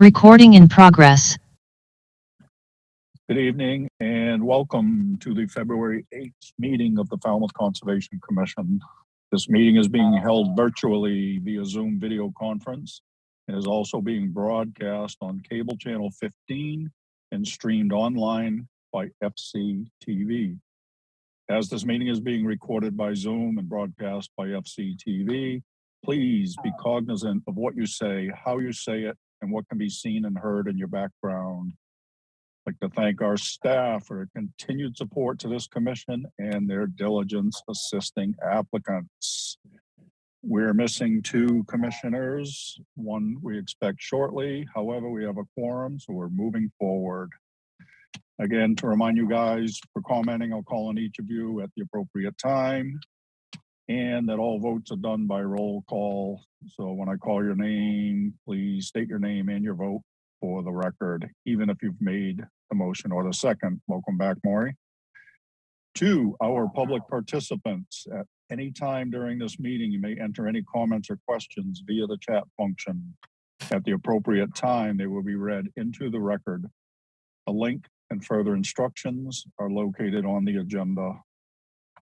Recording in progress. Good evening and welcome to the February 8th meeting of the Falmouth Conservation Commission. This meeting is being held virtually via Zoom video conference and is also being broadcast on cable channel 15 and streamed online by FCTV. As this meeting is being recorded by Zoom and broadcast by FCTV, please be cognizant of what you say, how you say it, and what can be seen and heard in your background. I'd like to thank our staff for their continued support to this commission and their diligence assisting applicants. We're missing two commissioners, one we expect shortly. However, we have a quorum, so we're moving forward. Again, to remind you guys for commenting, I'll call on each of you at the appropriate time, and that all votes are done by roll call. So when I call your name, please state your name and your vote for the record, even if you've made the motion or the second. Welcome back, Maury. To our public participants, at any time during this meeting, you may enter any comments or questions via the chat function. At the appropriate time, they will be read into the record. A link and further instructions are located on the agenda.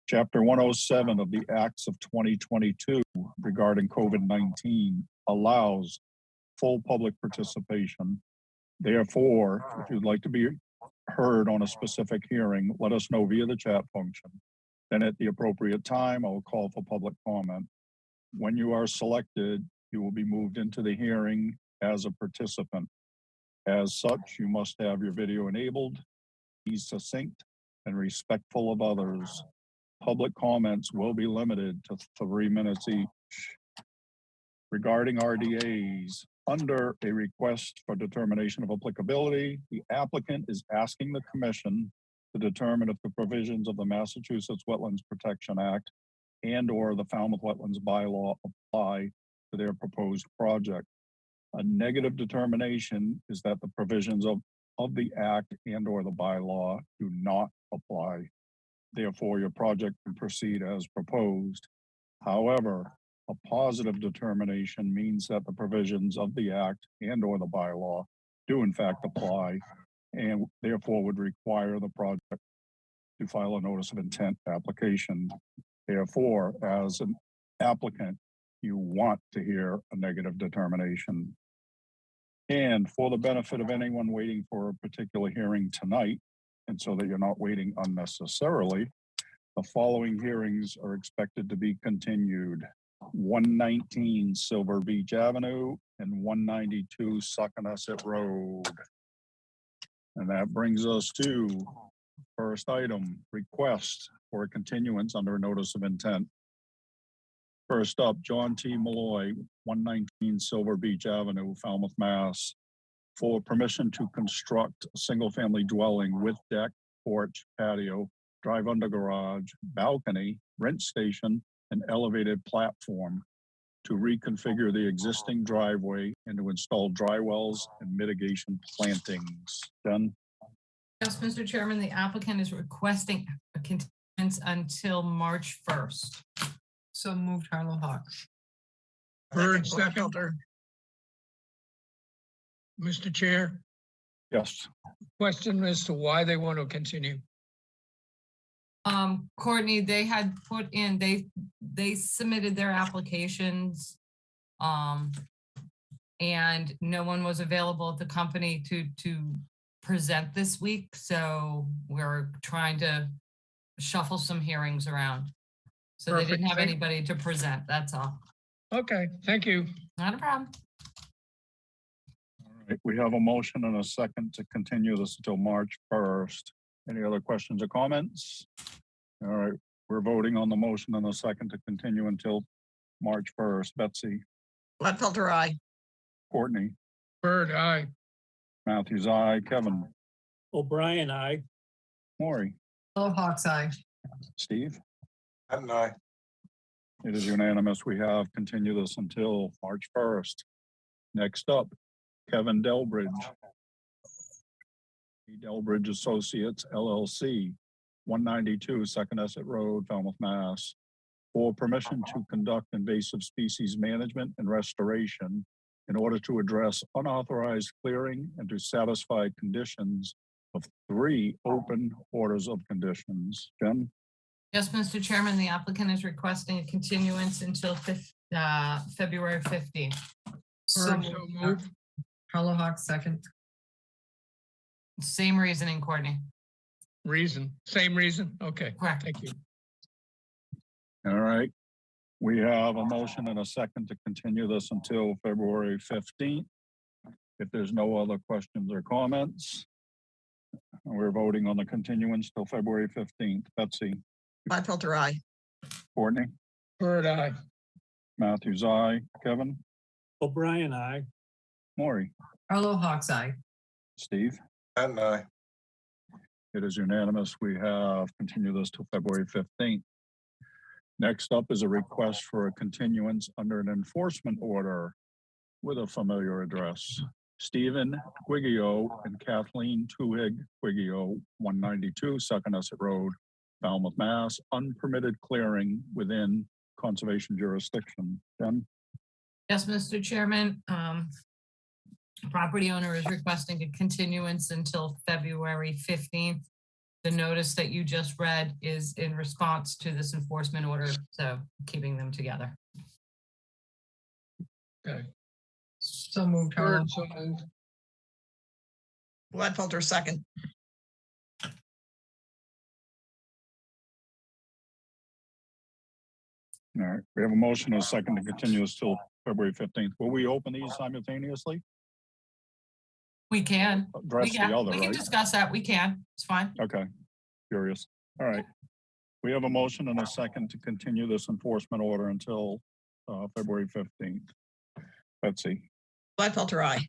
Chapter 107 of the Acts of 2022 regarding COVID-19 allows full public participation. Therefore, if you'd like to be heard on a specific hearing, let us know via the chat function. Then at the appropriate time, I will call for public comment. When you are selected, you will be moved into the hearing as a participant. As such, you must have your video enabled, be succinct, and respectful of others. Public comments will be limited to 3 minutes each. Regarding RDAs, under a request for determination of applicability, the applicant is asking the commission to determine if the provisions of the Massachusetts Wetlands Protection Act and/or the Falmouth Wetlands Bylaw apply to their proposed project. A negative determination is that the provisions of the act and/or the bylaw do not apply. Therefore, your project can proceed as proposed. However, a positive determination means that the provisions of the act and/or the bylaw do in fact apply and therefore would require the project to file a notice of intent application. Therefore, as an applicant, you want to hear a negative determination. And for the benefit of anyone waiting for a particular hearing tonight, and so that you're not waiting unnecessarily, the following hearings are expected to be continued. 119 Silver Beach Avenue and 192 Succonesset Road. And that brings us to first item, request for a continuance under a notice of intent. First up, John T. Malloy, 119 Silver Beach Avenue, Falmouth, Mass, for permission to construct a single-family dwelling with deck, porch, patio, drive-under garage, balcony, rent station, and elevated platform to reconfigure the existing driveway and to install dry wells and mitigation plantings. Jen? Yes, Mr. Chairman, the applicant is requesting a continuance until March 1st. So moved, Harlow Hawks. Bird, second. Mr. Chair, Yes. question as to why they want to continue. Courtney, they had put in, they submitted their applications, and no one was available at the company to present this week. So we're trying to shuffle some hearings around. So Perfect. they didn't have anybody to present, that's all. Okay, thank you. Not a problem. All right, we have a motion and a second to continue this until March 1st. Any other questions or comments? All right, we're voting on the motion and the second to continue until March 1st. Betsy? Gladfelter, aye. Courtney? Bird, aye. Matthews, aye. Kevin? O'Brien, aye. Maury? Harlow Hawks, aye. Steve? Patton, aye. It is unanimous. We have continued this until March 1st. Next up, Kevin Delbridge. Delbridge Associates LLC, 192 Succonesset Road, Falmouth, Mass, for permission to conduct invasive species management and restoration in order to address unauthorized clearing and to satisfy conditions of 3 open orders of conditions. Jen? Yes, Mr. Chairman, the applicant is requesting a continuance until February 15th. Bird, so move. Carla Hawk second. Same reasoning, Courtney. Same reason? Okay, Correct. thank you. All right. We have a motion and a second to continue this until February 15th. If there's no other questions or comments, we're voting on the continuance till February 15th. Betsy? Gladfelter, aye. Courtney? Bird, aye. Matthews, aye. Kevin? O'Brien, I. Maury? Carla Hawk's eye. Steve? Patton, aye. It is unanimous. We have continued this till February 15th. Next up is a request for a continuance under an enforcement order with a familiar address. Stephen Quiggio and Kathleen Tuhig Quiggio, 192 Succonesset Road, Falmouth, Mass. Unpermitted clearing within conservation jurisdiction. Jen? Yes, Mr. Chairman, property owner is requesting a continuance until February 15th. The notice that you just read is in response to this enforcement order, so keeping them together. Okay. So moved, Carla. Bird, so move. Gladfelter, second. All right, we have a motion and a second to continue this till February 15th. Will we open these simultaneously? We can, Address the other, we can right? discuss that. We can, it's fine. Okay, curious. All right. We have a motion and a second to continue this enforcement order until February 15th. Betsy? Gladfelter, aye.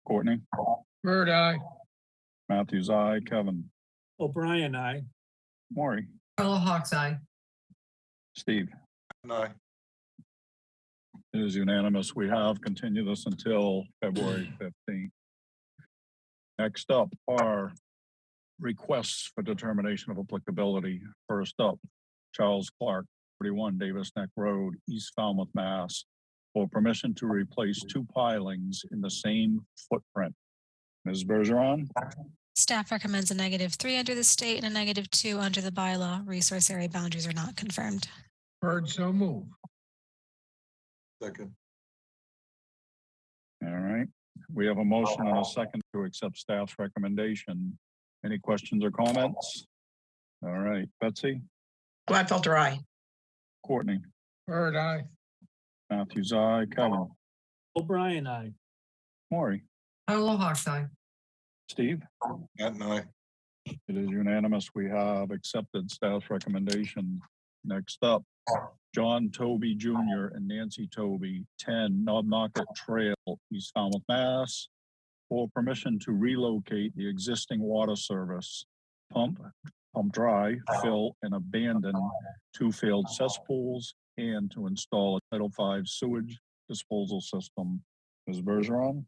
Courtney? Bird, aye. Matthews, aye. Kevin? O'Brien, I. Maury? Carla Hawk's eye. Steve? Patton, aye. It is unanimous. We have continued this until February 15th. Next up are requests for determination of applicability. First up, Charles Clark, 41 Davis Neck Road, East Falmouth, Mass. For permission to replace 2 pilings in the same footprint. Ms. Bergeron? Staff recommends a -3 under the state and a -2 under the bylaw. Resource area boundaries are not confirmed. Bird, so move. Second. All right. We have a motion and a second to accept staff's recommendation. Any questions or comments? All right, Betsy? Gladfelter, aye. Courtney? Bird, aye. Matthews, aye. Kevin? O'Brien, I. Maury? Carla Hawk's eye. Steve? Patton, aye. It is unanimous. We have accepted staff's recommendation. Next up, John Toby Jr. and Nancy Toby, 10 Knobnocket Trail, East Falmouth, Mass. For permission to relocate the existing water service, pump dry, fill, and abandon 2 failed cesspools and to install a Title V sewage disposal system. Ms. Bergeron?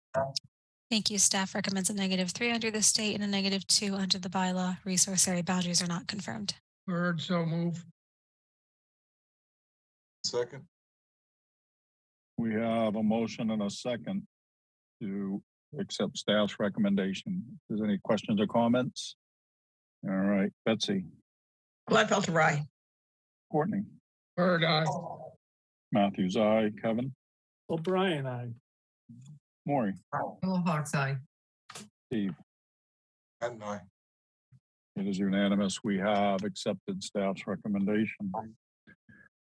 Thank you. Staff recommends a -3 under the state and a -2 under the bylaw. Resource area boundaries are not confirmed. Bird, so move. Second. We have a motion and a second to accept staff's recommendation. If there's any questions or comments? All right, Betsy? Gladfelter, aye. Courtney? Bird, aye. Matthews, aye. Kevin? O'Brien, I. Maury? Carla Hawk's eye. Steve? Patton, aye. It is unanimous. We have accepted staff's recommendation.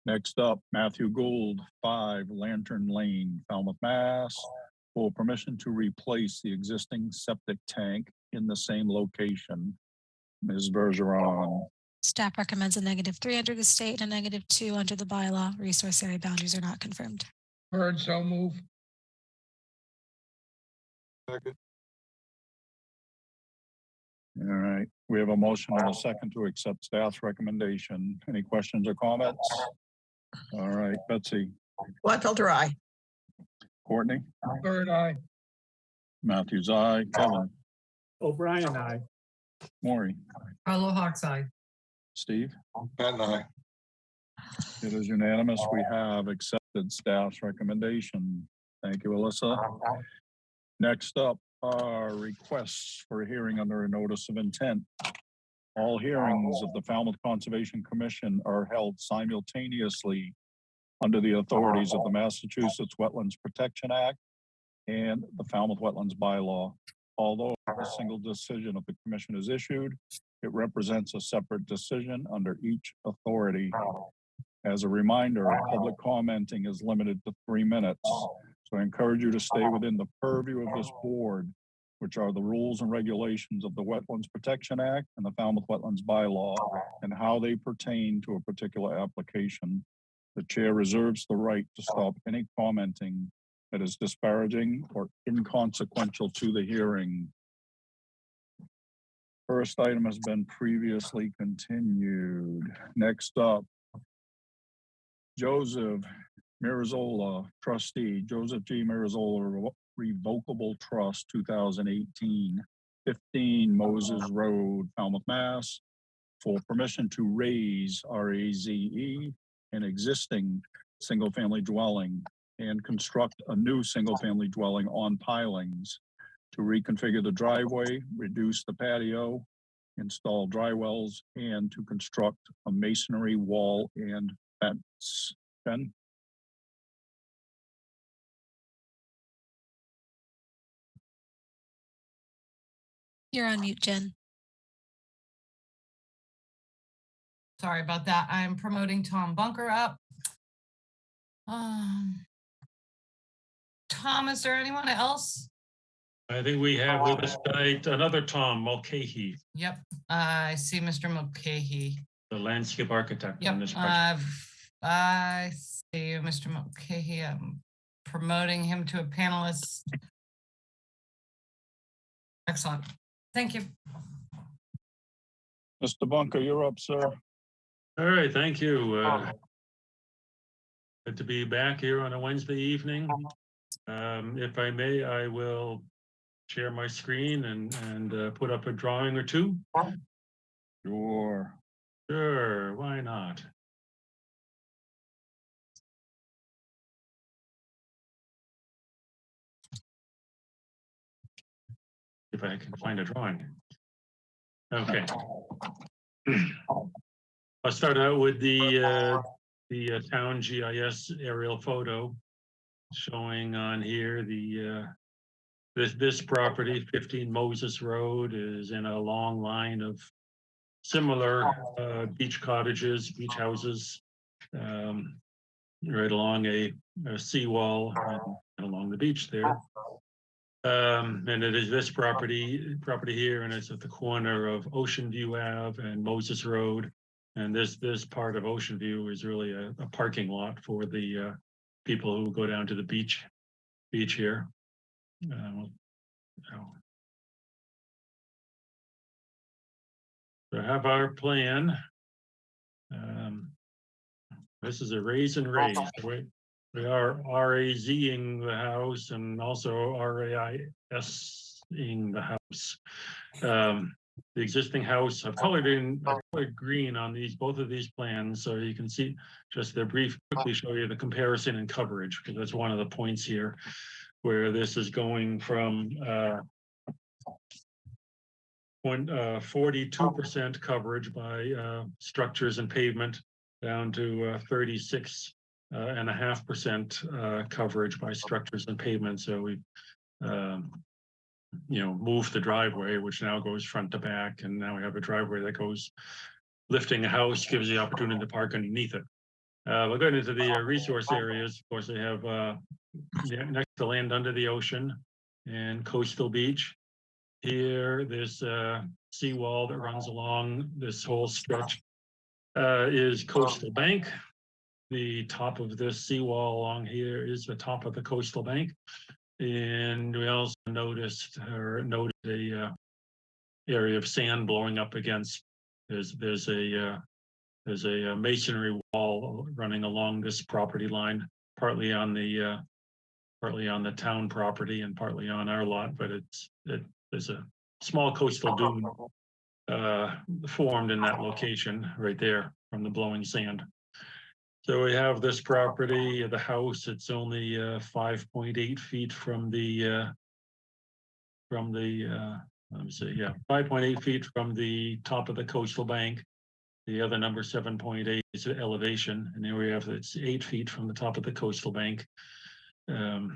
Next up, Matthew Gould, 5 Lantern Lane, Falmouth, Mass. For permission to replace the existing septic tank in the same location. Ms. Bergeron? Staff recommends a -3 under the state and a -2 under the bylaw. Resource area boundaries are not confirmed. Bird, so move. Second. All right, we have a motion and a second to accept staff's recommendation. Any questions or comments? All right, Betsy? Gladfelter, aye. Courtney? Bird, aye. Matthews, aye. Kevin? O'Brien, I. Maury? Carla Hawk's eye. Steve? Patton, aye. It is unanimous. We have accepted staff's recommendation. Thank you, Alyssa. Next up are requests for a hearing under a notice of intent. All hearings of the Falmouth Conservation Commission are held simultaneously under the authorities of the Massachusetts Wetlands Protection Act and the Falmouth Wetlands Bylaw. Although a single decision of the commission is issued, it represents a separate decision under each authority. As a reminder, public commenting is limited to 3 minutes. So I encourage you to stay within the purview of this board, which are the rules and regulations of the Wetlands Protection Act and the Falmouth Wetlands Bylaw and how they pertain to a particular application. The chair reserves the right to stop any commenting that is disparaging or inconsequential to the hearing. First item has been previously continued. Next up, Joseph Mirazola, trustee, Joseph G. Mirazola, Revocable Trust, 2018, 15 Moses Road, Falmouth, Mass, for permission to raise, RAZE, an existing single-family dwelling and construct a new single-family dwelling on pilings, to reconfigure the driveway, reduce the patio, install dry wells, and to construct a masonry wall and fence. Ben? You're on mute, Jen. Sorry about that. I'm promoting Tom Bunker up. Tom, is there anyone else? I think we have with us tonight another Tom Mulcahy, Yep, I see Mr. Mulcahy. the landscape architect on Yep, this project. I see you, Mr. Mulcahy. I'm promoting him to a panelist. Excellent. Thank you. Mr. Bunker, you're up, sir. All right, thank you. Good to be back here on a Wednesday evening. If I may, I will share my screen and put up a drawing or two. Sure. Sure, why not? If I can find a drawing. Okay. I'll start out with the town GIS aerial photo showing on here this property, 15 Moses Road, is in a long line of similar beach cottages, beach houses, right along a seawall and along the beach there. And it is this property here, and it's at the corner of Ocean View Ave and Moses Road. And this part of Ocean View is really a parking lot for the people who go down to the beach here. So I have our plan. This is a raise and raise. We are RAZing the house and also RAISing the house. The existing house, I've colored green on both of these plans, so you can see just quickly show you the comparison in coverage, because that's one of the points here, where this is going from 42% coverage by structures and pavement down to 36.5% coverage by structures and pavement. So we moved the driveway, which now goes front to back, and now we have a driveway that goes lifting a house, gives the opportunity to park underneath it. We'll go into the resource areas. Of course, they have next to land under the ocean and coastal beach. Here, this seawall that runs along this whole stretch is Coastal Bank. The top of this seawall along here is the top of the Coastal Bank. And we also noted a area of sand blowing up against. There's a masonry wall running along this property line, partly on the town property and partly on our lot, but there's a small coastal dune formed in that location right there from the blowing sand. So we have this property, the house, it's only 5.8 feet from the let me see, yeah, 5.8 feet from the top of the coastal bank. The other number 7.8 is the elevation, and there we have it's 8 feet from the top of the coastal bank. So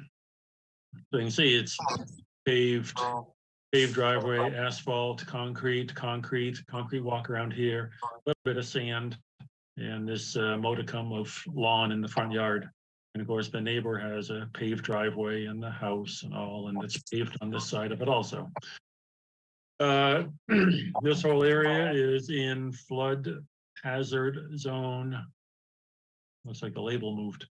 you can see it's paved driveway, asphalt, concrete walk around here, a little bit of sand, and this modicum of lawn in the front yard. And of course, the neighbor has a paved driveway and the house and all, and it's paved on this side of it also. This whole area is in flood hazard zone. Looks like the label moved.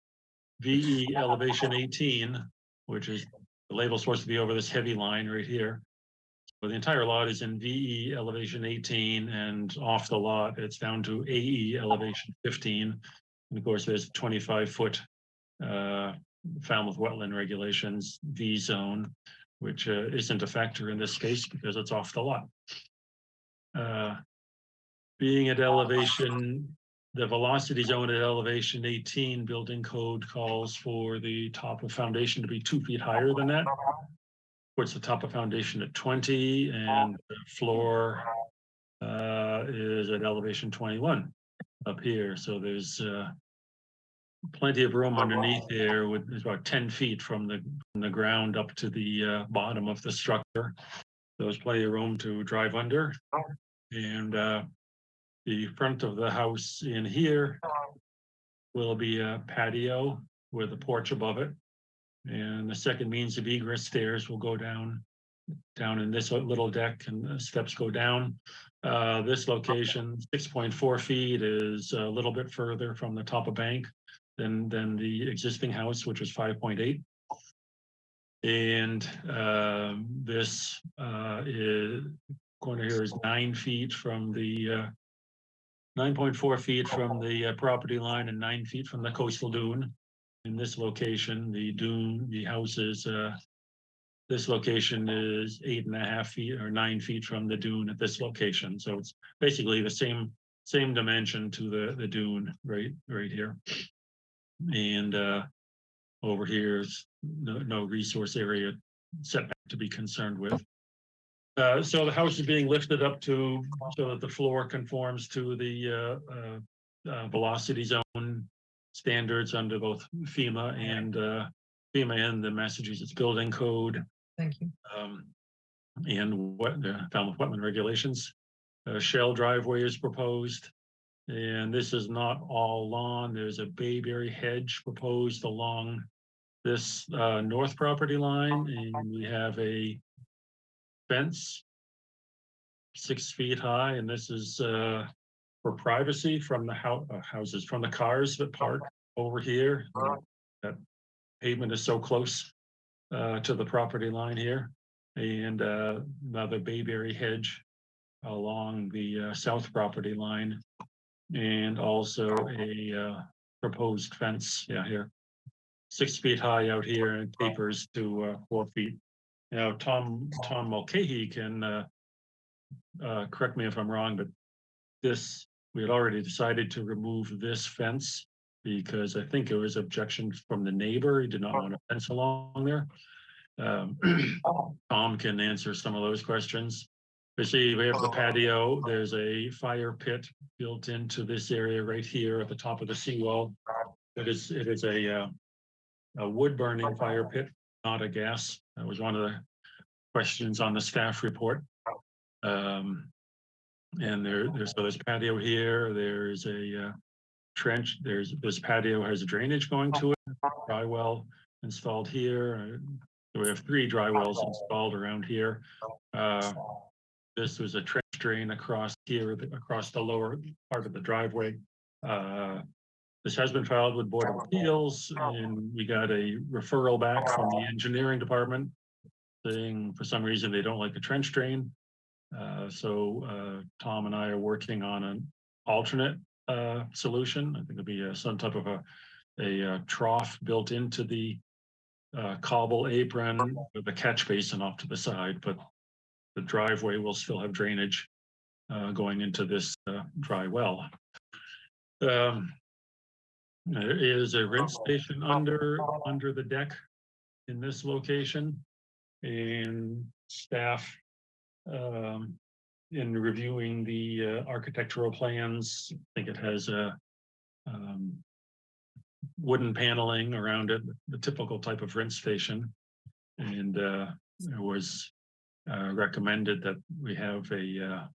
VE elevation 18, which is the label supposed to be over this heavy line right here. So the entire lot is in VE elevation 18, and off the lot, it's down to AE elevation 15. And of course, there's 25-foot Falmouth wetland regulations V zone, which isn't a factor in this case because it's off the lot. Being at elevation, the velocity zone at elevation 18, building code calls for the top of foundation to be 2 feet higher than that. Puts the top of foundation at 20, and the floor is at elevation 21 up here. So there's plenty of room underneath there. There's about 10 feet from the ground up to the bottom of the structure. There's plenty of room to drive under. And the front of the house in here will be a patio with a porch above it. And the second means of egress stairs will go down in this little deck, and the steps go down. This location, 6.4 feet, is a little bit further from the top of bank than the existing house, which was 5.8. And this corner here is 9 feet from the 9.4 feet from the property line and 9 feet from the coastal dune. In this location, the house is, this location is 8.5 feet or 9 feet from the dune at this location. So it's basically the same dimension to the dune right here. And over here is no resource area setback to be concerned with. So the house is being lifted up so that the floor conforms to the velocity zone standards under both FEMA and the Massachusetts Building Code. Thank you. And what the Falmouth wetland regulations. Shell driveway is proposed, and this is not all lawn. There's a bayberry hedge proposed along this north property line, and we have a fence 6 feet high, and this is for privacy from the houses, from the cars that park over here. That pavement is so close to the property line here. And another bayberry hedge along the south property line, and also a proposed fence, here, 6 feet high out here, and tapers to 4 feet. Now, Tom Mulcahy can correct me if I'm wrong, but we had already decided to remove this fence because I think it was objection from the neighbor. He did not want a fence along there. Tom can answer some of those questions. You see, we have the patio. There's a fire pit built into this area right here at the top of the seawall. It is a wood burning fire pit, not a gas. That was one of the questions on the staff report. And there's patio here. There's a trench. This patio has a drainage going to it. Dry well installed here. We have 3 dry wells installed around here. This was a trench drain across here, across the lower part of the driveway. This has been filed with Board of Appeals, and we got a referral back from the engineering department saying for some reason they don't like the trench drain. So Tom and I are working on an alternate solution. I think it'll be some type of a trough built into the cobble apron with a catch basin off to the side, but the driveway will still have drainage going into this dry well. There is a rinse station under the deck in this location. And staff, in reviewing the architectural plans, I think it has a wooden paneling around it, the typical type of rinse station. And it was recommended that we have the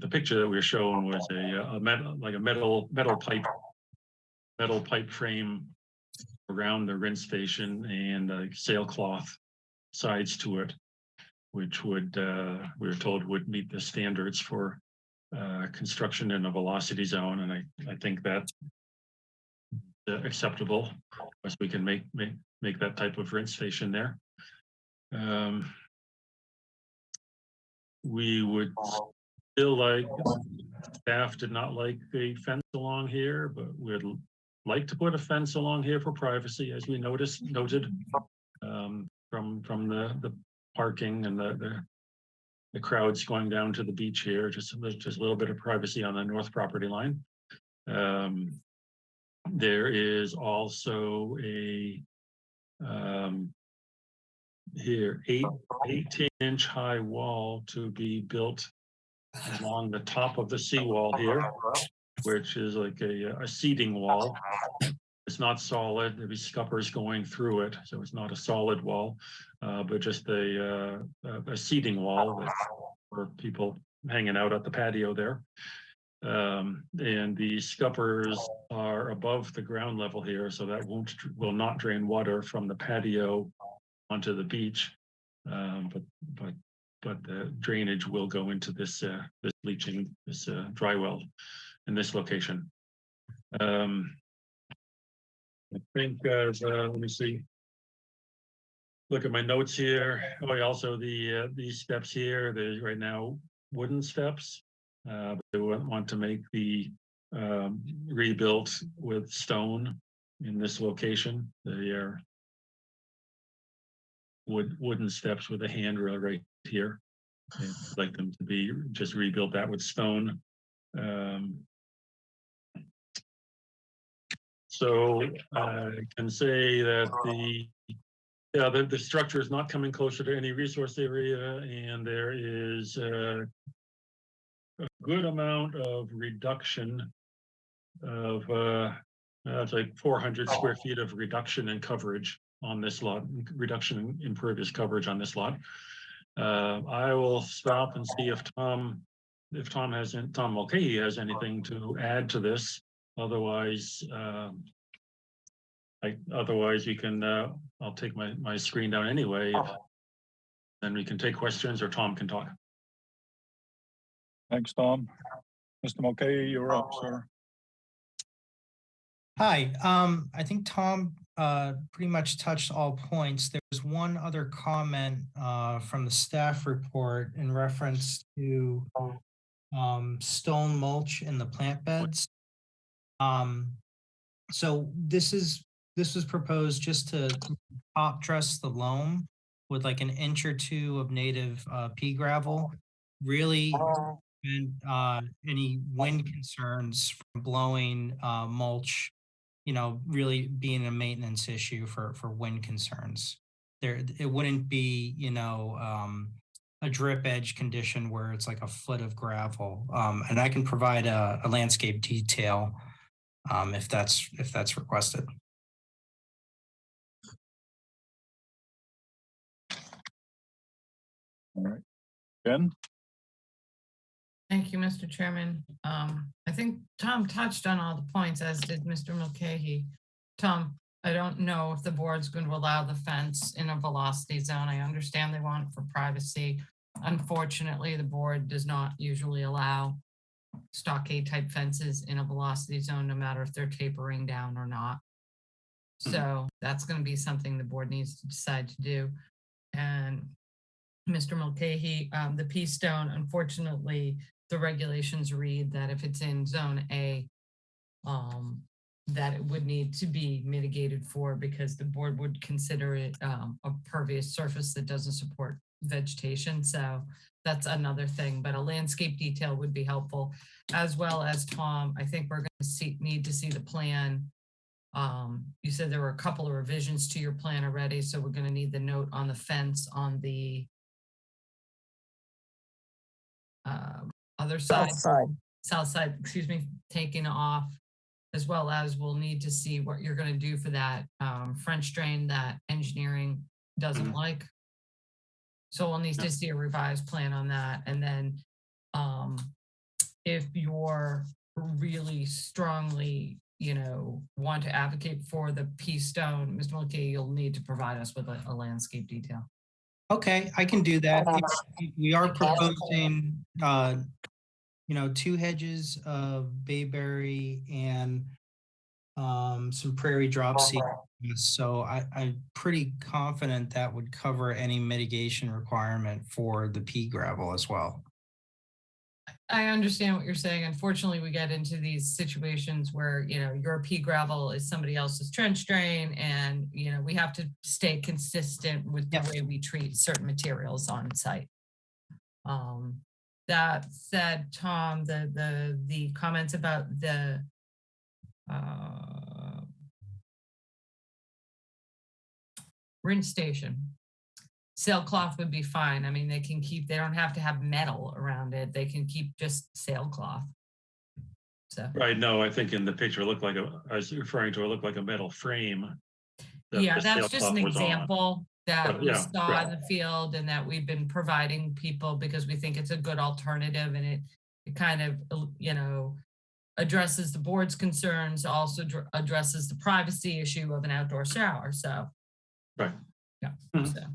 picture that we were shown was a metal pipe frame around the rinse station and sailcloth sides to it, which would we were told would meet the standards for construction in a velocity zone, and I think that acceptable, as we can make that type of rinse station there. We would still like, staff did not like the fence along here, but we'd like to put a fence along here for privacy, as we noted from the parking and the crowds going down to the beach here, just a little bit of privacy on the north property line. There is also a here 18-inch high wall to be built along the top of the seawall here, which is like a seating wall. It's not solid. There'll be scuppers going through it, so it's not a solid wall, but just a seating wall for people hanging out at the patio there. And the scuppers are above the ground level here, so that will not drain water from the patio onto the beach, but the drainage will go into this bleaching, this dry well in this location. I think, let me see. Look at my notes here. Oh, also these steps here, there's right now wooden steps. They want to make the rebuilt with stone in this location. They are wooden steps with a handrail right here. I'd like them to be just rebuilt that with stone. So I can say that the structure is not coming closer to any resource area, and there is a good amount of reduction of it's like 400 square feet of reduction in coverage on this lot, reduction in impervious coverage on this lot. I will stop and see if Tom Mulcahy has anything to add to this. Otherwise, you can. I'll take my screen down anyway. Then we can take questions, or Tom can talk. Thanks, Tom. Mr. Mulcahy, you're up, sir. Hi, I think Tom pretty much touched all points. There was one other comment from the staff report in reference to stone mulch in the plant beds. So this was proposed just to top dress the loam with like an inch or two of native pea gravel. Really, and any wind concerns from blowing mulch, really being a maintenance issue for wind concerns. It wouldn't be, a drip edge condition where it's like a foot of gravel. And I can provide a landscape detail if that's requested. All right, Ben? Thank you, Mr. Chairman. I think Tom touched on all the points, as did Mr. Mulcahy. Tom, I don't know if the board's going to allow the fence in a velocity zone. I understand they want it for privacy. Unfortunately, the board does not usually allow stockade type fences in a velocity zone, no matter if they're tapering down or not. So that's going to be something the board needs to decide to do. And Mr. Mulcahy, the pea stone, unfortunately, the regulations read that if it's in zone A, that it would need to be mitigated for, because the board would consider it a pervious surface that doesn't support vegetation, so that's another thing, but a landscape detail would be helpful. As well as Tom, I think we're gonna need to see the plan. You said there were a couple of revisions to your plan already, so we're gonna need the note on the fence on the other side, south side, excuse me, taken off, as well as we'll need to see what you're gonna do for that French drain that engineering doesn't Mhm. like. So we'll need to see a revised plan on that, and then if you're really strongly, want to advocate for the pea stone, Mr. Mulcahy, you'll need to provide us with a landscape detail. Okay, I can do that. We are proposing, 2 hedges of bayberry and some prairie drop seed. So I'm pretty confident that would cover any mitigation requirement for the pea gravel as well. I understand what you're saying. Unfortunately, we get into these situations where, your pea gravel is somebody else's trench drain, and, we have to stay consistent with the Yep. way we treat certain materials on site. That said, Tom, the comments about the rinse station. Sailcloth would be fine. I mean, they don't have to have metal around it. They can keep just sailcloth. So, Right, no, I think in the picture, it looked like I was referring to, it looked like a metal frame. that yeah, the that's just an sailcloth was on. example that But we yeah, saw right. in the field and that we've been providing people because we think it's a good alternative, and it kind of, addresses the board's concerns, also addresses the privacy issue of an outdoor shower. So, Right. yeah. Mhm. So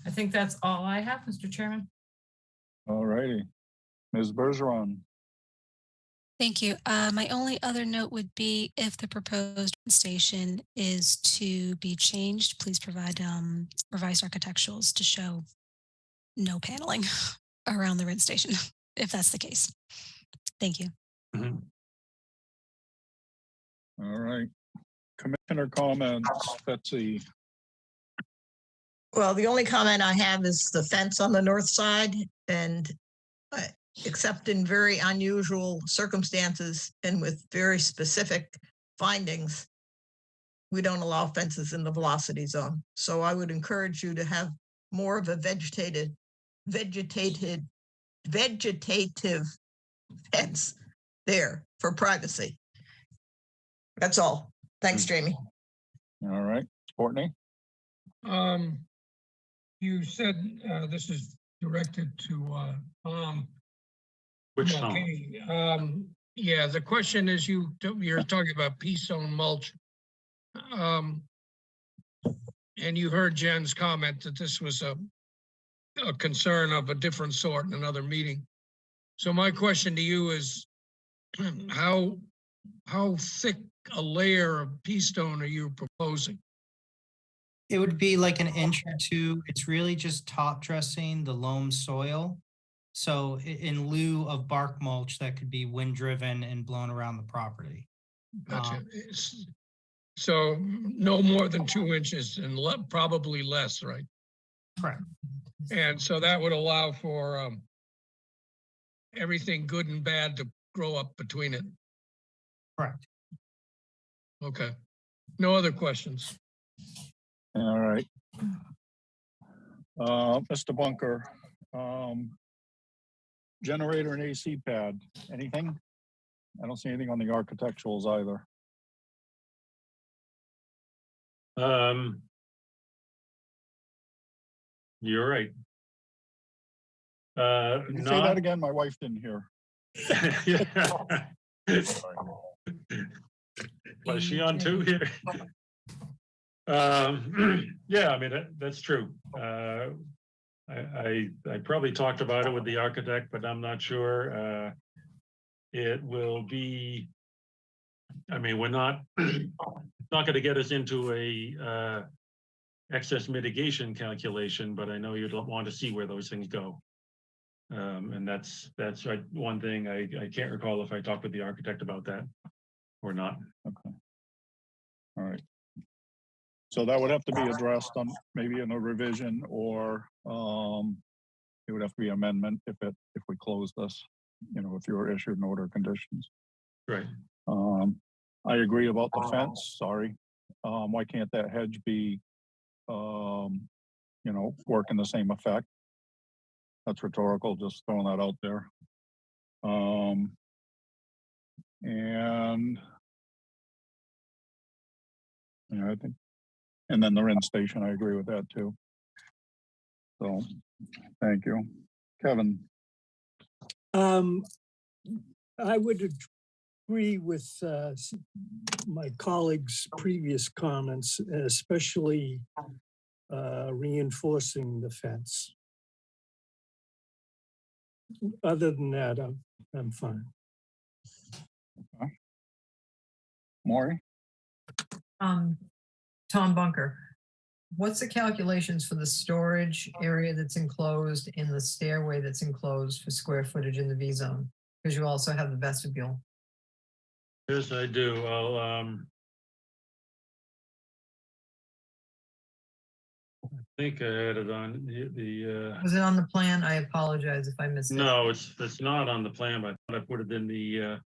I think that's all I have, Mr. Chairman. All righty. Ms. Bergeron. Thank you. My only other note would be if the proposed station is to be changed, please provide revised architecturals to show no paneling around the rinse station, if that's the case. Thank you. Mhm. All right. Commissioner comments, Betsy. Well, the only comment I have is the fence on the north side, and except in very unusual circumstances and with very specific findings, we don't allow fences in the velocity zone. So I would encourage you to have more of a vegetative fence there for privacy. That's all. Thanks, Jamie. All right. Courtney. You said, this is directed to, Which Tom? okay. Yeah, the question is you're talking about pea stone mulch. And you heard Jen's comment that this was a concern of a different sort in another meeting. So my question to you is, how thick a layer of pea stone are you proposing? It would be like an inch or two. It's really just top dressing the loam soil. So in lieu of bark mulch that could be wind driven and blown around the property. Gotcha. So no more than 2 inches and probably less, right? Correct. And so that would allow for everything good and bad to grow up between it. Correct. Okay. No other questions. All right. Mr. Bunker, generator and AC pad, anything? I don't see anything on the architecturals either. You're right. Can you say that again? My wife didn't hear. Was she on too here? Yeah, I mean, that's true. I probably talked about it with the architect, but I'm not sure. It will be, I mean, we're not, not going to get us into a excess mitigation calculation, but I know you'd want to see where those things go. And that's one thing I can't recall if I talked with the architect about that or not. Okay. All right. So that would have to be addressed on maybe in a revision or it would have to be amendment if we close this, if you were issued an order of conditions. Right. I agree about the fence, sorry. Why can't that hedge be, work in the same effect? That's rhetorical, just throwing that out there. And I think, and then the RIN station, I agree with that too. So, thank you. Kevin, I would agree with my colleagues' previous comments, especially reinforcing the fence. Other than that, I'm fine. Maury? Tom Bunker, what's the calculations for the storage area that's enclosed and the stairway that's enclosed for square footage in the V zone? Because you also have the vestibule. Yes, I do. I think I had it on the Was it on the plan? I apologize if I missed it. no, it's not on the plan, but I thought I put it in the, I'm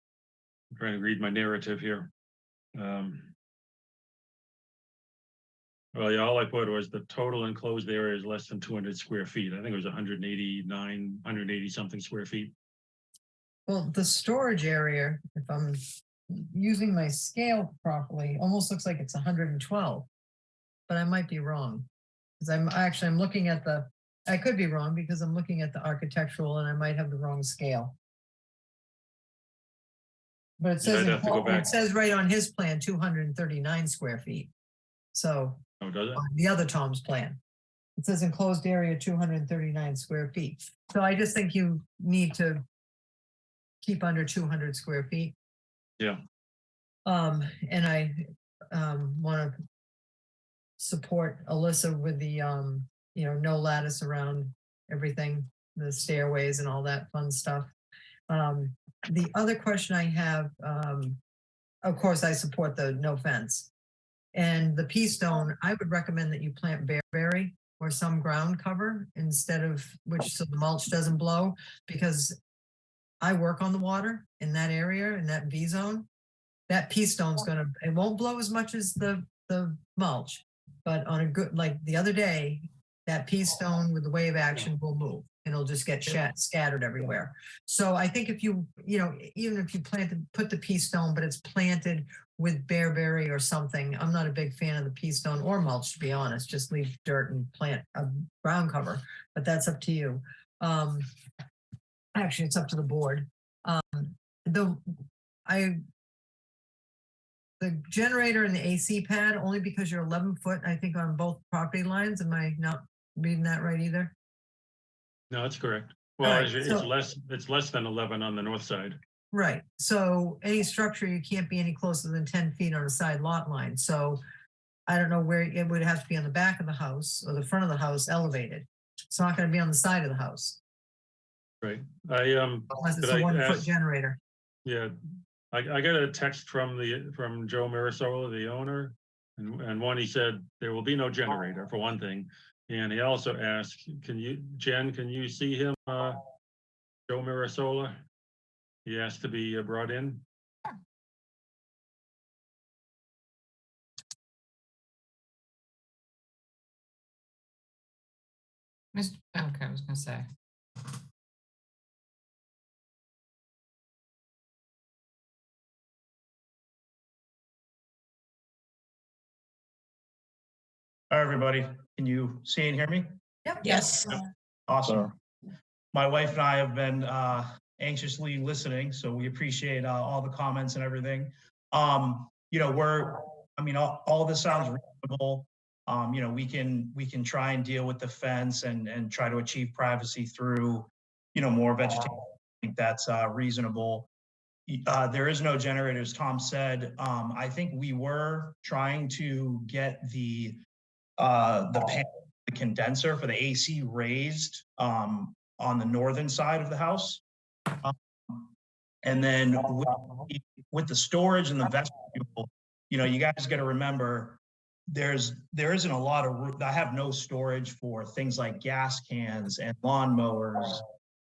trying to read my narrative here. Well, yeah, all I put was the total enclosed area is less than 200 square feet. I think it was 189, 180 something square feet. Well, the storage area, if I'm using my scale properly, almost looks like it's 112, but I might be wrong. Because I'm looking at I could be wrong because I'm looking at the architectural and I might have the wrong scale. But it says, I'd have to go back. it says right on his plan, 239 square feet. So Oh, does it? on the other Tom's plan, it says enclosed area 239 square feet. So I just think you need to keep under 200 square feet. Yeah. And I want to support Alyssa with the no lattice around everything, the stairways and all that fun stuff. The other question I have, of course, I support the no fence. And the pea stone, I would recommend that you plant bearberry or some ground cover instead of, so the mulch doesn't blow, because I work on the water in that area, in that V zone. That pea stone's it won't blow as much as the mulch, but on a good, like the other day, that pea stone with the wave action will move and it'll just get scattered everywhere. So I think if you, even if you put the pea stone, but it's planted with bearberry or something, I'm not a big fan of the pea stone or mulch, to be honest, just leave dirt and plant a ground cover, but that's up to you. Actually, it's up to the board. The generator and the AC pad, only because you're 11 foot, I think, on both property lines. Am I not reading that right either? No, that's correct. Well, All right, it's less than 11 on the north side. Right. So any structure, you can't be any closer than 10 feet on a side lot line. So I don't know where it would have to be on the back of the house or the front of the house elevated. It's not going to be on the side of the house. Right. Unless it's Did a I 1 foot ask- generator. Yeah, I got a text from Joe Mirasola, the owner, and one, he said there will be no generator for one thing, and he also asked, Jen, can you see him, Joe Mirasola? He asked to be brought in. Okay, I was gonna say. Hi, everybody. Can you see and hear me? Yes. Awesome. My wife and I have been anxiously listening, so we appreciate all the comments and everything. All this sounds reasonable. We can try and deal with the fence and try to achieve privacy through, more vegetation. I think that's reasonable. There is no generator, as Tom said. I think we were trying to get the condenser for the AC raised on the northern side of the house. And then with the storage and the vestibule, you guys got to remember, there isn't a lot of room. I have no storage for things like gas cans and lawnmowers,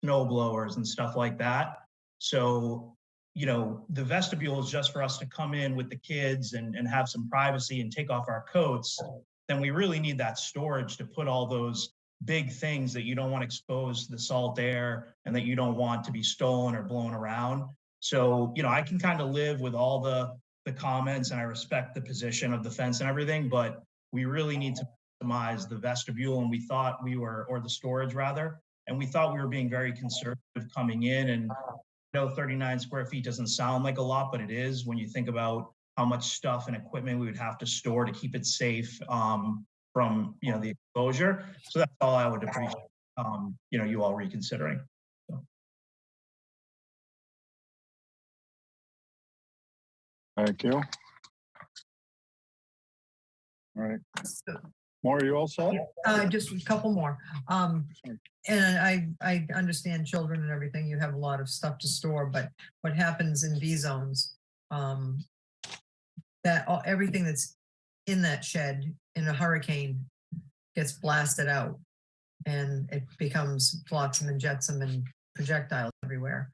snow blowers and stuff like that. So, you know, the vestibule is just for us to come in with the kids and have some privacy and take off our coats. Then we really need that storage to put all those big things that you don't want to expose to the salt air and that you don't want to be stolen or blown around. So, you know, I can kind of live with all the comments and I respect the position of the fence and everything, but we really need to optimize the vestibule and we thought we were, or the storage rather, and we thought we were being very conservative coming in. And no, 39 square feet doesn't sound like a lot, but it is when you think about how much stuff and equipment we would have to store to keep it safe from, you know, the exposure. So that's all I would appreciate, you know, you all reconsidering. Thank you. All right. Maura, you all set? Just a couple more. And I understand children and everything, you have a lot of stuff to store, but what happens in B zones, everything that's in that shed in a hurricane gets blasted out and it becomes flotsam and jetsam and projectiles everywhere.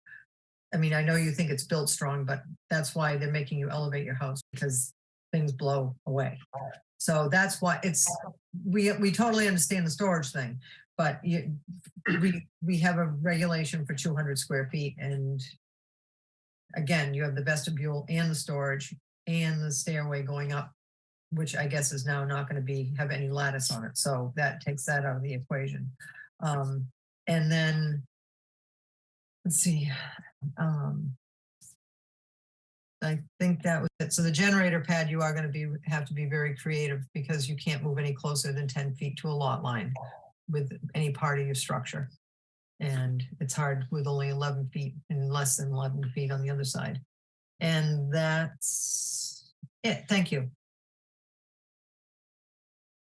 I mean, I know you think it's built strong, but that's why they're making you elevate your house because things blow away. So that's why we totally understand the storage thing, but we have a regulation for 200 square feet. And again, you have the vestibule and the storage and the stairway going up, which I guess is now not going to have any lattice on it. So that takes that out of the equation. And then let's see. I think that was it. So the generator pad, you are going to have to be very creative because you can't move any closer than 10 feet to a lot line with any part of your structure. And it's hard with only 11 feet and less than 11 feet on the other side. And that's it. Thank you.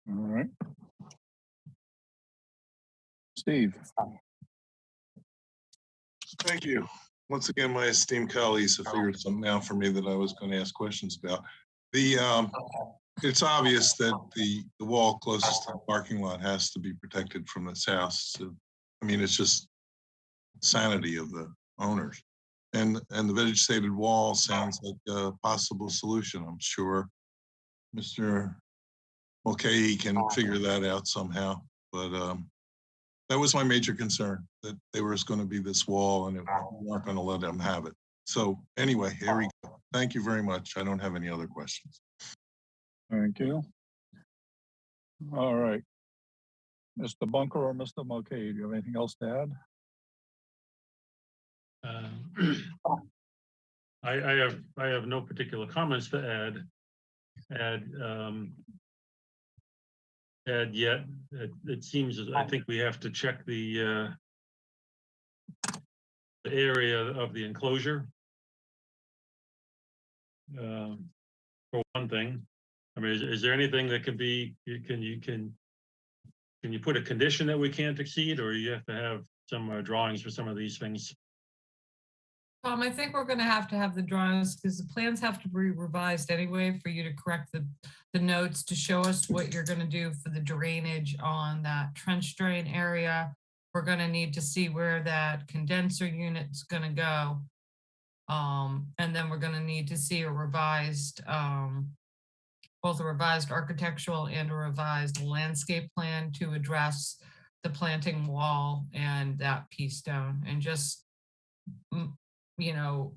All right. Steve. Thank you. Once again, my esteemed colleagues have figured something out for me that I was going to ask questions about. It's obvious that the wall closest to the parking lot has to be protected from this house. So, I mean, it's just sanity of the owners. And the vegetated wall sounds like a possible solution. I'm sure Mr. Mulcahy can figure that out somehow. But that was my major concern, that there was going to be this wall and we weren't going to let them have it. So anyway, here we go. Thank you very much. I don't have any other questions. Thank you. All right. Mr. Bunker or Mr. Mulcahy, do you have anything else to add? I have no particular comments to add yet. It seems I think we have to check the area of the enclosure. For one thing, I mean, is there anything that can be? Can you put a condition that we can't exceed, or you have to have some drawings for some of these things? I think we're going to have the drawings because the plans have to be revised anyway for you to correct the notes to show us what you're going to do for the drainage on that trench drain area. We're going to need to see where that condenser unit's going to go. And then we're going to need to see a revised, both a revised architectural and a revised landscape plan to address the planting wall and that pea stone, and just, you know,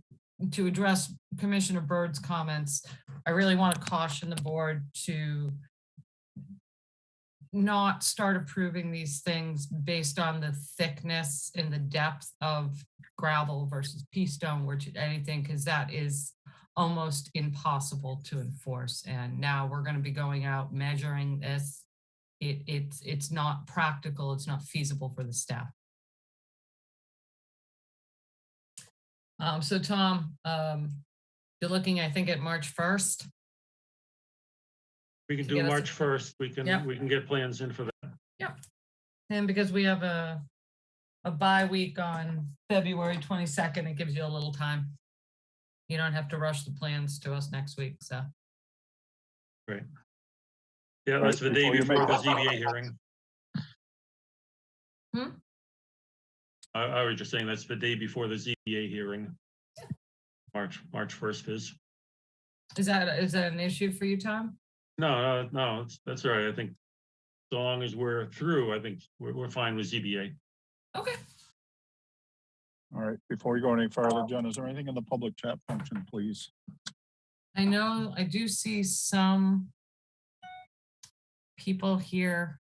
to address Commissioner Bird's comments, I really want to caution the board to not start approving these things based on the thickness and the depth of gravel versus pea stone, which anything, because that is almost impossible to enforce. And now we're going to be going out measuring this. It's not practical. It's not feasible for the staff. So Tom, you're looking, I think, at March 1st. We can do March 1st. We can get plans in for that. Yeah. And because we have a bye week on February 22nd, it gives you a little time. You don't have to rush the plans to us next week. So. Great. Yeah, that's the day Before you before make the that- ZBA hearing. Hmm? I was just saying that's the day before the ZBA hearing. March 1st is. Is that an issue for you, Tom? No, that's all right. I think so long as we're through, I think we're fine with ZBA. Okay. All right, before we go any further, Jen, is there anything in the public chat function, please? I know I do see some people here.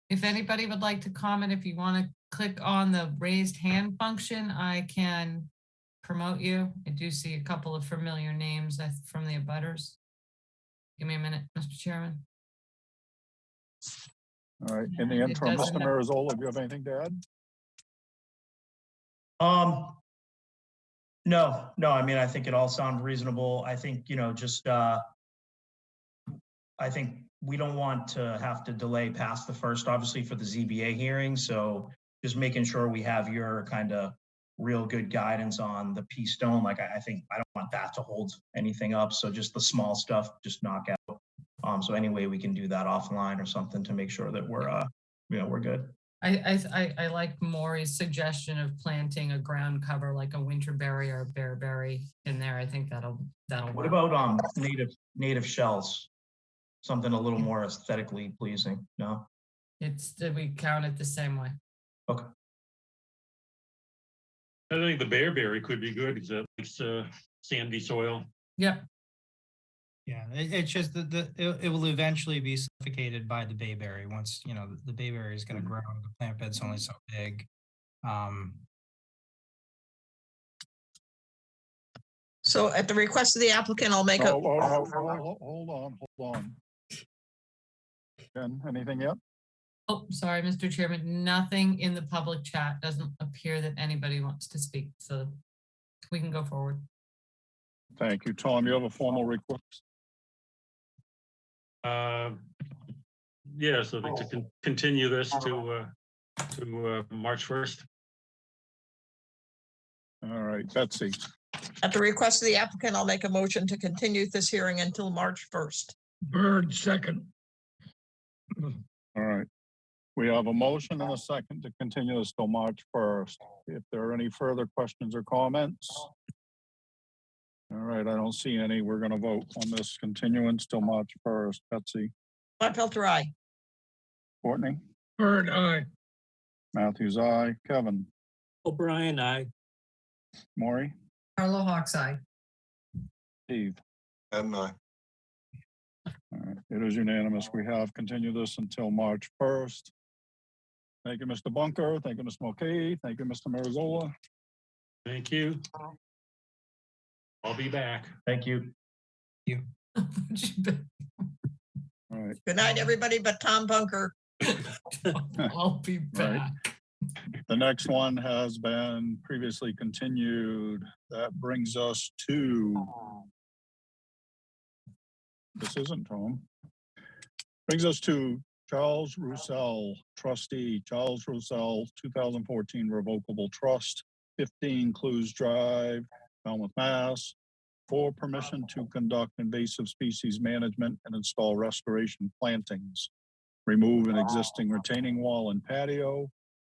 If anybody would like to comment, if you want to click on the raised hand function, I can promote you. I do see a couple of familiar names from the abutters. Give me a minute, Mr. Chairman. All right, in the It interim, doesn't Mr. have- Marizola, do you have anything to add? No, I mean, I think it all sounds reasonable. I think, just, I think we don't want to have to delay past the first, obviously, for the ZBA hearing. So just making sure we have your kind of real good guidance on the P stone. Like, I think I don't want that to hold anything up. So just the small stuff, just knock out. So any way we can do that offline or something to make sure that we're good. I like Maury's suggestion of planting a ground cover like a winterberry or a bearberry in there. I think that'll What work. about native shells? Something a little more aesthetically pleasing, no? Did we count it the same way? Okay. I think the bearberry could be good because it's sandy soil. Yep. Yeah, it's just it will eventually be suffocated by the bayberry once, the bayberry is going to grow. The plant bed's only so big. So at the request of the applicant, I'll make a, Hold on. Jen, anything yet? Oh, sorry, Mr. Chairman, nothing in the public chat. Doesn't appear that anybody wants to speak, so we can go forward. Thank you. Tom, you have a formal request? Yeah, so to continue this to March 1st. All right, Betsy. at the request of the applicant, I'll make a motion to continue this hearing until March 1st. Bird, second. All right. We have a motion and a second to continue this till March 1st. If there are any further questions or comments. All right, I don't see any. We're going to vote on this continuance till March 1st. Betsy, Pelter, aye. Courtney, Bird, aye. Matthews, aye. Kevin, O'Brien, aye. Maury, Carlo Hawks, aye. Steve. And I. All right, it is unanimous. We have continued this until March 1st. Thank you, Mr. Bunker. Thank you, Mr. Mulcahy. Thank you, Mr. Marizola. Thank you. I'll be back. Thank you. All right. Good night, everybody, but Tom Bunker. I'll be Right. back. The next one has been previously continued. That brings us to. This isn't Tom. Brings us to Charles Roussel, trustee, Charles Roussel, 2014 revocable trust, 15 Clues Drive, Falmouth, Mass. For permission to conduct invasive species management and install restoration plantings. Remove an existing retaining wall and patio,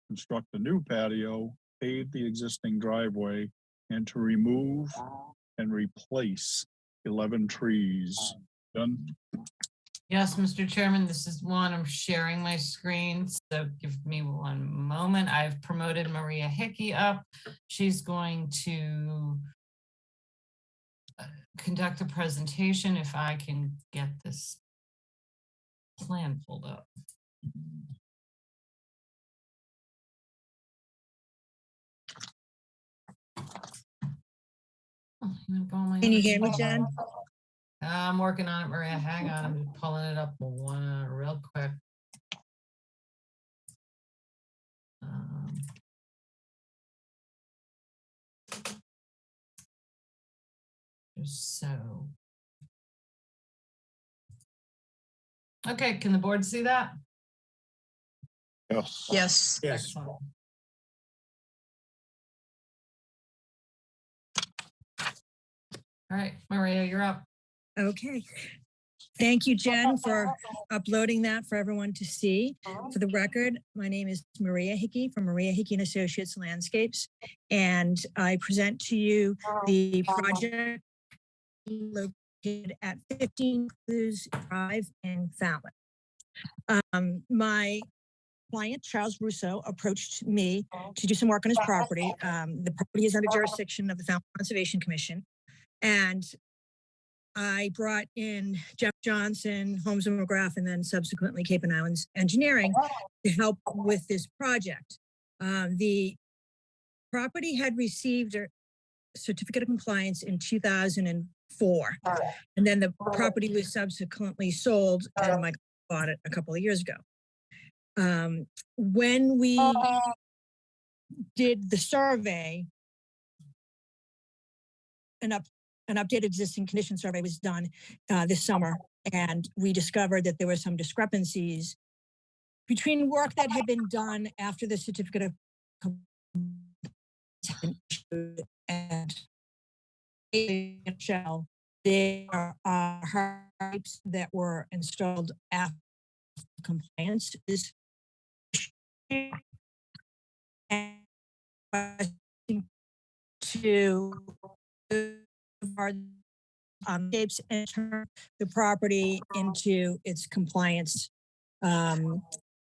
construct a new patio, pave the existing driveway, and to remove and replace 11 trees. Done? Yes, Mr. Chairman, this is one. I'm sharing my screen, so give me one moment. I've promoted Maria Hickey up. She's going to conduct a presentation if I can get this plan pulled up. Can you hear me, Jen? I'm working on it, Maria. Hang on, I'm just pulling it up real quick. Just so. Okay, can the board see that? Yes. Yes. Yes. Excellent. All right, Maria, you're up. Okay. Thank you, Jen, for uploading that for everyone to see. For the record, my name is Maria Hickey from Maria Hickey and Associates Landscapes, and I present to you the project located at 15 Cruz Drive in Falmouth. My client, Charles Russo, approached me to do some work on his property. The property is under jurisdiction of the Falmouth Conservation Commission, and I brought in Jeff Johnson, Holmes and McGrath, and then subsequently Cape and Islands Engineering to help with this project. The property had received a certificate of compliance in 2004, and then the property was subsequently sold, and Mike bought it a couple of years ago. When we did the survey, an updated existing condition survey was done this summer, and we discovered that there were some discrepancies between work that had been done after the certificate of and shell. There are pipes that were installed after compliance is to our shapes and turn the property into its compliance.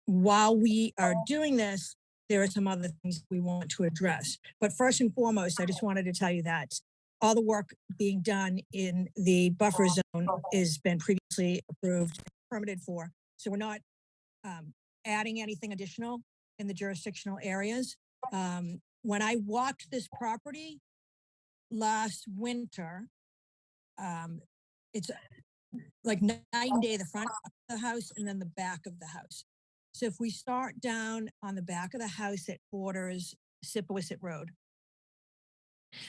While we are doing this, there are some other things we want to address. But first and foremost, I just wanted to tell you that all the work being done in the buffer zone has been previously approved and permitted for. So we're not adding anything additional in the jurisdictional areas. When I walked this property last winter, it's like night and day, the front of the house and then the back of the house. So if we start down on the back of the house that borders Sippowiset Road,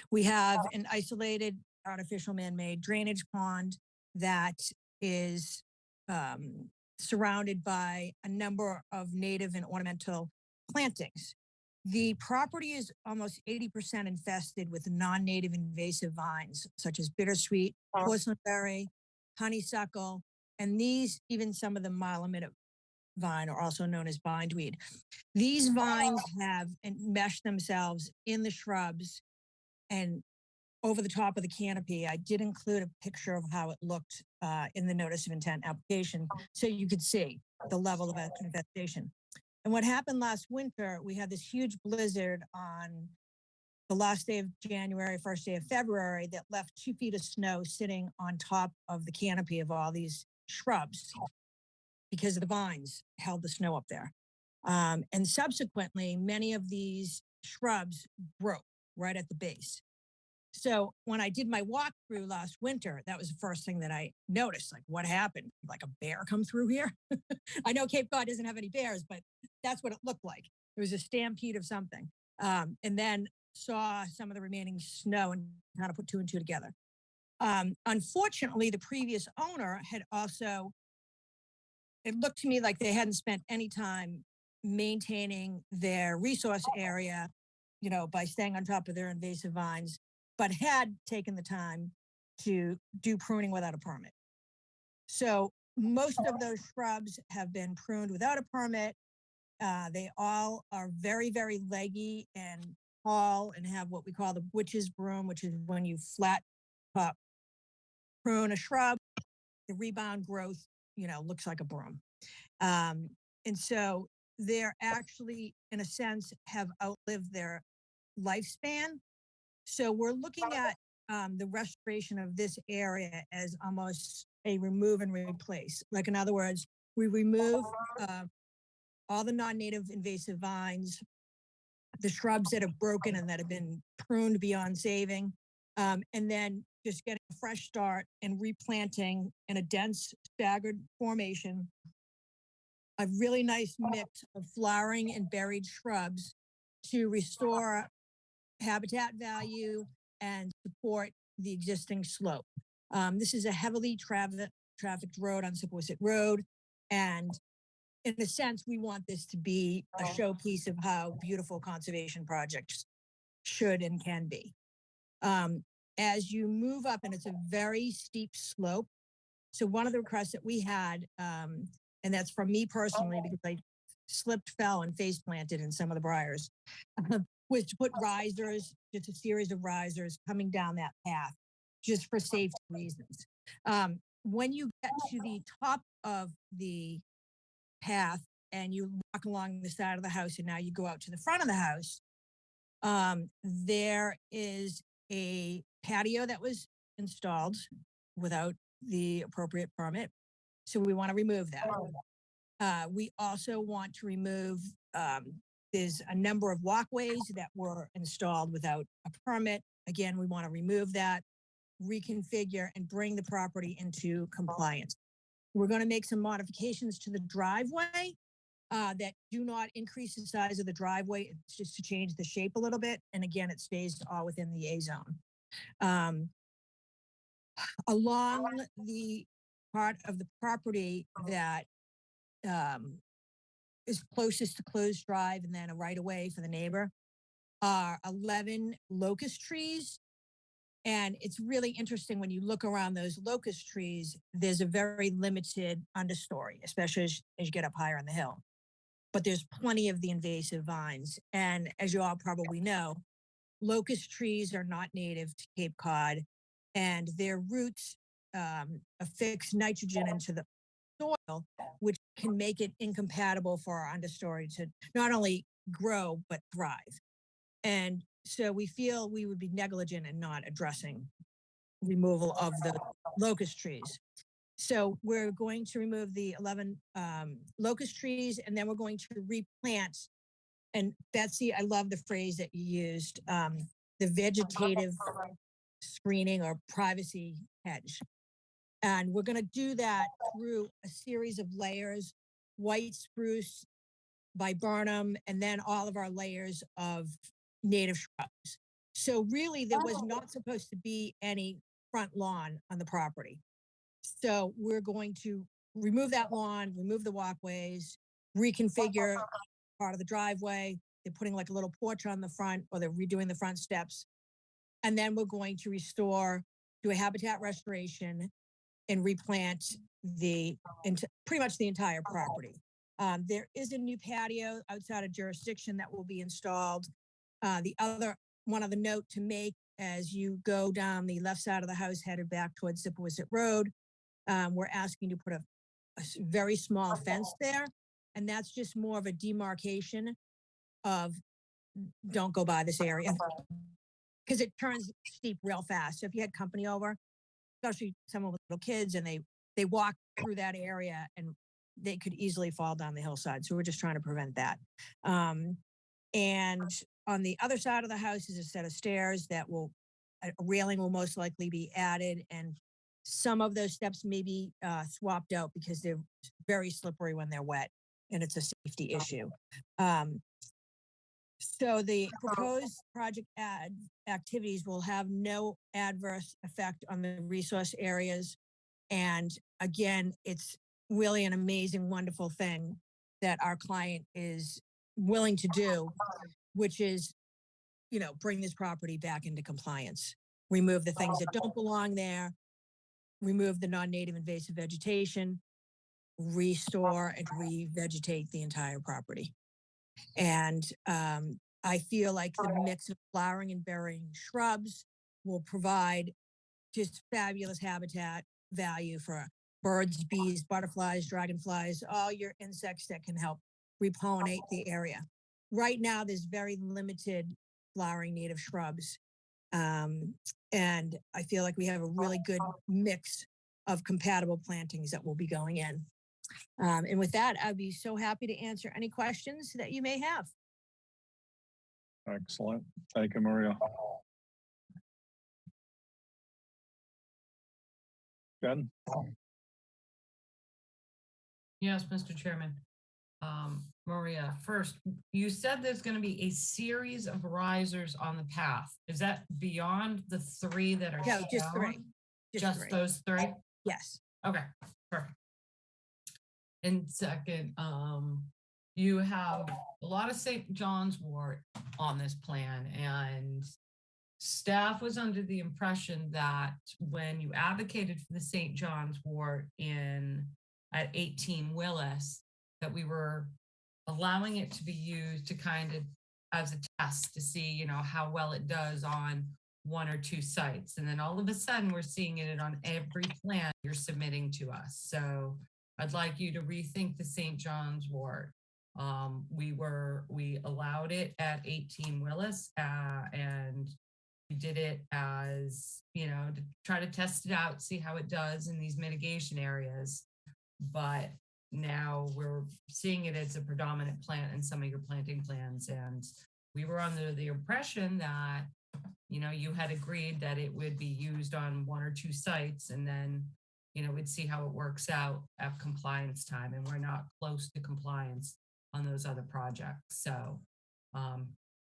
we have an isolated artificial man-made drainage pond that is surrounded by a number of native and ornamental plantings. The property is almost 80% infested with non-native invasive vines, such as bittersweet, porcelainberry, honeysuckle, and these, even some of the mile-a-minute vine are also known as bindweed. These vines have enmeshed themselves in the shrubs and over the top of the canopy. I did include a picture of how it looked in the notice of intent application, so you could see the level of infestation. And what happened last winter, we had this huge blizzard on the last day of January, first day of February, that left 2 feet of snow sitting on top of the canopy of all these shrubs because the vines held the snow up there. And subsequently, many of these shrubs broke right at the base. So when I did my walkthrough last winter, that was the first thing that I noticed. Like, what happened? Like a bear come through here? I know Cape Cod doesn't have any bears, but that's what it looked like. It was a stampede of something. And then saw some of the remaining snow and kind of put 2 and 2 together. Unfortunately, the previous owner had also, it looked to me like they hadn't spent any time maintaining their resource area, you know, by staying on top of their invasive vines, but had taken the time to do pruning without a permit. So most of those shrubs have been pruned without a permit. They all are very, very leggy and tall and have what we call the witch's broom, which is when you flat top prune a shrub, the rebound growth, you know, looks like a broom. And so they're actually, in a sense, have outlived their lifespan. So we're looking at the restoration of this area as almost a remove and replace. Like, in other words, we remove all the non-native invasive vines, the shrubs that have broken and that have been pruned beyond saving, and then just getting a fresh start and replanting in a dense staggered formation, a really nice mix of flowering and buried shrubs to restore habitat value and support the existing slope. This is a heavily trafficked road on Sippowiset Road, and in a sense, we want this to be a showpiece of how beautiful conservation projects should and can be. As you move up, and it's a very steep slope, So one of the requests that we had, and that's from me personally, because I slipped, fell, and face planted in some of the briars, was to put risers, just a series of risers coming down that path, just for safety reasons. When you get to the top of the path and you walk along the side of the house, and now you go out to the front of the house, there is a patio that was installed without the appropriate permit. So we want to remove that. We also want to remove, there's a number of walkways that were installed without a permit. Again, we want to remove that, reconfigure, and bring the property into compliance. We're going to make some modifications to the driveway that do not increase the size of the driveway. It's just to change the shape a little bit. And again, it stays all within the A zone. Along the part of the property that is closest to closed drive and then a right of way for the neighbor are 11 locust trees. And it's really interesting when you look around those locust trees, there's a very limited understory, especially as you get up higher on the hill. But there's plenty of the invasive vines. And as you all probably know, locust trees are not native to Cape Cod, and their roots affix nitrogen into the soil, which can make it incompatible for our understory to not only grow, but thrive. And so we feel we would be negligent in not addressing removal of the locust trees. So we're going to remove the 11 locust trees, and then we're going to replant. And Betsy, I love the phrase that you used, the vegetative screening or privacy hedge. And we're going to do that through a series of layers, white spruce, viburnum, and then all of our layers of native shrubs. So really, there was not supposed to be any front lawn on the property. So we're going to remove that lawn, remove the walkways, reconfigure part of the driveway. They're putting like a little porch on the front, or they're redoing the front steps. And then we're going to do a habitat restoration and replant pretty much the entire property. There is a new patio outside of jurisdiction that will be installed. One other note to make as you go down the left side of the house headed back towards Zippewisset Road, we're asking to put a very small fence there. And that's just more of a demarcation of don't go by this area because it turns steep real fast. So if you had company over, especially someone with little kids, and they walk through that area and they could easily fall down the hillside. So we're just trying to prevent that. And on the other side of the house is a set of stairs that a railing will most likely be added, and some of those steps may be swapped out because they're very slippery when they're wet, and it's a safety issue. So the proposed project activities will have no adverse effect on the resource areas. And again, it's really an amazing, wonderful thing that our client is willing to do, which is, bring this property back into compliance, remove the things that don't belong there, remove the non-native invasive vegetation, restore and revegetate the entire property. And I feel like the mix of flowering and bearing shrubs will provide just fabulous habitat value for birds, bees, butterflies, dragonflies, all your insects that can help repollinate the area. Right now, there's very limited flowering native shrubs. And I feel like we have a really good mix of compatible plantings that will be going in. And with that, I'd be so happy to answer any questions that you may have. Excellent. Thank you, Maria. Jen? Yes, Mr. Chairman. Maria, first, you said there's going to be a series of risers on the path. Is that beyond the 3 that are No, just shown? 3. Just three. those 3? Yes. Okay, perfect. And second, you have a lot of St. John's wort on this plan, and staff was under the impression that when you advocated for the St. John's wort at 18 Willis, that we were allowing it to be used to kind of as a test to see, how well it does on one or two sites. And then all of a sudden we're seeing it on every plan you're submitting to us. So I'd like you to rethink the St. John's wort. We allowed it at 18 Willis, and we did it as, to try to test it out, see how it does in these mitigation areas. But now we're seeing it as a predominant plant in some of your planting plans. And we were under the impression that, you had agreed that it would be used on one or two sites, and then, we'd see how it works out at compliance time. And we're not close to compliance on those other projects. So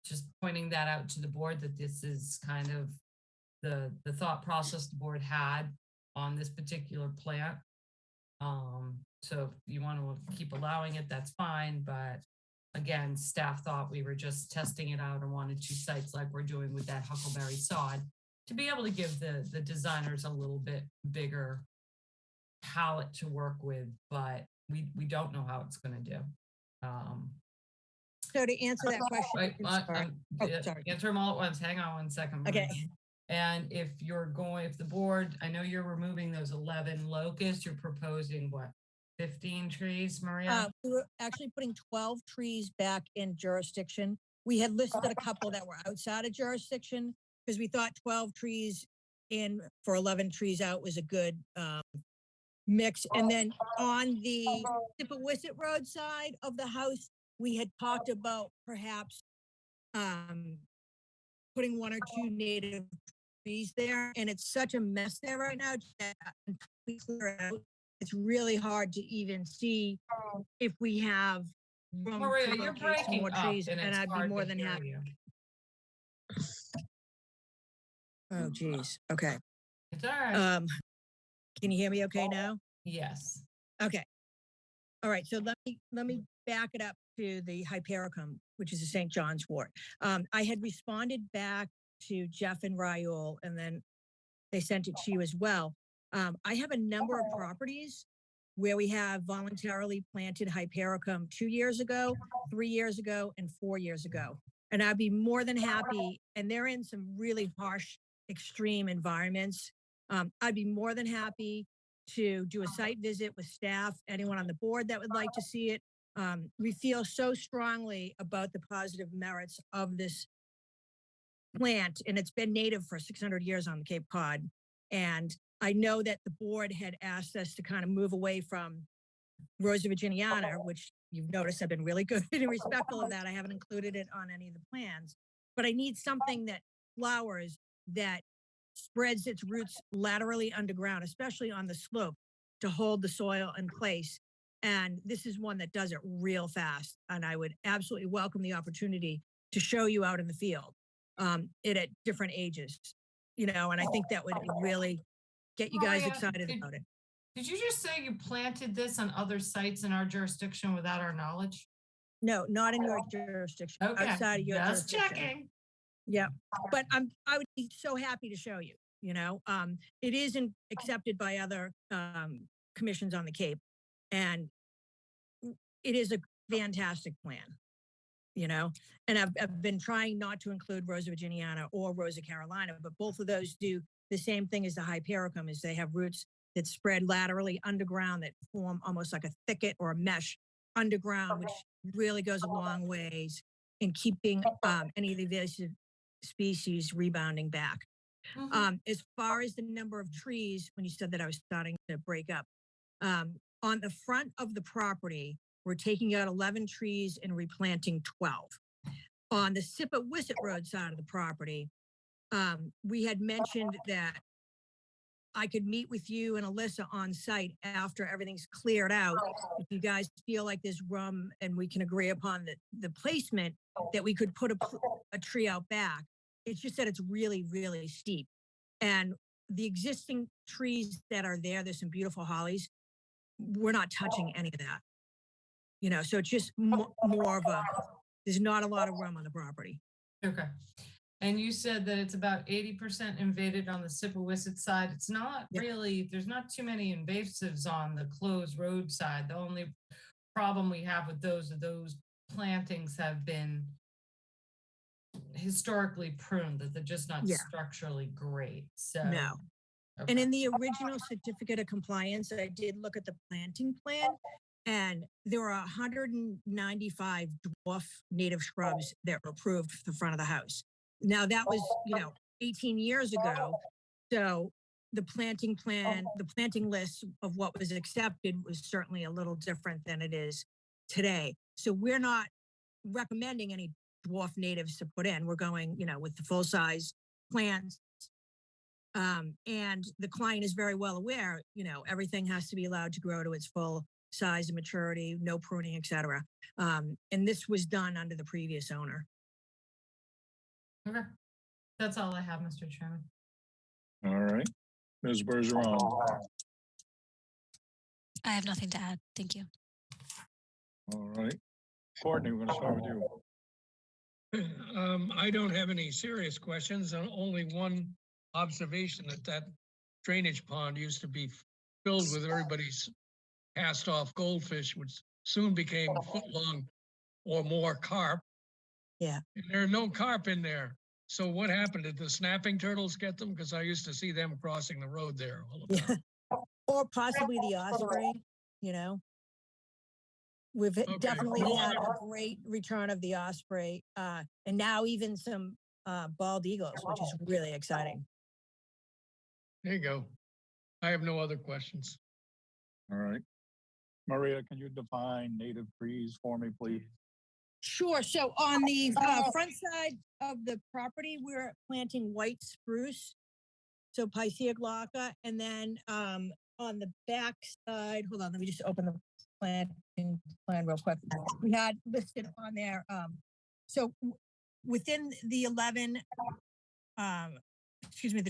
just pointing that out to the board, that this is kind of the thought process the board had on this particular plant. So if you want to keep allowing it, that's fine. But again, staff thought we were just testing it out on one or two sites like we're doing with that huckleberry sod, to be able to give the designers a little bit bigger palette to work with, but we don't know how it's going to do. So to answer that question. Wait, Sorry. answer them all at once. Hang on one second. Okay. Maria. And if the board, I know you're removing those 11 locusts, you're proposing what, 15 trees, Maria? We were actually putting 12 trees back in jurisdiction. We had listed a couple that were outside of jurisdiction because we thought 12 trees in for 11 trees out was a good mix. And then on the Sippawisset Road side of the house, we had talked about perhaps putting one or two native trees there. And it's such a mess there right now. Until we clear it out, it's really hard to even see if we have room Maria, to you're locate some breaking more up, trees, and and it's I'd be hard more to than hear happy. you. Oh, geez. Okay. It's all right. Can you hear me okay now? Yes. Okay. All right. So let me back it up to the Hypericum, which is the St. John's wort. I had responded back to Jeff and Raul, and then they sent it to you as well. I have a number of properties where we have voluntarily planted Hypericum 2 years ago, 3 years ago, and 4 years ago. And I'd be more than happy, and they're in some really harsh, extreme environments. I'd be more than happy to do a site visit with staff, anyone on the board that would like to see it. We feel so strongly about the positive merits of this plant, and it's been native for 600 years on the Cape Cod. And I know that the board had asked us to kind of move away from Rosa virginiana, which you've noticed I've been really good and respectful of that. I haven't included it on any of the plans, but I need something that flowers, that spreads its roots laterally underground, especially on the slope, to hold the soil in place. And this is one that does it real fast. And I would absolutely welcome the opportunity to show you out in the field, it at different ages, and I think that would really get you guys Maria, excited about it. Did you just say you planted this on other sites in our jurisdiction without our knowledge? No, not in your jurisdiction, Okay, outside of your just jurisdiction. checking. Yeah, but I would be so happy to show you, it isn't accepted by other commissions on the Cape, and it is a fantastic plan, and I've been trying not to include Rosa virginiana or Rosa carolina, but both of those do the same thing as the Hypericum, is they have roots that spread laterally underground, that form almost like a thicket or a mesh underground, which really goes a long ways in keeping any of the invasive species rebounding back. As far as the number of trees, when you said that I was starting to break up, on the front of the property, we're taking out 11 trees and replanting 12. On the Sippawisset Road side of the property, we had mentioned that I could meet with you and Alyssa on site after everything's cleared out. If you guys feel like there's room and we can agree upon the placement, that we could put a tree out back. It's just that it's really, really steep. And the existing trees that are there, there's some beautiful hollies. We're not touching any of that. So it's just more of there's not a lot of room on the property. Okay. And you said that it's about 80% invaded on the Sipawissett side. It's not Yeah. really, there's not too many invasives on the closed road side. The only problem we have with those are those plantings have been historically pruned, that they're just not Yeah. structurally great. So. No. And Okay. in the original certificate of compliance, I did look at the planting plan, and there are 195 dwarf native shrubs that were approved for the front of the house. Now, that was, 18 years ago. So the planting plan, the planting list of what was accepted was certainly a little different than it is today. So we're not recommending any dwarf natives to put in. We're going, with the full size plants. And the client is very well aware, everything has to be allowed to grow to its full size and maturity, no pruning, et cetera. And this was done under the previous owner. Okay. That's all I have, Mr. Chairman. All right. Ms. Bergeron. I have nothing to add. Thank you. All right. Courtney, we're going to start with you. I don't have any serious questions, only one observation that drainage pond used to be filled with everybody's cast off goldfish, which soon became foot-long or more carp. Yeah. And there are no carp in there. So what happened? Did the snapping turtles get them? Because I used to see them crossing the road there all the time. Or possibly the osprey, We've definitely No had other- a great return of the osprey, and now even some bald eagles, which is really exciting. There you go. I have no other questions. All right. Maria, can you define native trees for me, please? Sure. So on the front side of the property, we're planting white spruce, so Picea glauca, and then on the back side, hold on, let me just open the planting plan real quick. We had listed on there. So within the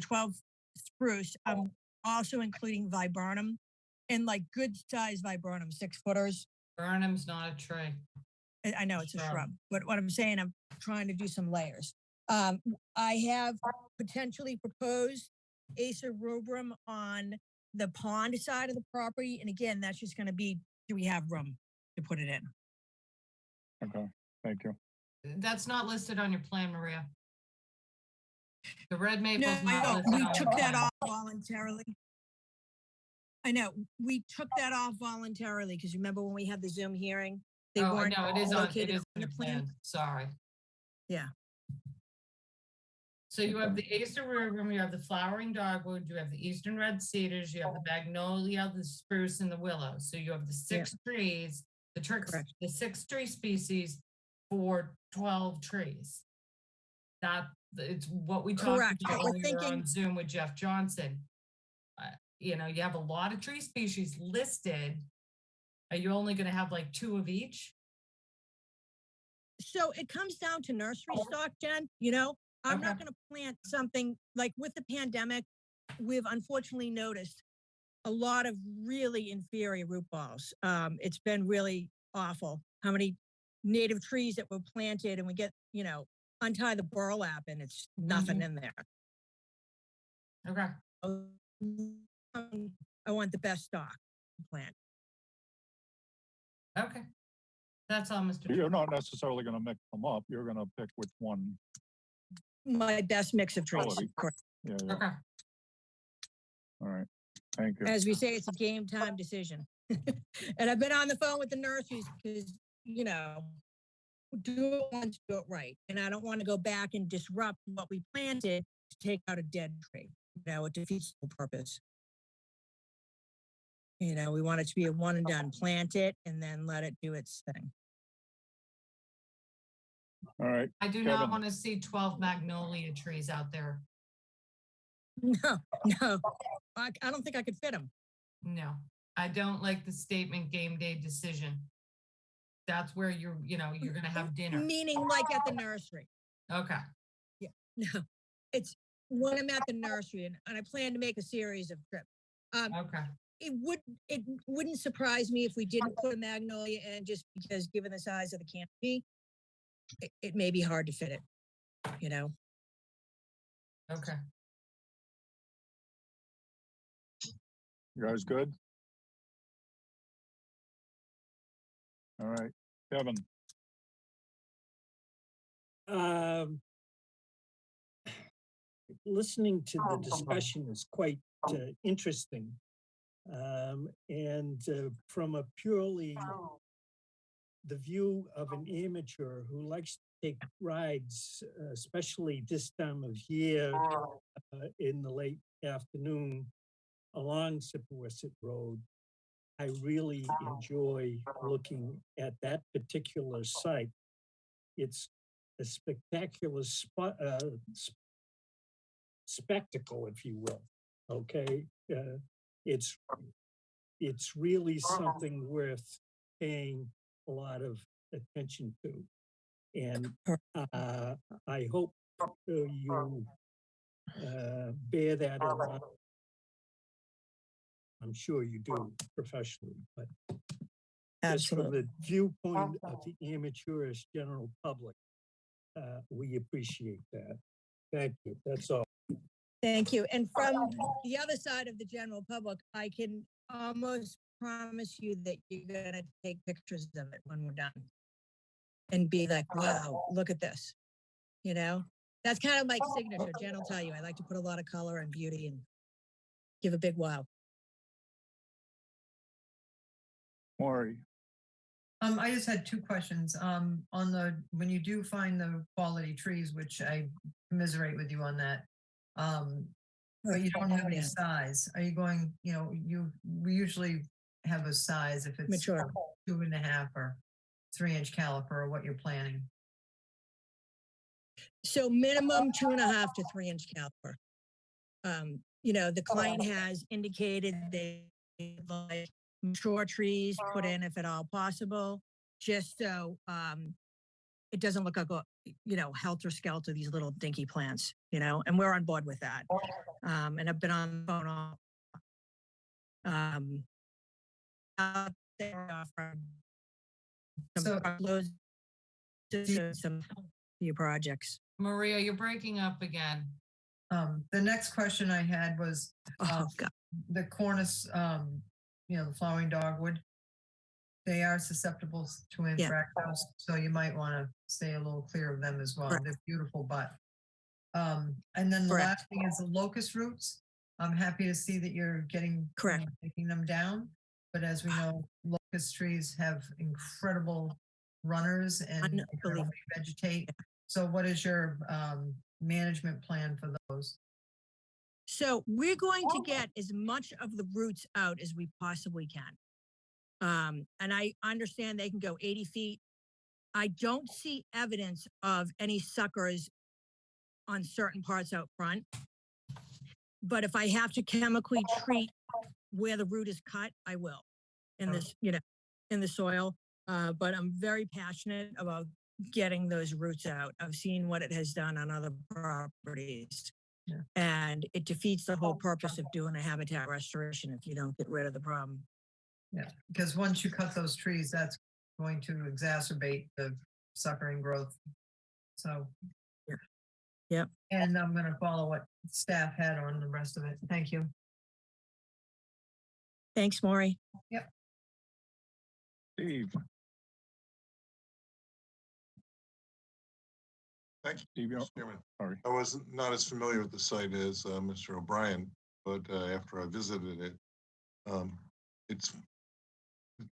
12 spruce, I'm also including viburnum, and like good size viburnum, 6-footers. Burnham's not a tree. I know it's a Shrub. shrub, but what I'm saying, I'm trying to do some layers. I have potentially proposed Acer rubrum on the pond side of the property. And again, that's just going to be, do we have room to put it in? Okay, thank you. That's not listed on your plan, Maria. The red No, maple's I not know, listed we on your took that plan. off voluntarily. I know, we took that off voluntarily because remember when we had the Zoom hearing? They Oh, weren't no, it is on, it located is on on the your plan. plan. Sorry. Yeah. So you have the Acer rubrum, you have the flowering dogwood, you have the eastern red cedars, you have the magnolia, the spruce, and the willow. So you have the 6 trees, Correct. the 6 tree species for 12 trees. It's what we talked Correct, about but we're when we were thinking- on Zoom with Jeff Johnson. You have a lot of tree species listed. Are you only going to have like 2 of each? So it comes down to nursery stock, Jen, I'm not Okay. going to plant something like with the pandemic. We've unfortunately noticed a lot of really inferior root balls. It's been really awful how many native trees that were planted and we get, untie the burlap and it's nothing in there. Okay. I want the best stock plant. Okay. That's all, Mr. You're not necessarily going to mix them up. You're going to pick which one. My best mix of trees. Quality. Correct. Yeah, yeah. Okay. All right. Thank you. As we say, it's a game time decision. And I've been on the phone with the nurseries because, do it once, do it right. And I don't want to go back and disrupt what we planted to take out a dead tree. It defeats the purpose. We want it to be a one and done. Plant it and then let it do its thing. All right. I do Kevin. not want to see 12 magnolia trees out there. No, I don't think I could fit them. No, I don't like the statement game day decision. That's where you're going to have dinner. Meaning like at the nursery. Okay. No, it's when I'm at the nursery and I plan to make a series of trips. Okay. It wouldn't surprise me if we didn't put a magnolia in just because given the size of the canopy, it may be hard to fit it, Okay. You guys good? All right, Kevin, Um, listening to the discussion is quite interesting. And from a purely the view of an amateur who likes to take rides, especially this time of year in the late afternoon along Sipawasset Road, I really enjoy looking at that particular site. It's a spectacular spectacle, if you will. Okay, it's really something worth paying a lot of attention to, and I hope you bear that in mind. I'm sure you do professionally, but just from Absolutely. the viewpoint of the amateurish general public, we appreciate that. Thank you. That's all. Thank you. And from the other side of the general public, I can almost promise you that you're gonna take pictures of it when we're done. And be like, wow, look at this. You know, that's kind of my signature. Jen will tell you, I like to put a lot of color and beauty and give a big wow. Maury, I just had two questions. On when you do find the quality trees, which I commiserate with you on that. But you don't have any Yeah. size. Are you going, we usually have a size if it's Mature. 2.5 or 3-inch caliper or what you're planning. So minimum 2.5 to 3-inch caliper. The client has indicated they like mature trees put in if at all possible, just so it doesn't look like helter skelter, these little dinky plants, and we're on board with that. And I've been on the phone out there offering So- some few projects. Maria, you're breaking up again. The next question I had was Oh, God. the cornice, the flowering dogwood. They are susceptible to anthracnose, so you might want to stay a little clear of them as well. Correct. They're beautiful, but. And then the Correct. last thing is the locust roots. I'm happy to see that you're Correct. taking them down. But as we know, locust trees have incredible runners and Unbelievable. vegetate. So what is your management plan for those? So we're going to get as much of the roots out as we possibly can. And I understand they can go 80 feet. I don't see evidence of any suckers on certain parts out front. But if I have to chemically treat where the root is cut, I will in this, in the soil. But I'm very passionate about getting those roots out. I've seen what it has done on other properties. Yeah. And it defeats the whole purpose of doing a habitat restoration if you don't get rid of the problem. Yeah, because once you cut those trees, that's going to exacerbate the suckering growth. So. Yep. And I'm going to follow what staff had on the rest of it. Thank you. Thanks, Maury. Yep. Steve, Thank you, Steve, Mr. Chairman. sorry. I was not as familiar with the site as Mr. O'Brien, but after I visited it, it's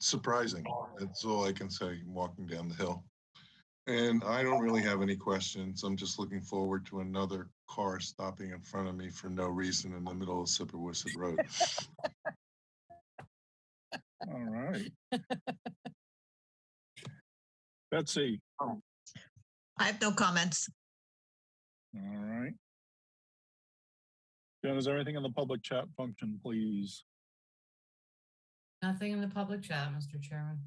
surprising. That's all I can say walking down the hill. And I don't really have any questions. I'm just looking forward to another car stopping in front of me for no reason in the middle of Sipawasset Road. All right. Betsy, I have no comments. all right. Jen, is there anything in the public chat function, please? Nothing in the public chat, Mr. Chairman.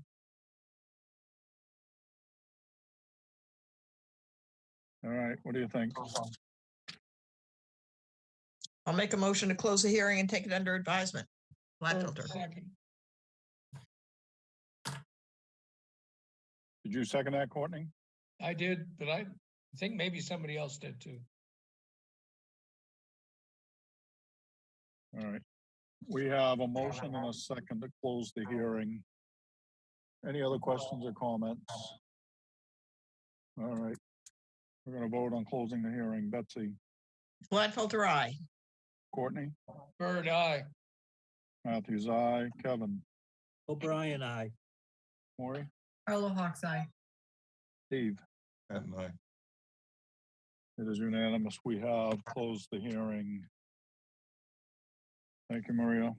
All right, what do you think? I'll make a motion to close the hearing and take it under advisement. Gladfelter. Did you second that, Courtney? I did, but I think maybe somebody else did too. All right. We have a motion and a second to close the hearing. Any other questions or comments? All right. We're going to vote on closing the hearing. Betsy, Gladfelter, aye. Courtney, Bird, aye. Matthews, aye. Kevin, O'Brien, aye. Maury, Carla Hawks Eye. Steve. And I, It is unanimous. We have closed the hearing. Thank you, Maria.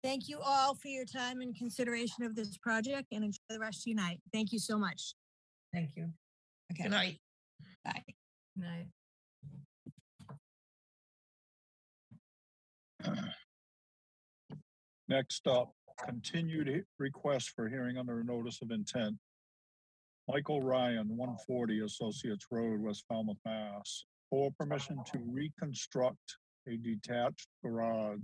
Thank you all for your time and consideration of this project and enjoy the rest of your night. Thank you so much. Thank you. Okay. Good night. Bye. Night. Next up, continued request for hearing under a notice of intent. Michael Ryan, 140 Associates Road, West Falmouth, Mass. For permission to reconstruct a detached garage,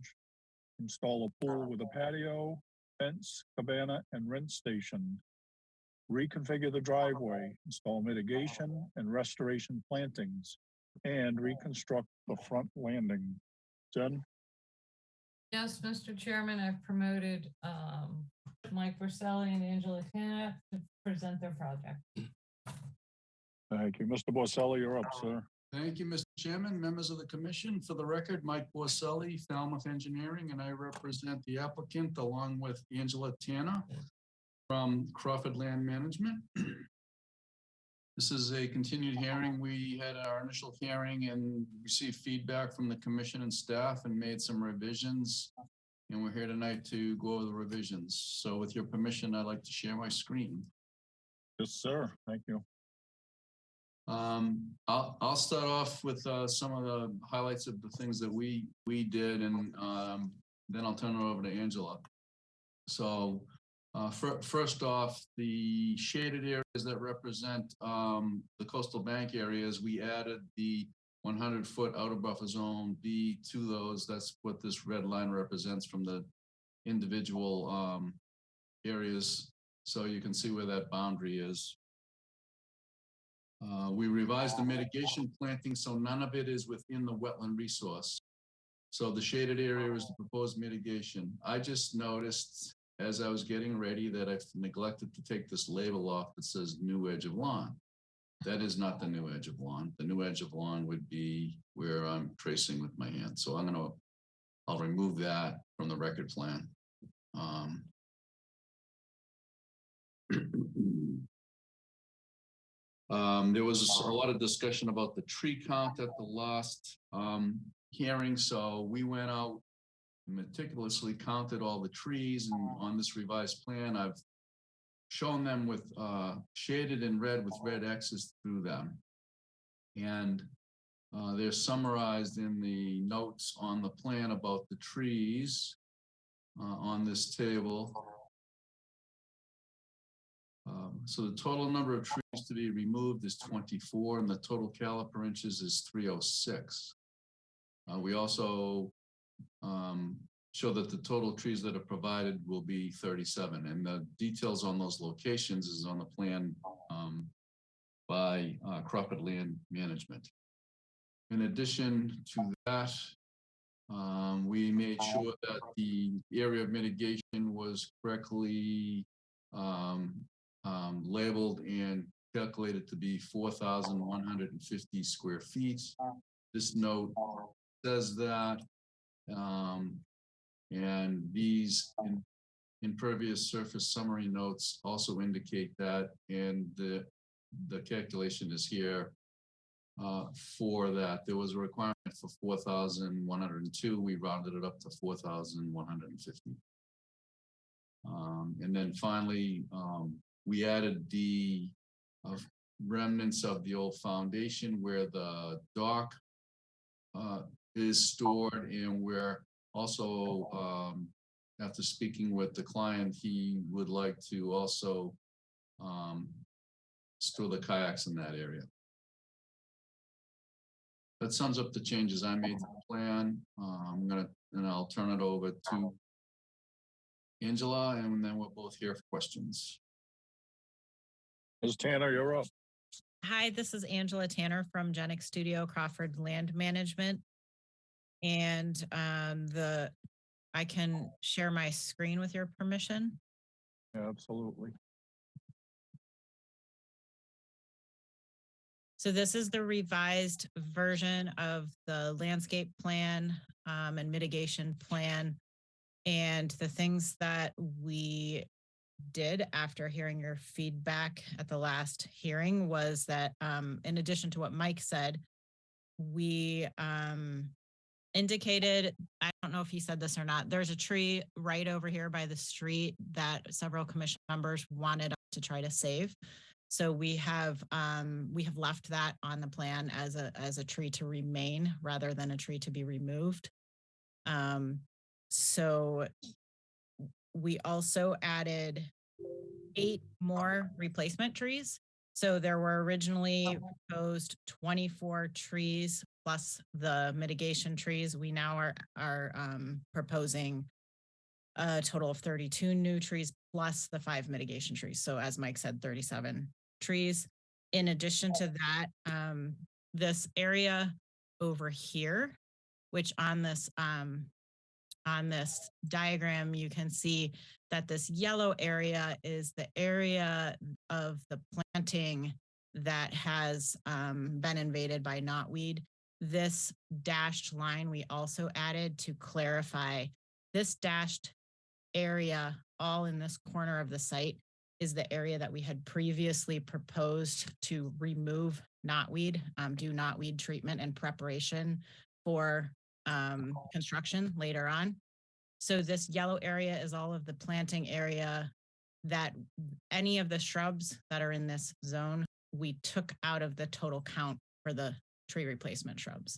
install a pool with a patio, fence, cabana, and rent station, reconfigure the driveway, install mitigation and restoration plantings, and reconstruct the front landing. Jen? Yes, Mr. Chairman, I've promoted Mike Verselli and Angela Tana to present their project. Thank you. Mr. Borselli, you're up, sir. Thank you, Mr. Chairman, members of the commission. For the record, Mike Borselli, Falmouth Engineering, and I represent the applicant along with Angela Tanner from Crawford Land Management. This is a continued hearing. We had our initial hearing and received feedback from the commission and staff and made some revisions. And we're here tonight to go over the revisions. So with your permission, I'd like to share my screen. Yes, sir. Thank you. I'll start off with some of the highlights of the things that we did, and then I'll turn it over to Angela. So first off, the shaded areas that represent the coastal bank areas, we added the 100-foot outer buffer zone B to those. That's what this red line represents from the individual areas. So you can see where that boundary is. We revised the mitigation planting, so none of it is within the wetland resource. So the shaded area is the proposed mitigation. I just noticed as I was getting ready that I've neglected to take this label off that says new edge of lawn. That is not the new edge of lawn. The new edge of lawn would be where I'm tracing with my hand. So I'll remove that from the record plan. There was a lot of discussion about the tree count at the last hearing. So we went out and meticulously counted all the trees, and on this revised plan, I've shown them with shaded in red with red X's through them. And they're summarized in the notes on the plan about the trees on this table. So the total number of trees to be removed is 24, and the total caliper inches is 306. We also show that the total trees that are provided will be 37, and the details on those locations is on the plan by Crawford Land Management. In addition to that, we made sure that the area of mitigation was correctly labeled and calculated to be 4,150 square feet. This note says that, and these impervious surface summary notes also indicate that, and the calculation is here for that. There was a requirement for 4,102. We rounded it up to 4,150. And then finally, we added the remnants of the old foundation where the dock is stored, and where also, after speaking with the client, he would like to also store the kayaks in that area. That sums up the changes I made to the plan. I'll turn it over to Angela, and then we're both here for questions. Ms. Tanner, you're up. Hi, this is Angela Tanner from Genic Studio Crawford Land Management. And I can share my screen with your permission. Absolutely. So this is the revised version of the landscape plan and mitigation plan. And the things that we did after hearing your feedback at the last hearing was that in addition to what Mike said, we indicated, I don't know if he said this or not, there's a tree right over here by the street that several commission members wanted us to try to save. So we have left that on the plan as a tree to remain rather than a tree to be removed. So we also added 8 more replacement trees. So there were originally proposed 24 trees plus the mitigation trees. We now are proposing a total of 32 new trees plus the 5 mitigation trees. So as Mike said, 37 trees. In addition to that, this area over here, which on this diagram, you can see that this yellow area is the area of the planting that has been invaded by knotweed. This dashed line we also added to clarify this dashed area all in this corner of the site is the area that we had previously proposed to remove knotweed, do knotweed treatment and preparation for construction later on. So this yellow area is all of the planting area that any of the shrubs that are in this zone, we took out of the total count for the tree replacement shrubs.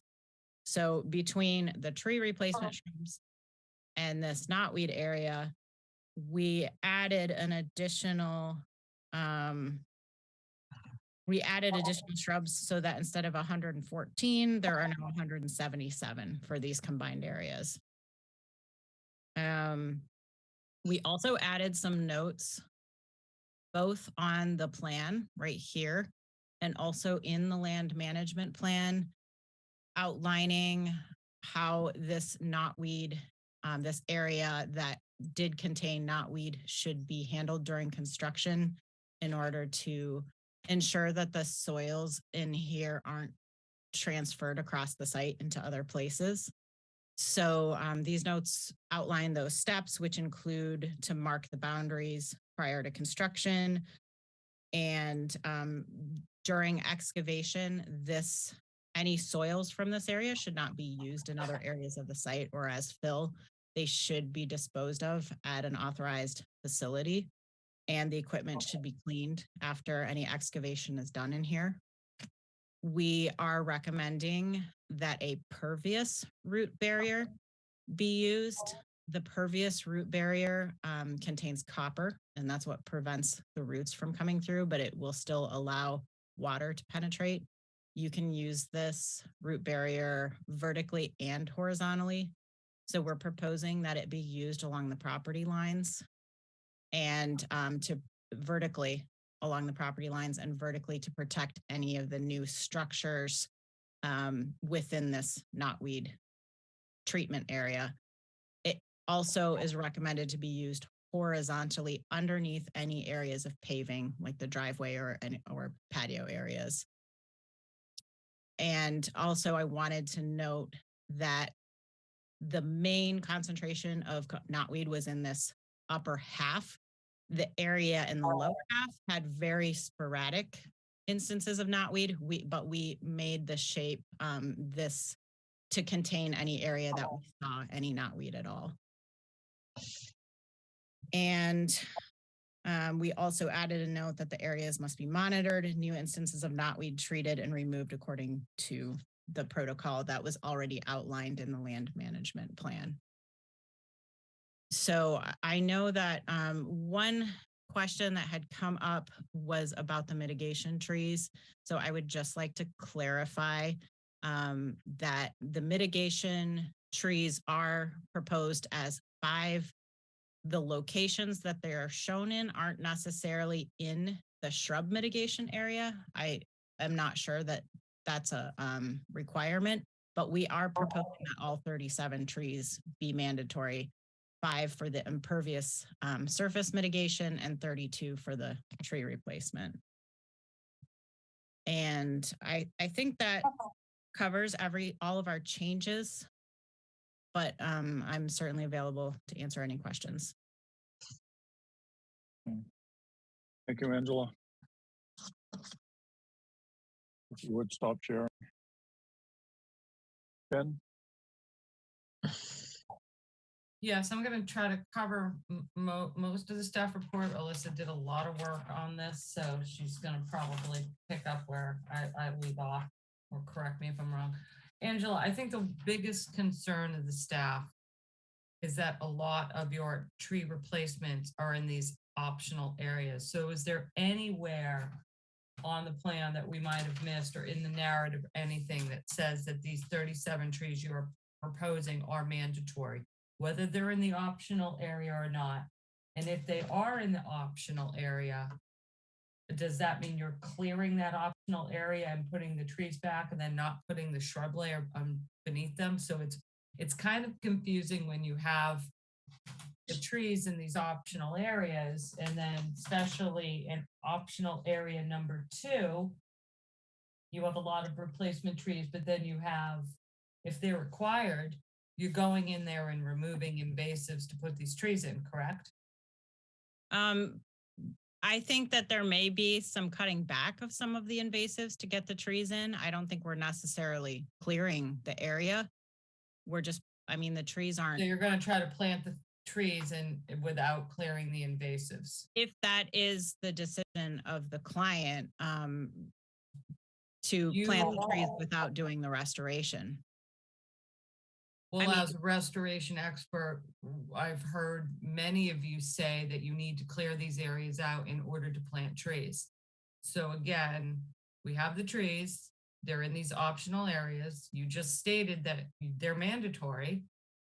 So between the tree replacement shrubs and this knotweed area, we added an additional shrubs so that instead of 114, there are now 177 for these combined areas. We also added some notes both on the plan right here and also in the land management plan outlining how this knotweed, this area that did contain knotweed should be handled during construction in order to ensure that the soils in here aren't transferred across the site into other places. So these notes outline those steps, which include to mark the boundaries prior to construction. And during excavation, any soils from this area should not be used in other areas of the site or as fill. They should be disposed of at an authorized facility, and the equipment should be cleaned after any excavation is done in here. We are recommending that a pervious root barrier be used. The pervious root barrier contains copper, and that's what prevents the roots from coming through, but it will still allow water to penetrate. You can use this root barrier vertically and horizontally. So we're proposing that it be used along the property lines and to vertically along the property lines and vertically to protect any of the new structures within this knotweed treatment area. It also is recommended to be used horizontally underneath any areas of paving, like the driveway or patio areas. And also I wanted to note that the main concentration of knotweed was in this upper half. The area in the lower half had very sporadic instances of knotweed, but we made the shape this to contain any area that we saw any knotweed at all. And we also added a note that the areas must be monitored, new instances of knotweed treated and removed according to the protocol that was already outlined in the land management plan. So I know that one question that had come up was about the mitigation trees. So I would just like to clarify that the mitigation trees are proposed as 5. The locations that they are shown in aren't necessarily in the shrub mitigation area. I am not sure that that's a requirement, but we are proposing that all 37 trees be mandatory, 5 for the impervious surface mitigation and 32 for the tree replacement. And I think that covers all of our changes, but I'm certainly available to answer any questions. Thank you, Angela. If you would stop sharing. Ben? Yes, I'm going to try to cover most of the staff report. Alyssa did a lot of work on this, so she's going to probably pick up where I leave off, or correct me if I'm wrong. Angela, I think the biggest concern of the staff is that a lot of your tree replacements are in these optional areas. So is there anywhere on the plan that we might have missed, or in the narrative, anything that says that these 37 trees you're proposing are mandatory, whether they're in the optional area or not? And if they are in the optional area, does that mean you're clearing that optional area and putting the trees back and then not putting the shrub layer beneath them? So it's kind of confusing when you have the trees in these optional areas, and then especially in optional area number 2, you have a lot of replacement trees, but then you have, if they're required, you're going in there and removing invasives to put these trees in, correct? I think that there may be some cutting back of some of the invasives to get the trees in. I don't think we're necessarily clearing the area. We're just, I mean, the trees aren't. So you're going to try to plant the trees and without clearing the invasives. If that is the decision of the client, to plant the trees without doing the restoration. Well, as a restoration expert, I've heard many of you say that you need to clear these areas out in order to plant trees. So again, we have the trees, they're in these optional areas. You just stated that they're mandatory.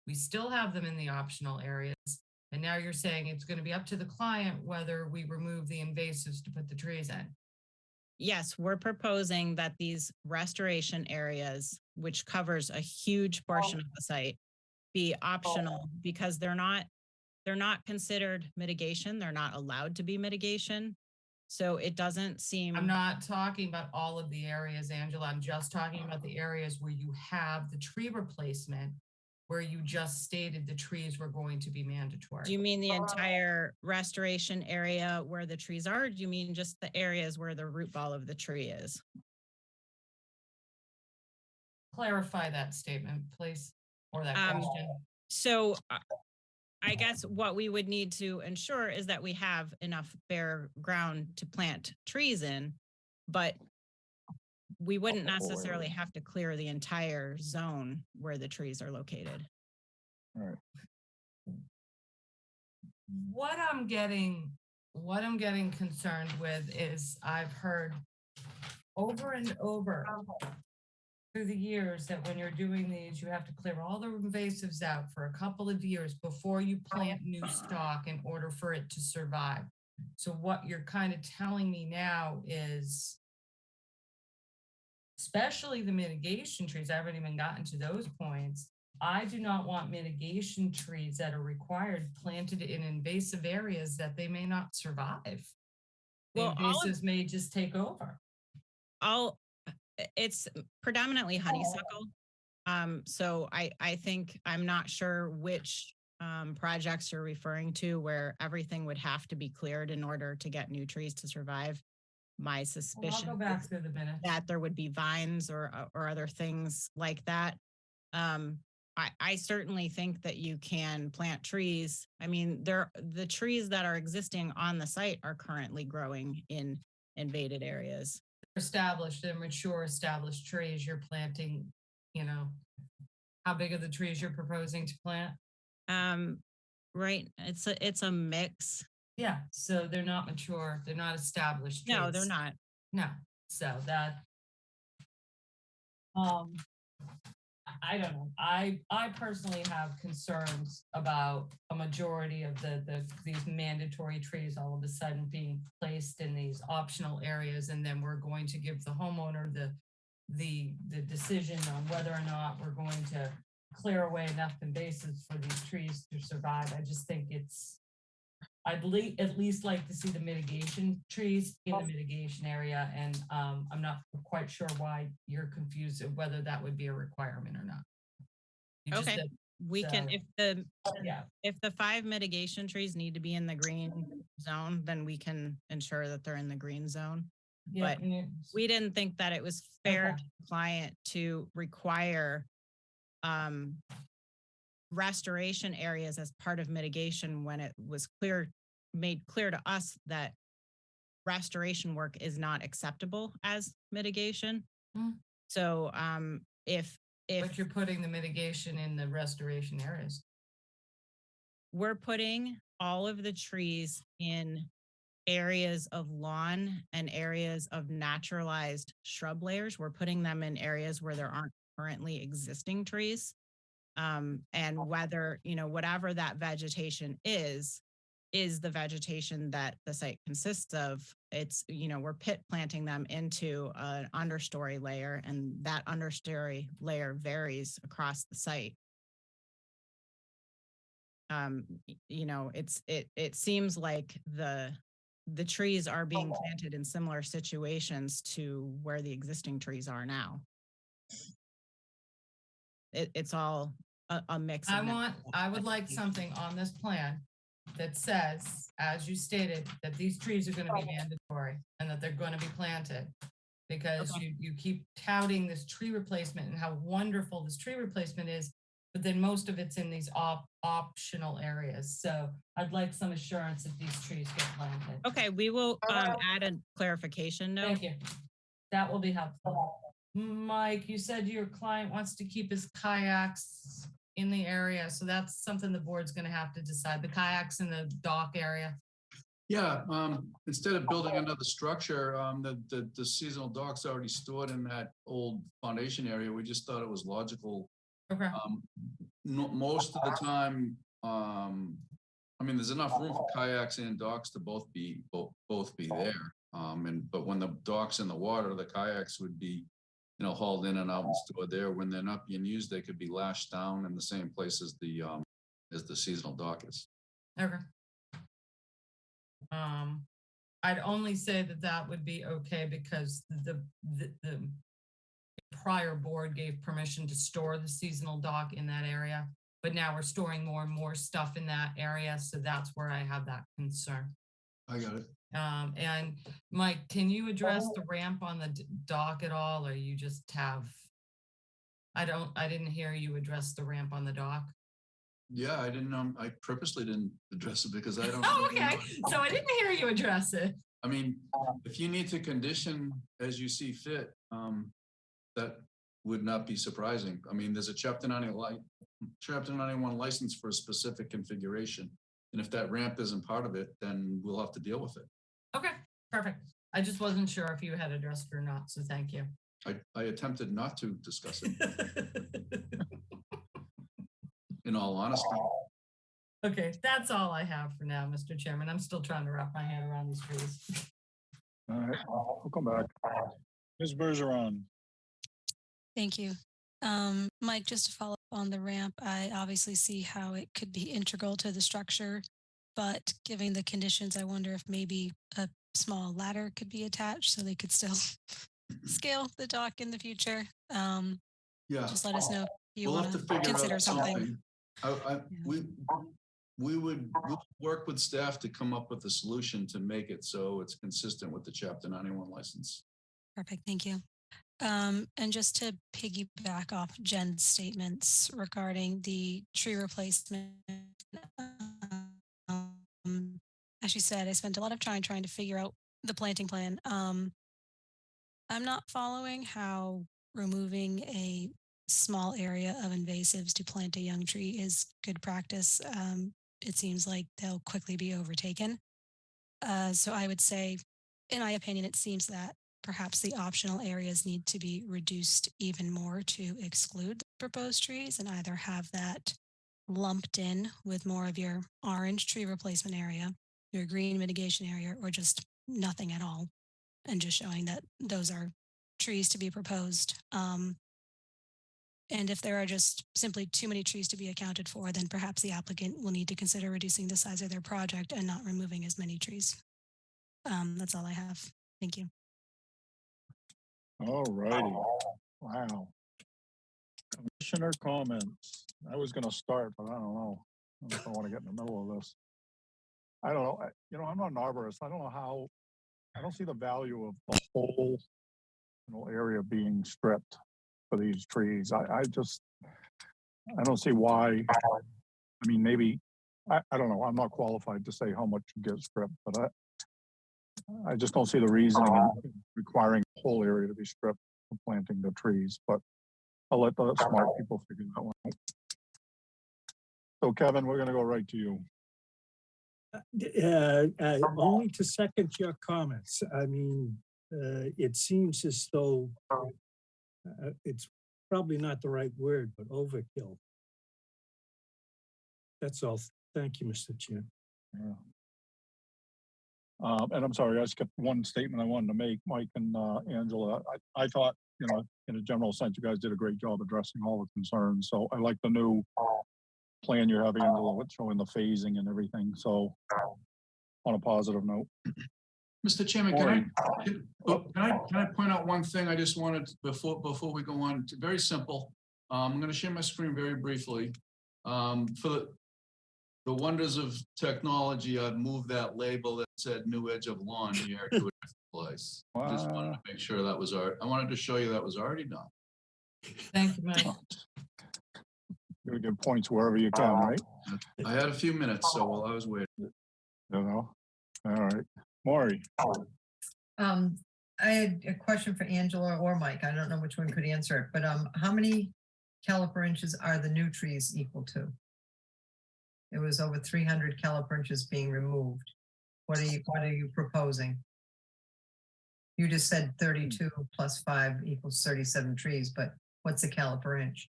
We still have them in the optional areas. And now you're saying it's going to be up to the client whether we remove the invasives to put the trees in. Yes, we're proposing that these restoration areas, which covers a huge portion of the site, be optional because they're not considered mitigation. They're not allowed to be mitigation. So it doesn't seem. I'm not talking about all of the areas, Angela. I'm just talking about the areas where you have the tree replacement, where you just stated the trees were going to be mandatory. Do you mean the entire restoration area where the trees are? Or do you mean just the areas where the root ball of the tree is? Clarify that statement, please, or that question. So I guess what we would need to ensure is that we have enough bare ground to plant trees in, but we wouldn't necessarily have to clear the entire zone where the trees are located. All right. What I'm getting concerned with is I've heard over and over through the years that when you're doing these, you have to clear all the invasives out for a couple of years before you plant new stock in order for it to survive. So what you're kind of telling me now is, especially the mitigation trees, I haven't even gotten to those points. I do not want mitigation trees that are required planted in invasive areas that they may not survive. The invasives may just take over. It's predominantly honeysuckle. So I think I'm not sure which projects you're referring to where everything would have to be cleared in order to get new trees to survive. My suspicion I'll go back through the minutes. that there would be vines or other things like that. I certainly think that you can plant trees. I mean, the trees that are existing on the site are currently growing in invaded areas. Established and mature established trees you're planting, how big are the trees you're proposing to plant? Right. It's a mix. Yeah, so they're not mature, they're not established trees. No, they're not. No, so that, I don't know. I personally have concerns about a majority of these mandatory trees all of a sudden being placed in these optional areas, and then we're going to give the homeowner the the decision on whether or not we're going to clear away enough invasives for these trees to survive. I just think I'd at least like to see the mitigation trees in the mitigation area, and I'm not quite sure why you're confused of whether that would be a requirement or not. You just Okay. said, We can, yeah, if the 5 mitigation trees need to be in the green zone, then we can ensure that they're in the green zone. yeah, But we didn't think that it was fair to the client to require restoration areas as part of mitigation when it was made clear to us that restoration work is not acceptable as mitigation. Mm. So but you're putting the mitigation in the restoration areas. we're putting all of the trees in areas of lawn and areas of naturalized shrub layers. We're putting them in areas where there aren't currently existing trees. And whether, whatever that vegetation is the vegetation that the site consists of. It's, we're pit planting them into an understory layer, and that understory layer varies across the site. It seems like the trees are being planted in similar situations to where the existing trees are now. It's all a mix. I would like something on this plan that says, as you stated, that these trees are going to be mandatory and that they're going to be planted. Because you keep touting this tree replacement and how wonderful this tree replacement is, but then most of it's in these optional areas. So I'd like some assurance that these trees get planted. Okay, we will add a clarification note. Thank you. That will be helpful. Mike, you said your client wants to keep his kayaks in the area, so that's something the board's going to have to decide. The kayaks in the dock area. Yeah, instead of building another structure, the seasonal dock's already stored in that old foundation area. We just thought it was logical. Okay. Most of the time, there's enough room for kayaks and docks to both be there. But when the dock's in the water, the kayaks would be, hauled in and out and stored there. When they're not being used, they could be lashed down in the same place as the seasonal dock is. Okay. I'd only say that would be okay because the prior board gave permission to store the seasonal dock in that area, but now we're storing more and more stuff in that area, so that's where I have that concern. I got it. And Mike, can you address the ramp on the dock at all, or you just have? I didn't hear you address the ramp on the dock. Yeah, I didn't. I purposely didn't address it because I don't. Oh, okay. So I didn't hear you address it. I mean, if you need to condition as you see fit, that would not be surprising. I mean, there's a Chapter 91 license for a specific configuration. And if that ramp isn't part of it, then we'll have to deal with it. Okay, perfect. I just wasn't sure if you had addressed it or not, so thank you. I attempted not to discuss it. In all honesty. Okay, that's all I have for now, Mr. Chairman. I'm still trying to wrap my head around these trees. All right, we'll come back. Ms. Bergeron. Thank you. Mike, just to follow up on the ramp, I obviously see how it could be integral to the structure, but given the conditions, I wonder if maybe a small ladder could be attached so they could still scale the dock in the future. Yeah. Just let us know if you We'll want have to to figure consider out something. We'll work with staff to come up with a solution to make it so it's consistent with the Chapter 91 license. Perfect, thank you. And just to piggyback off Jen's statements regarding the tree replacement, as she said, I spent a lot of time trying to figure out the planting plan. I'm not following how removing a small area of invasives to plant a young tree is good practice. It seems like they'll quickly be overtaken. So I would say, in my opinion, it seems that perhaps the optional areas need to be reduced even more to exclude the proposed trees and either have that lumped in with more of your orange tree replacement area, your green mitigation area, or just nothing at all, and just showing that those are trees to be proposed. And if there are just simply too many trees to be accounted for, then perhaps the applicant will need to consider reducing the size of their project and not removing as many trees. That's all I have. Thank you. All righty. Wow. Commissioner comments. I was gonna start, but I don't know. I don't know if I want to get in the middle of this. I don't know. I'm not an arborist. I don't know how, I don't see the value of the whole area being stripped for these trees. I don't see why. I mean, maybe, I don't know. I'm not qualified to say how much gets stripped, but I just don't see the reasoning in requiring the whole area to be stripped for planting the trees, but I'll let the smart people figure that one out. So Kevin, we're gonna go right to you. Only to second your comments. I mean, it seems as though it's probably not the right word, but overkill. That's all. Thank you, Mr. Chair. Yeah. And I'm sorry, I skipped one statement I wanted to make, Mike and Angela. I thought, in a general sense, you guys did a great job addressing all the concerns. So I like the new plan you're having, Angela, with showing the phasing and everything. So on a positive note. Mr. Chairman, can I point out one thing I just wanted before we go on? Very simple. I'm going to share my screen very briefly. For the wonders of technology, I've moved that label that said New Edge of Lawn here to a different place. Wow. Just wanted to make sure that was I wanted to show you that was already done. Thank you, Mike. You give points wherever you can, right? I had a few minutes, so while I was waiting. All right. Maury. I had a question for Angela or Mike. I don't know which one could answer it, but how many caliper inches are the new trees equal to? It was over 300 caliper inches being removed. What are you proposing? You just said 32 plus 5 equals 37 trees, but what's a caliper inch?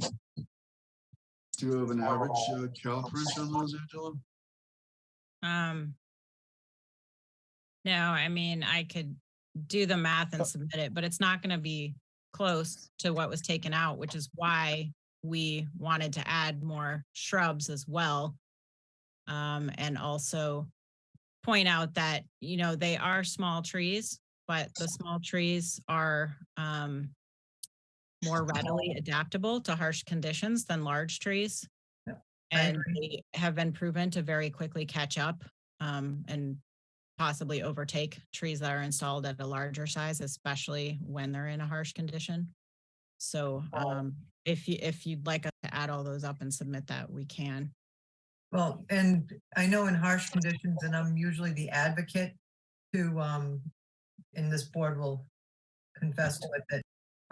Do you have an average caliper inch on those, Angela? No, I mean, I could do the math and submit it, but it's not going to be close to what was taken out, which is why we wanted to add more shrubs as well. And also point out that, they are small trees, but the small trees are more readily adaptable to harsh conditions than large trees. And they have been proven to very quickly catch up and possibly overtake trees that are installed at a larger size, especially when they're in a harsh condition. So if you'd like us to add all those up and submit that, we can. Well, and I know in harsh conditions, and I'm usually the advocate to, and this board will confess to it, that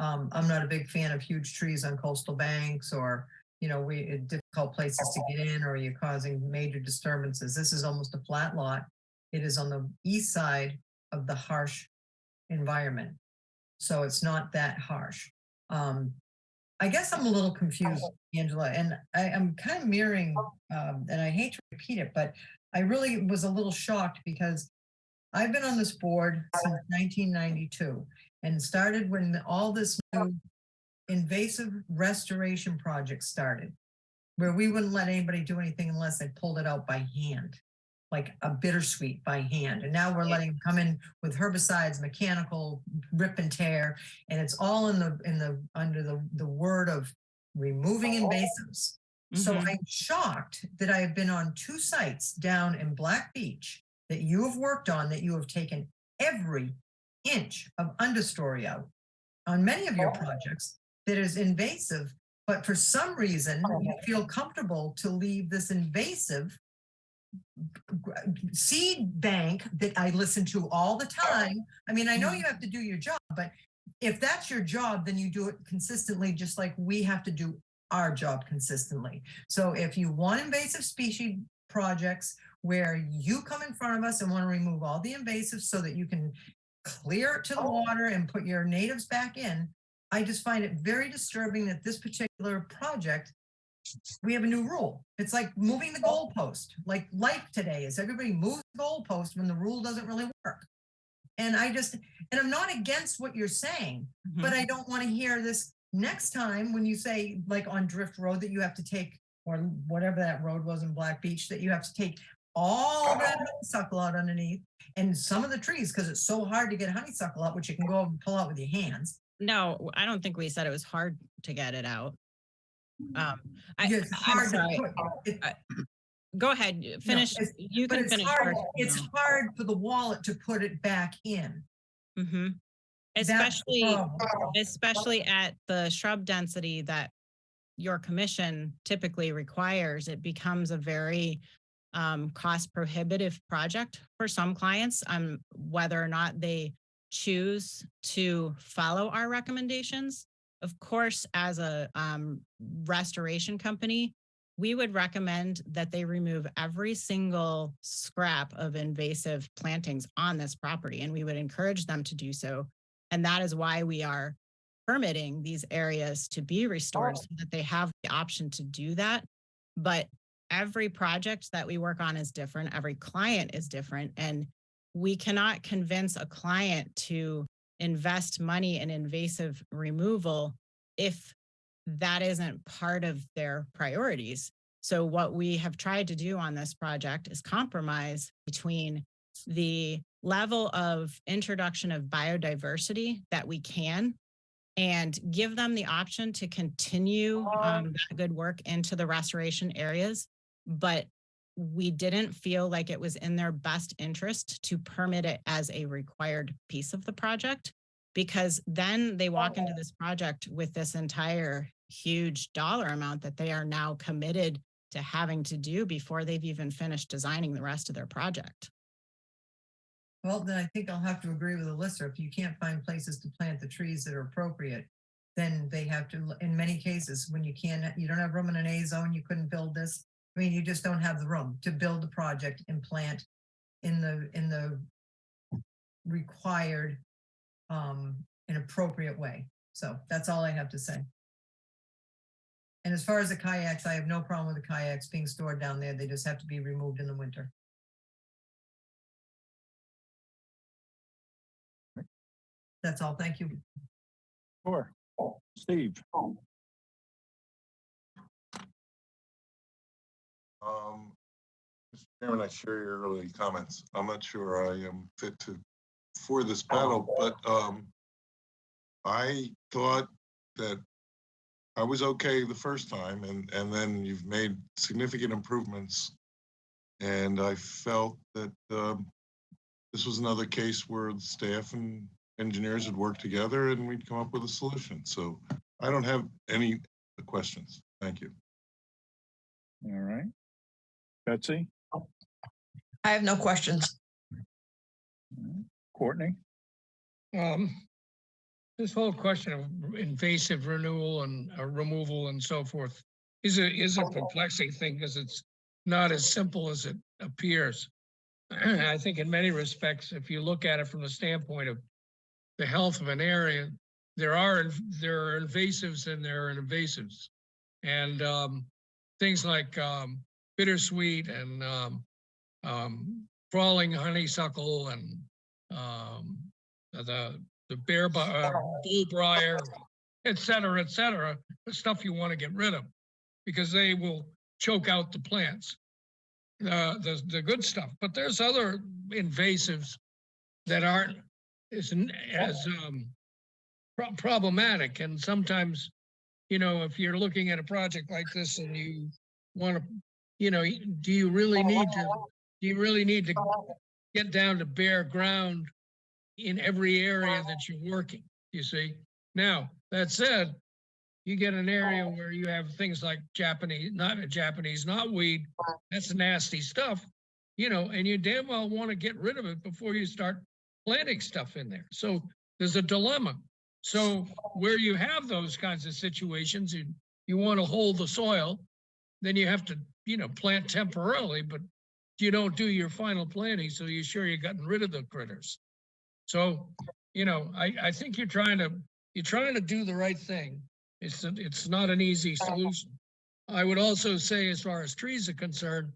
I'm not a big fan of huge trees on coastal banks or, difficult places to get in, or you're causing major disturbances. This is almost a flat lot. It is on the east side of the harsh environment. So it's not that harsh. I guess I'm a little confused, Angela, and I'm kind of mirroring, and I hate to repeat it, but I really was a little shocked because I've been on this board since 1992 and started when all this new invasive restoration project started, where we wouldn't let anybody do anything unless they pulled it out by hand, like a bittersweet by hand. And now we're letting them come in with herbicides, mechanical rip and tear, and it's all under the word of removing invasives. So I'm shocked that I have been on 2 sites down in Black Beach that you have worked on, that you have taken every inch of understory out on many of your projects that is invasive, but for some reason you feel comfortable to leave this invasive seed bank that I listen to all the time. I mean, I know you have to do your job, but if that's your job, then you do it consistently, just like we have to do our job consistently. So if you want invasive species projects where you come in front of us and want to remove all the invasives so that you can clear it to the water and put your natives back in, I just find it very disturbing that this particular project, we have a new rule. It's like moving the goalpost, like life today is everybody moves the goalpost when the rule doesn't really work. And I'm not against what you're saying, but I don't want to hear this next time when you say, like on Drift Road, that you have to take, or whatever that road was in Black Beach, that you have to take all that honeysuckle out underneath and some of the trees, because it's so hard to get honeysuckle out, which you can go and pull out with your hands. No, I don't think we said it was hard to get it out. It's I'm hard to sorry. put. Go ahead, finish. You But can it's finish hard, first. it's hard for the wallet to put it back in. Mm-hmm. That's the Especially, problem. especially at the shrub density that your commission typically requires, it becomes a very cost prohibitive project for some clients, whether or not they choose to follow our recommendations. Of course, as a restoration company, we would recommend that they remove every single scrap of invasive plantings on this property, and we would encourage them to do so. And that is why we are permitting these areas to be restored, so that they have the option to do that. But every project that we work on is different. Every client is different. And we cannot convince a client to invest money in invasive removal if that isn't part of their priorities. So what we have tried to do on this project is compromise between the level of introduction of biodiversity that we can, and give them the option to continue that good work into the restoration areas. But we didn't feel like it was in their best interest to permit it as a required piece of the project, because then they walk into this project with this entire huge dollar amount that they are now committed to having to do before they've even finished designing the rest of their project. Well, then I think I'll have to agree with Alyssa. If you can't find places to plant the trees that are appropriate, then they have to, in many cases, when you don't have room in an A zone, you couldn't build this. I mean, you just don't have the room to build the project and plant in the required, an appropriate way. So that's all I have to say. And as far as the kayaks, I have no problem with the kayaks being stored down there. They just have to be removed in the winter. That's all. Thank you. Sure. Steve? Mr. Chairman, I share your early comments. I'm not sure I am fit for this panel, but I thought that I was okay the first time, and then you've made significant improvements. And I felt that this was another case where the staff and engineers would work together and we'd come up with a solution. So I don't have any questions. Thank you. All right. Betsy? I have no questions. Courtney? This whole question of invasive renewal and removal and so forth is a perplexing thing, because it's not as simple as it appears. I think in many respects, if you look at it from the standpoint of the health of an area, there are invasives and there are invasives, and things like bittersweet and crawling honeysuckle and the bullbriar, et cetera, the stuff you want to get rid of, because they will choke out the plants, the good stuff. But there's other invasives that aren't as problematic. And sometimes, if you're looking at a project like this and you want to, do you really need to get down to bare ground in every area that you're working, you see? Now, that said, you get an area where you have things like knotweed, that's nasty stuff, and you damn well want to get rid of it before you start planting stuff in there. So there's a dilemma. So where you have those kinds of situations, you want to hold the soil, then you have to, plant temporarily, but you don't do your final planting, so you're sure you've gotten rid of the critters. So, I think you're trying to do the right thing. It's not an easy solution. I would also say, as far as trees are concerned,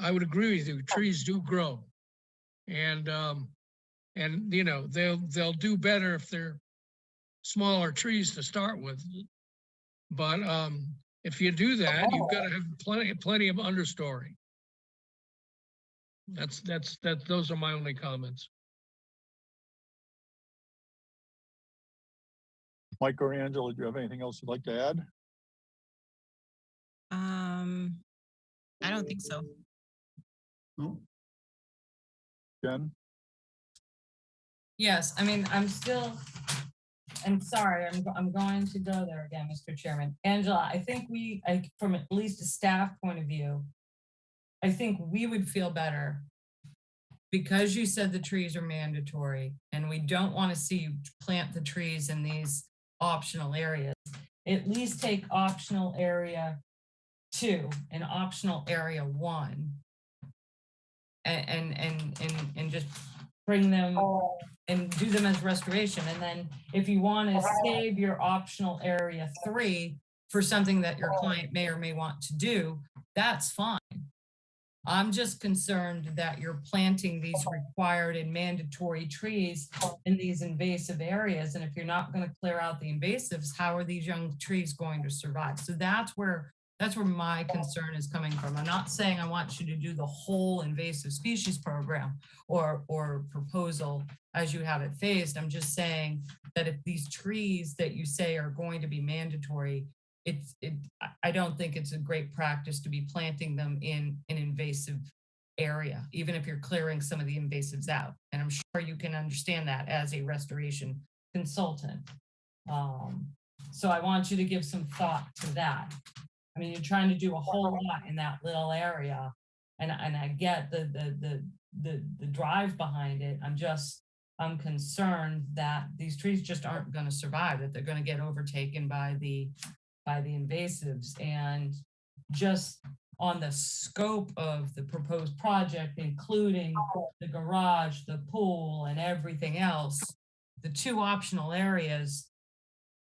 I would agree with you. Trees do grow, and And, you know, they'll do better if they're smaller trees to start with. But if you do that, you've got to have plenty of understory. Those are my only comments. Mike or Angela, do you have anything else you'd like to add? I don't think so. No? Jen? Yes, I mean, I'm sorry, I'm going to go there again, Mr. Chairman. Angela, I think from at least a staff point of view, I think we would feel better because you said the trees are mandatory and we don't want to see you plant the trees in these optional areas. At least take optional area 2 and optional area 1 and just bring them and do them as restoration. And then if you want to save your optional area 3 for something that your client may or may want to do, that's fine. I'm just concerned that you're planting these required and mandatory trees in these invasive areas. And if you're not going to clear out the invasives, how are these young trees going to survive? So that's where my concern is coming from. I'm not saying I want you to do the whole invasive species program or proposal as you have it phased. I'm just saying that if these trees that you say are going to be mandatory, I don't think it's a great practice to be planting them in an invasive area, even if you're clearing some of the invasives out. And I'm sure you can understand that as a restoration consultant. So I want you to give some thought to that. I mean, you're trying to do a whole lot in that little area, and I get the drive behind it. I'm concerned that these trees just aren't going to survive, that they're going to get overtaken by the invasives. And just on the scope of the proposed project, including the garage, the pool, and everything else, the 2 optional areas,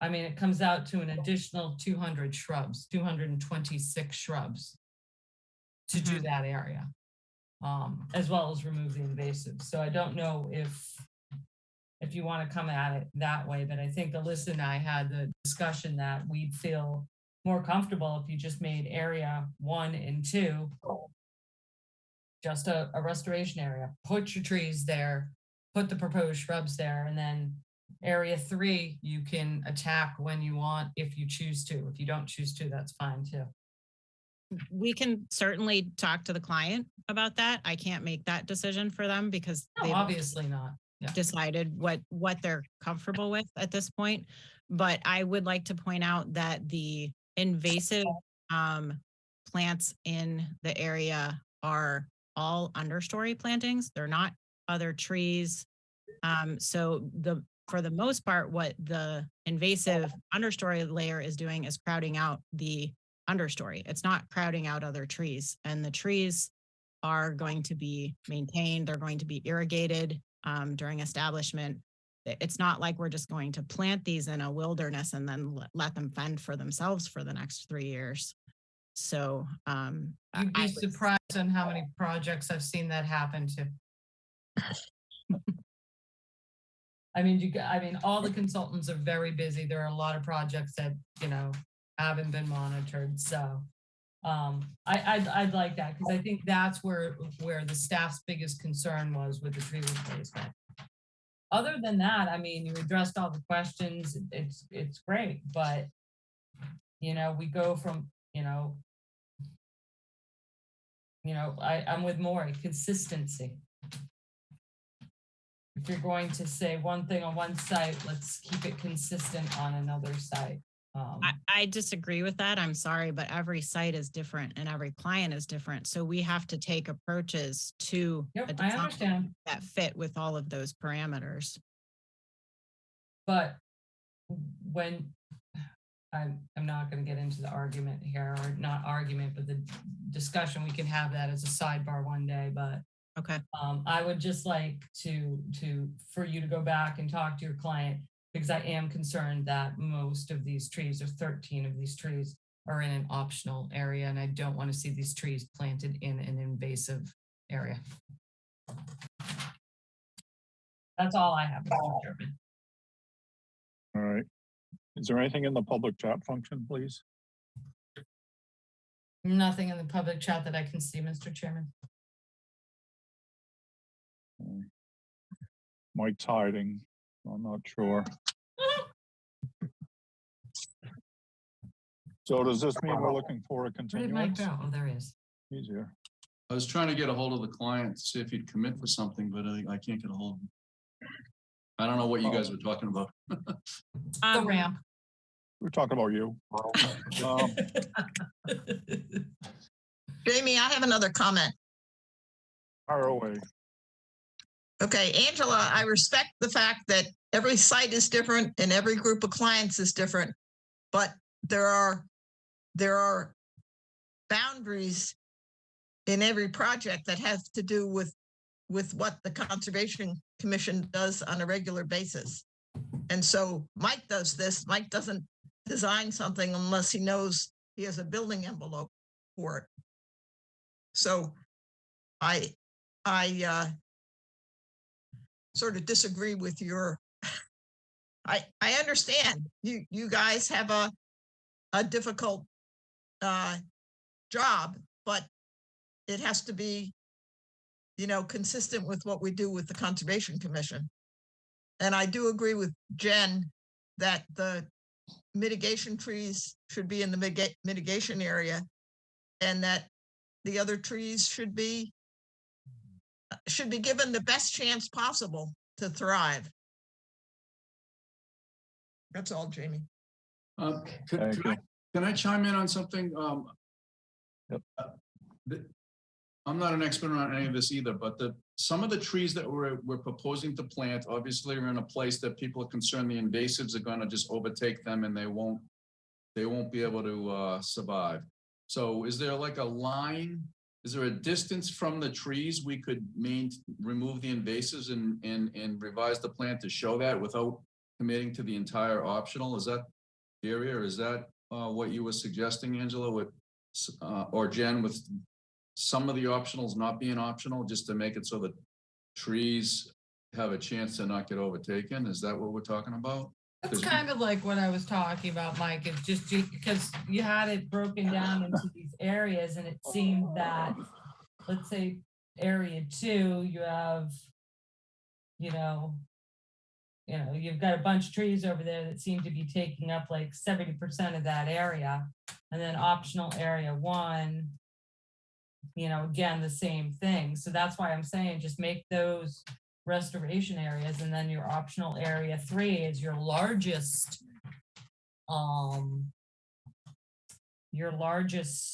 I mean, it comes out to an additional 200 shrubs, 226 shrubs to do that area, as well as remove the invasives. So I don't know if you want to come at it that way, but I think Alyssa and I had the discussion that we'd feel more comfortable if you just made area 1 and 2 just a restoration area. Put your trees there, put the proposed shrubs there, and then area 3 you can attack when you want if you choose to. If you don't choose to, that's fine too. We can certainly talk to the client about that. I can't make that decision for them because No, they've obviously not. Yeah. decided what they're comfortable with at this point. But I would like to point out that the invasive plants in the area are all understory plantings. They're not other trees. So for the most part, what the invasive understory layer is doing is crowding out the understory. It's not crowding out other trees, and the trees are going to be maintained. They're going to be irrigated during establishment. It's not like we're just going to plant these in a wilderness and then let them fend for themselves for the next 3 years. So You'd be surprised on how many projects I've seen that happen to. I mean, all the consultants are very busy. There are a lot of projects that, haven't been monitored. So I'd like that because I think that's where the staff's biggest concern was with the tree replacement. Other than that, I mean, you addressed all the questions. It's great, but we go from, I'm with Maury, consistency. If you're going to say one thing on one site, let's keep it consistent on another site. I disagree with that. I'm sorry, but every site is different and every client is different. So we have to take approaches to a I design understand. that fit with all of those parameters. But when I'm not going to get into the argument here, or not argument, but the discussion, we can have that as a sidebar one day. But okay, I would just like for you to go back and talk to your client, because I am concerned that most of these trees, or 13 of these trees, are in an optional area, and I don't want to see these trees planted in an invasive area. That's all I have, Mr. Chairman. All right. Is there anything in the public chat function, please? Nothing in the public chat that I can see, Mr. Chairman. Mike's hiding. I'm not sure. So does this mean we're looking for a Where did Mike continuance? go? Oh, there he is. He's here. I was trying to get a hold of the client to see if he'd commit for something, but I can't get a hold of him. I don't know what you guys were talking about. The ramp. We're talking about you. Um, Jamie, I have another comment. Fire away. Okay, Angela, I respect the fact that every site is different and every group of clients is different, but there are boundaries in every project that have to do with what the Conservation Commission does on a regular basis. And so Mike does this. Mike doesn't design something unless he knows he has a building envelope for it. So I sort of disagree with your, I understand you guys have a difficult job, but it has to be, consistent with what we do with the Conservation Commission. And I do agree with Jen that the mitigation trees should be in the mitigation area and that the other trees should be given the best chance possible to thrive. That's all, Jamie. Can I chime in on something? Yep. I'm not an expert on any of this either, but some of the trees that we're proposing to plant, obviously are in a place that people are concerned the invasives are going to just overtake them and they won't be able to survive. So is there like a line? Is there a distance from the trees we could remove the invasives and revise the plan to show that without committing to the entire optional? Is that the area, or is that what you were suggesting, Angela, with or Jen, with some of the optionals not being optional, just to make it so that trees have a chance to not get overtaken? Is that what we're talking about? That's kind of like what I was talking about, Mike. It's just because you had it broken down into these areas, and it seemed that, let's say, area 2, you have, you've got a bunch of trees over there that seem to be taking up like 70% of that area. And then optional area 1, again, the same thing. So that's why I'm saying just make those restoration areas, and then your optional area 3 is your largest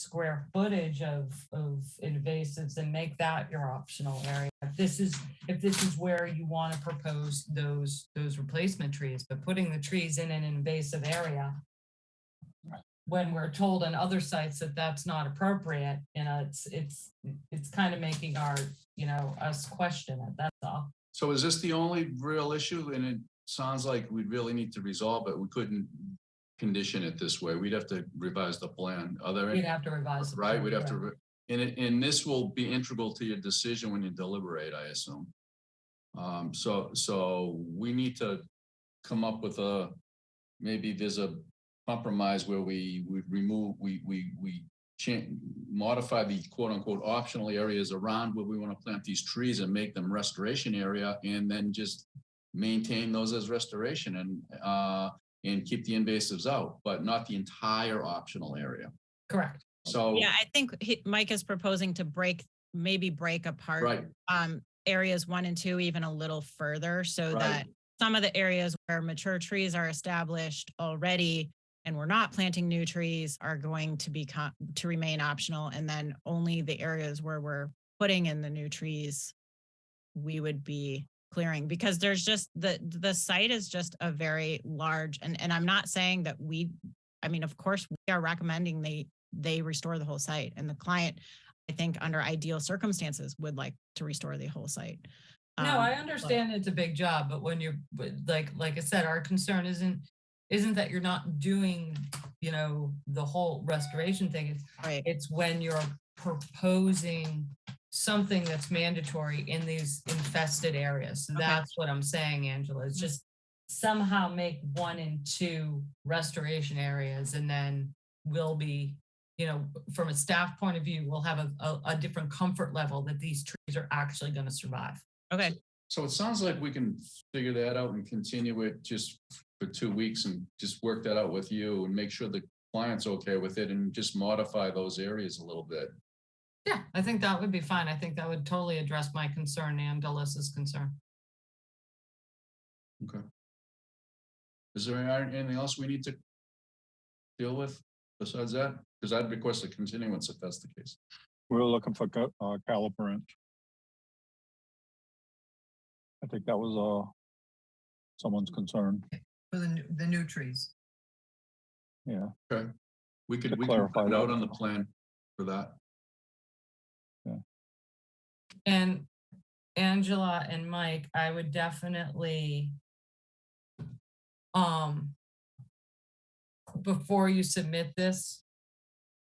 square footage of invasives, and make that your optional area. If this is where you want to propose those replacement trees, but putting the trees in an invasive area when we're told on other sites that that's not appropriate, it's kind of making our, us question it. That's all. So is this the only real issue? And it sounds like we really need to resolve it. We couldn't condition it this way. We'd have to revise the plan. Are there any? We'd have to revise the Right, plan, we'd have correct. to, and this will be integral to your decision when you deliberate, I assume. So we need to come up with maybe there's a compromise where we remove, modify the quote unquote optional areas around where we want to plant these trees and make them restoration area, and then just maintain those as restoration and keep the invasives out, but not the entire optional area. Correct. So Yeah, I think Mike is proposing to maybe break apart right. Areas 1 and 2 even a little further, so Right. that some of the areas where mature trees are established already and we're not planting new trees are going to remain optional, and then only the areas where we're putting in the new trees we would be clearing, because there's just the site is just a very large, and I'm not saying that of course we are recommending they restore the whole site, and the client, I think, under ideal circumstances would like to restore the whole site. No, I understand it's a big job, but when you're like I said, our concern isn't that you're not doing, the whole restoration thing. It's when you're proposing something that's mandatory in these infested areas. So that's what I'm saying, Angela, is just somehow make 1 and 2 restoration areas, and then we'll be, you know, from a staff point of view, we'll have a different comfort level that these trees are actually going to survive. Okay. So it sounds like we can figure that out and continue it just for 2 weeks and just work that out with you and make sure the client's okay with it and just modify those areas a little bit. Yeah, I think that would be fine. I think that would totally address my concern and Alyssa's concern. Okay. Is there anything else we need to deal with besides that? Because I'd request a continuance if that's the case. We're looking for caliper inch. I think that was someone's concern. For the new trees. Yeah. Okay. We To can clarify find that. out on the plan for that. And Angela and Mike, I would definitely, before you submit this,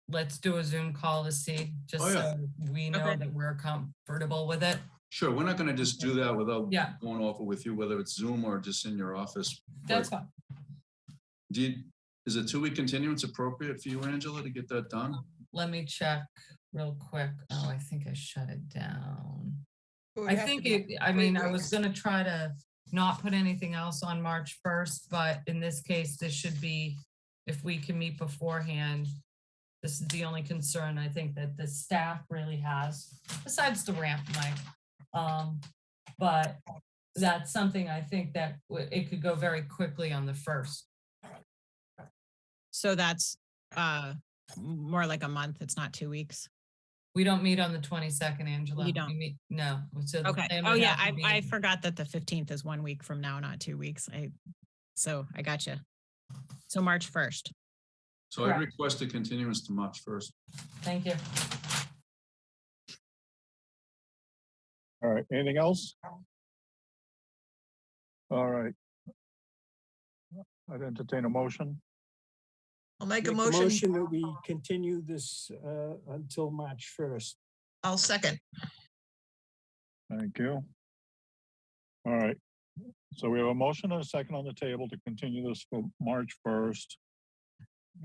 let's do a Zoom call to see, just Oh, yeah. so we know Okay. that we're comfortable with it. Sure, we're not gonna just do that without Yeah. going over with you, whether it's Zoom or just in your office. That's But fine. is a 2-week continuance appropriate for you, Angela, to get that done? Let me check real quick. Oh, I think I shut it down. It would I have to think be it, I 3 mean, I was weeks. gonna try to not put anything else on March 1st, but in this case, this should be, if we can meet beforehand. This is the only concern I think that the staff really has, besides the ramp, Mike. But that's something I think that it could go very quickly on the 1st. So that's more like a month. It's not 2 weeks. We don't meet on the 22nd, Angela. You don't? We meet, no. So the Okay. plan Oh would yeah, have to I be- forgot that the 15th is 1 week from now, not 2 weeks. So I got you. So March 1st. So I Correct. request a continuance to March 1st. Thank you. All right, anything else? All right. I'd entertain a motion. I'll make a Make motion. that we continue this until March 1st. I'll second. Thank you. All right. So we have a motion and a second on the table to continue this for March 1st.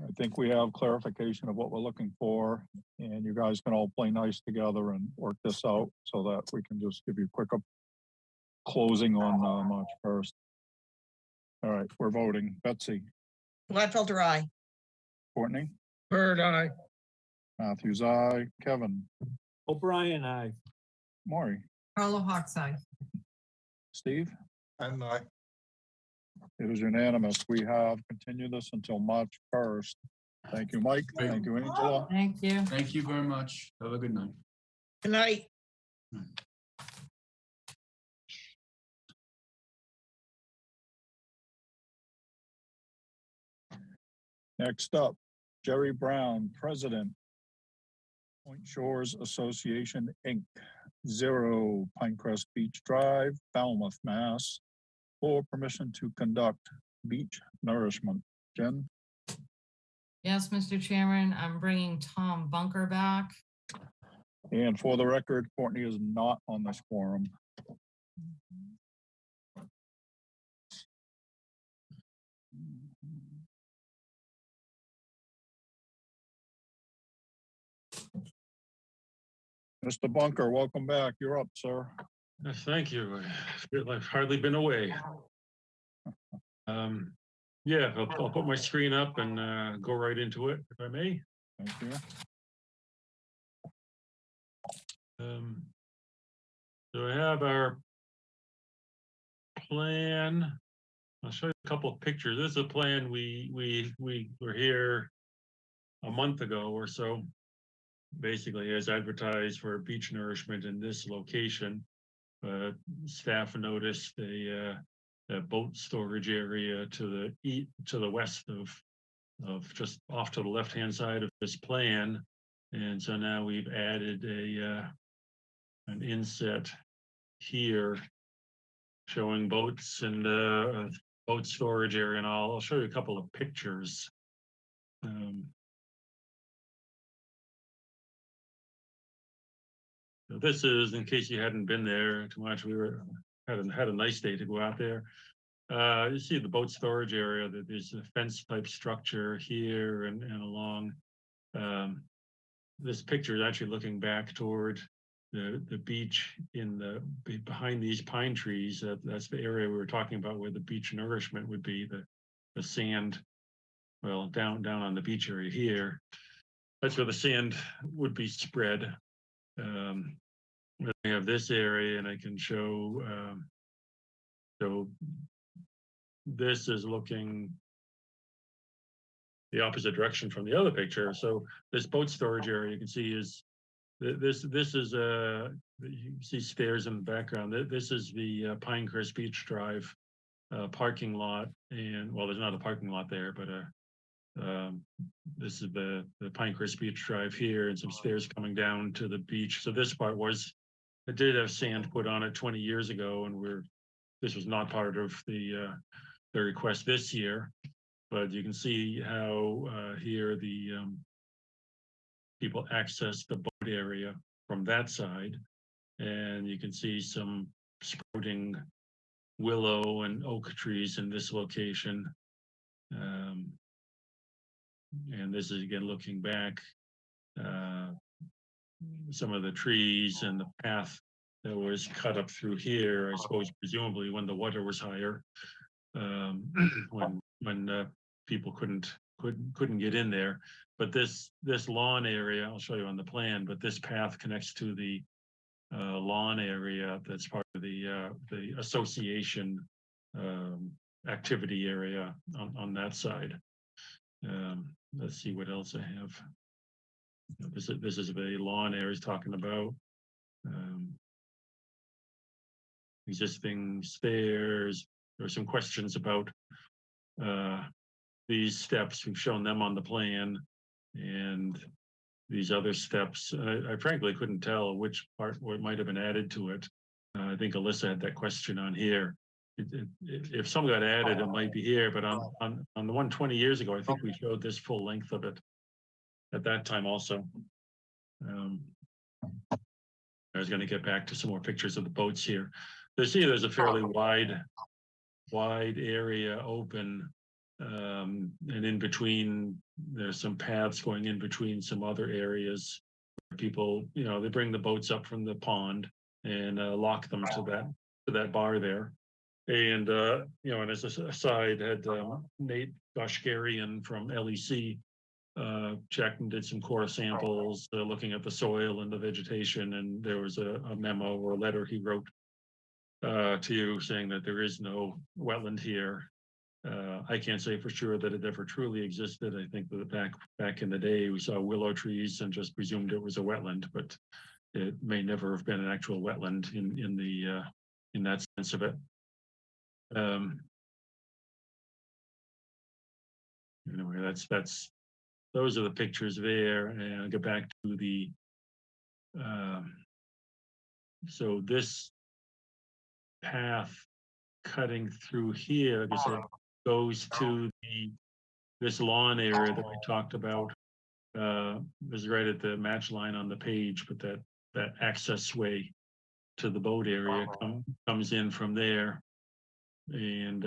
I think we have clarification of what we're looking for, and you guys can all play nice together and work this out so that we can just give you a quick closing on March 1st. All right, we're voting. Betsy, Gladfelter, aye. Courtney, Bird, aye. Matthews, aye. Kevin, O'Brien, aye. Maury, Carlo Hawkseye. Steve. And I, It is unanimous. We have continued this until March 1st. Thank you, Mike. Thank you, Angela. Thank you. Thank you very much. Have a good night. Good night. Next up, Jerry Brown, President, Point Shores Association, Inc., 0 Pinecrest Beach Drive, Falmouth, Mass., for permission to conduct beach nourishment. Jen? Yes, Mr. Chairman, I'm bringing Tom Bunker back. And for the record, Courtney is not on this quorum. Mr. Bunker, welcome back. You're up, sir. Thank you. I feel I've hardly been away. Yeah, I'll put my screen up and go right into it, if I may. Thank you. So I have our plan. I'll show you a couple of pictures. This is a plan we were here a month ago or so. Basically, as advertised for beach nourishment in this location. Staff noticed a boat storage area to the west of just off to the left-hand side of this plan. And so now we've added an inset here showing boats and boat storage area and all. I'll show you a couple of pictures. So this is, in case you hadn't been there too much, we had a nice day to go out there. You see the boat storage area, that there's a fence type structure here and along. This picture is actually looking back toward the beach behind these pine trees. That's the area we were talking about where the beach nourishment would be, the sand, well, down on the beach area here. That's where the sand would be spread. We have this area, and I can show, so this is looking the opposite direction from the other picture. So this boat storage area you can see is this is you see stairs in the background. This is the Pinecrest Beach Drive parking lot, and well, there's not a parking lot there, but this is the Pinecrest Beach Drive here, and some stairs coming down to the beach. So this part it did have sand put on it 20 years ago, and this was not part of the request this year. But you can see how here the people access the boat area from that side, and you can see some sprouting willow and oak trees in this location. And this is again looking back, some of the trees and the path that was cut up through here, I suppose presumably when the water was higher, when people couldn't get in there. But this lawn area, I'll show you on the plan, but this path connects to the lawn area that's part of the association activity area on that side. Let's see what else I have. This is the lawn area he's talking about. Existing stairs. There are some questions about these steps. We've shown them on the plan, and these other steps. I frankly couldn't tell which part might have been added to it. I think Alyssa had that question on here. If some got added, it might be here, but on the one 20 years ago, I think we showed this full length of it at that time also. I was going to get back to some more pictures of the boats here. There's a fairly wide area open, and in between there's some paths going in between some other areas where people, they bring the boats up from the pond and lock them to that bar there. And and as a aside, had Nate Goshgarian from LEC checked and did some core samples looking at the soil and the vegetation, and there was a memo or a letter he wrote to you saying that there is no wetland here. I can't say for sure that it ever truly existed. I think that back in the day we saw willow trees and just presumed it was a wetland, but it may never have been an actual wetland in that sense of it. Anyway, those are the pictures there, and I'll get back to the so this path cutting through here, I guess it goes to this lawn area that we talked about. Is right at the match line on the page, but that access way to the boat area comes in from there. And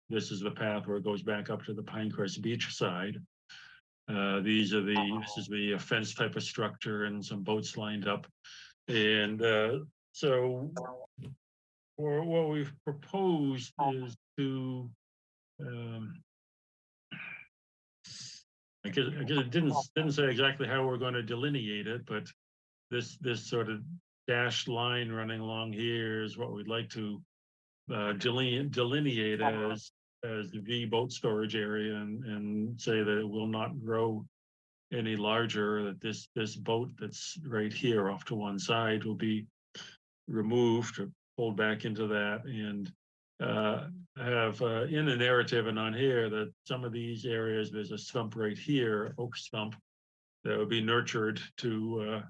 this is the path where it goes back up to the Pinecrest Beach side. This is the fence type of structure and some boats lined up. And so what we've proposed is to, I guess it didn't say exactly how we're going to delineate it, but this sort of dashed line running along here is what we'd like to delineate as the boat storage area, and say that it will not grow any larger, that this boat that's right here off to one side will be removed or pulled back into that, and have in the narrative and on here that some of these areas, there's a stump right here, oak stump, that would be nurtured to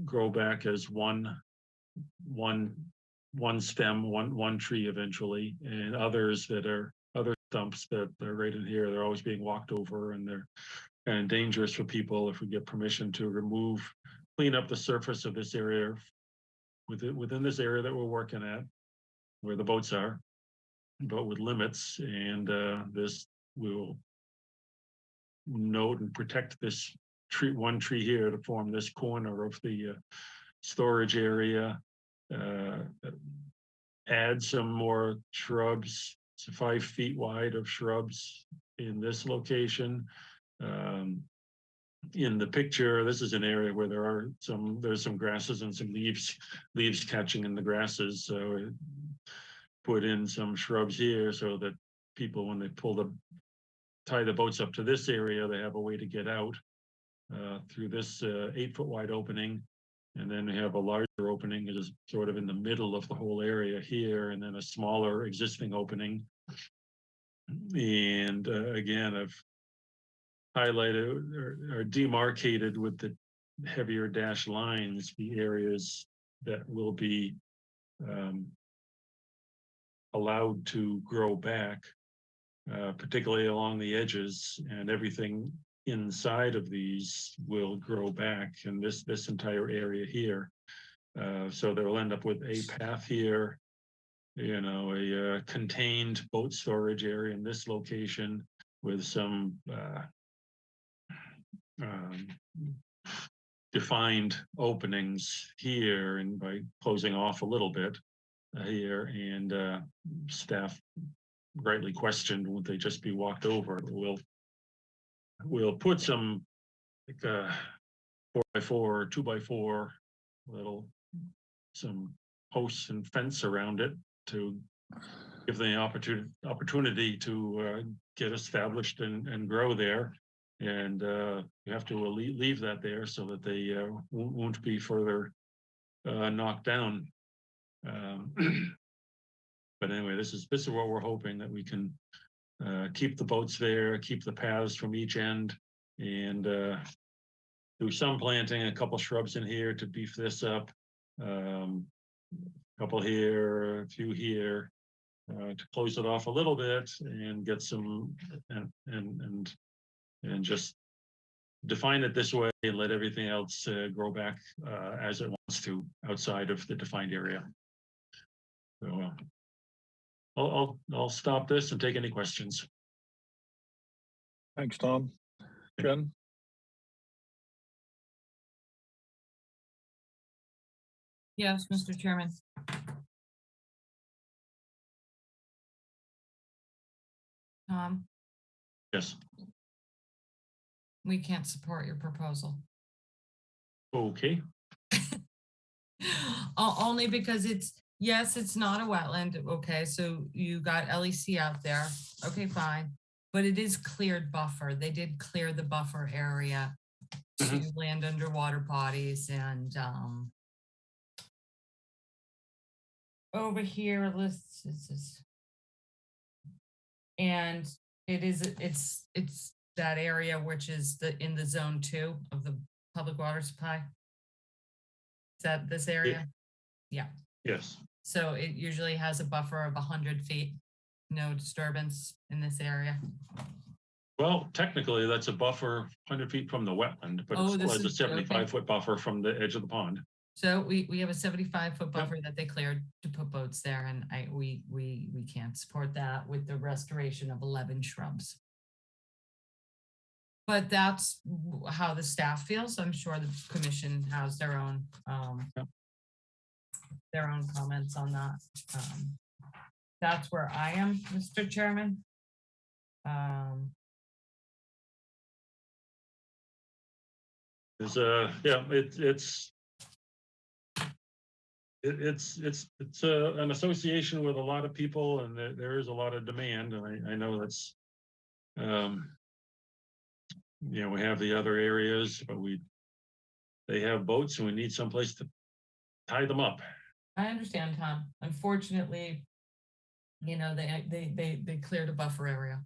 grow back as one stem, one tree eventually, and others that are other stumps that are right in here. They're always being walked over, and they're kind of dangerous for people if we get permission to remove clean up the surface of this area within this area that we're working at, where the boats are, but with limits. And this will note and protect this one tree here to form this corner of the storage area. Add some more shrubs, so 5 feet wide of shrubs in this location. In the picture, this is an area where there's some grasses and some leaves catching in the grasses. So put in some shrubs here so that people, when they tie the boats up to this area, they have a way to get out through this 8-foot wide opening. And then we have a larger opening that is sort of in the middle of the whole area here, and then a smaller existing opening. And again, I've highlighted or demarcated with the heavier dash lines the areas that will be allowed to grow back, particularly along the edges, and everything inside of these will grow back in this entire area here. So they'll end up with a path here, a contained boat storage area in this location with some defined openings here, and by closing off a little bit here, and staff rightly questioned, would they just be walked over? We'll put some like 4x4, 2x4 some posts and fence around it to give them the opportunity to get established and grow there. And you have to leave that there so that they won't be further knocked down. But anyway, this is what we're hoping, that we can keep the boats there, keep the paths from each end, and do some planting, a couple shrubs in here to beef this up, a couple here, a few here, to close it off a little bit and get some and just define it this way and let everything else grow back as it wants to outside of the defined area. So I'll stop this and take any questions. Thanks, Tom. Jen? Yes, Mr. Chairman. Tom, Yes. we can't support your proposal. Okay. Only because yes, it's not a wetland. Okay, so you got LEC out there. Okay, fine. But it is cleared buffer. They did clear the buffer area to land underwater bodies, and over here, and it's that area which is in the zone 2 of the public water supply. Is that this area? Yeah. Yes. So it usually has a buffer of 100 feet, no disturbance in this area. Well, technically, that's a buffer 100 feet from the wetland, but it still has a 75-foot buffer from the edge of the pond. So we have a 75-foot buffer that they cleared to put boats there, and we can't support that with the restoration of 11 shrubs. But that's how the staff feels. I'm sure the commission has their own comments on that. That's where I am, Mr. Chairman. It's an association with a lot of people, and there is a lot of demand, and I know that's we have the other areas, but they have boats, and we need someplace to tie them up. I understand, Tom. Unfortunately, they cleared a buffer area,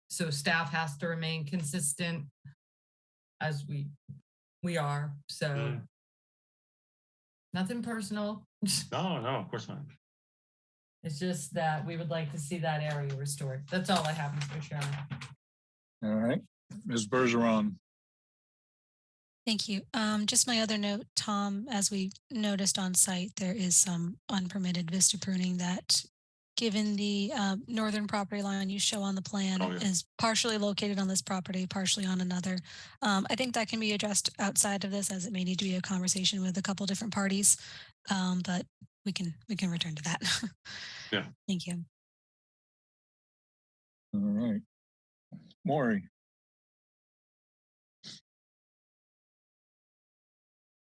so staff has to remain consistent as we are. So nothing personal. No, of course not. It's just that we would like to see that area restored. That's all I have, Mr. Chairman. All right. Ms. Bergeron? Thank you. Just my other note, Tom, as we noticed on site, there is some unpermitted vista pruning that, given the northern property line you show on the plan, Oh, yeah. is partially located on this property, partially on another. I think that can be addressed outside of this, as it may need to be a conversation with a couple different parties. But we can return to that. Yeah. Thank you. All right. Maury,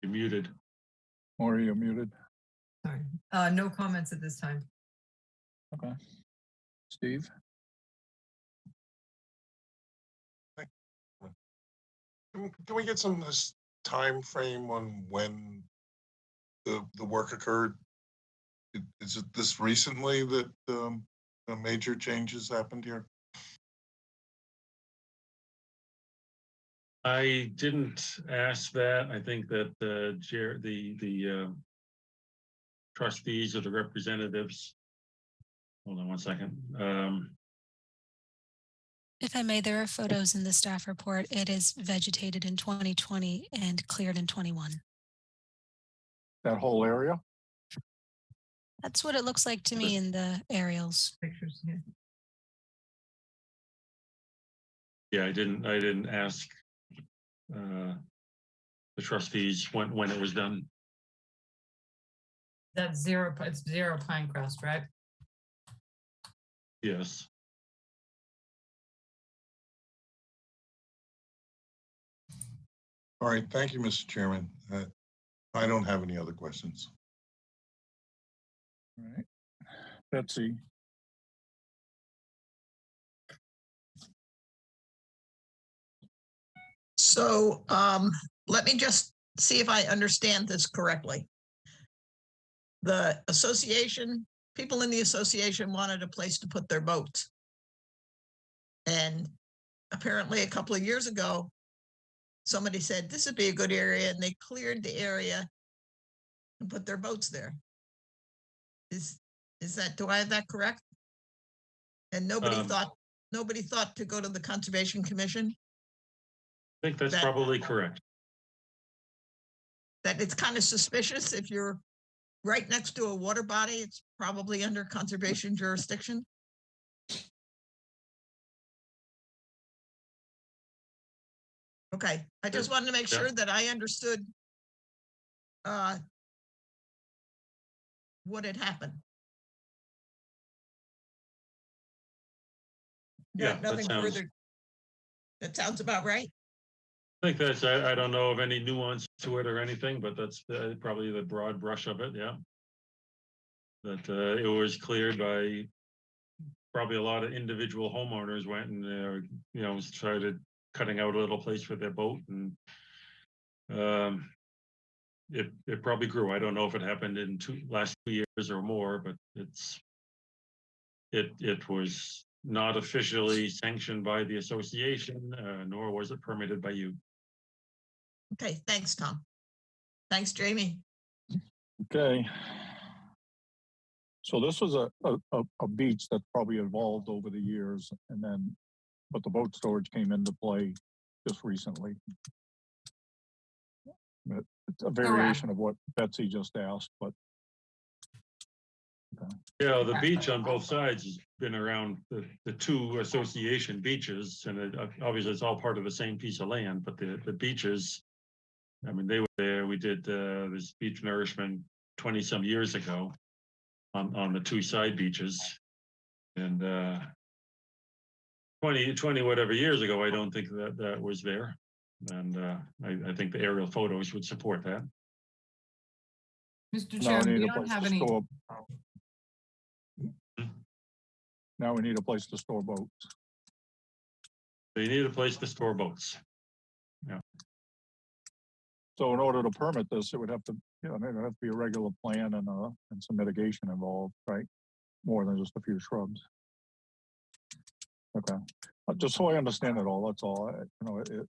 You're muted. Maury, you're muted. Sorry. No comments at this time. Okay. Steve? Can we get some this time frame on when the work occurred? Is it this recently that the major changes happened here? I didn't ask that. I think that the trustees or the representatives. Hold on one second. If I may, there are photos in the staff report. It is vegetated in 2020 and cleared in 21. That whole area? That's what it looks like to me in the aerials. Pictures, yeah. Yeah, I didn't ask the trustees when it was done. That's it's zero Pinecrest, right? Yes. All right, thank you, Mr. Chairman. I don't have any other questions. All right. Betsy? So let me just see if I understand this correctly. The association, people in the association wanted a place to put their boats. And apparently a couple of years ago, somebody said this would be a good area, and they cleared the area and put their boats there. Is that, do I have that correct? And nobody thought to go to the Conservation Commission? I think that's probably correct. That it's kind of suspicious if you're right next to a water body, it's probably under conservation jurisdiction. Okay, I just wanted to make sure that I understood what had happened. Yeah, Nothing further. That sounds about right. I think that's, I don't know of any nuance to it or anything, but that's probably the broad brush of it, yeah. That it was cleared by probably a lot of individual homeowners went and, started cutting out a little place for their boat, and it probably grew. I don't know if it happened in last 2 years or more, but it was not officially sanctioned by the association, nor was it permitted by you. Okay, thanks, Tom. Thanks, Jamie. Okay. So this was a beach that probably evolved over the years, and then, but the boat storage came into play just recently. It's a variation of what Betsy just asked, but. Okay. Yeah, the beach on both sides has been around the two association beaches, and obviously it's all part of the same piece of land, but the beaches, I mean, they were there. We did this beach nourishment 20 some years ago on the two side beaches, and 20 whatever years ago, I don't think that was there, and I think the aerial photos would support that. Mr. Chairman, we need a don't place have to any. store. Now we need a place to store boats. They need a place to store boats. Yeah. So in order to permit this, it would have to, there'd have to be a regular plan and some mitigation involved, right? More than just a few shrubs. Okay, just so I understand it all, that's all.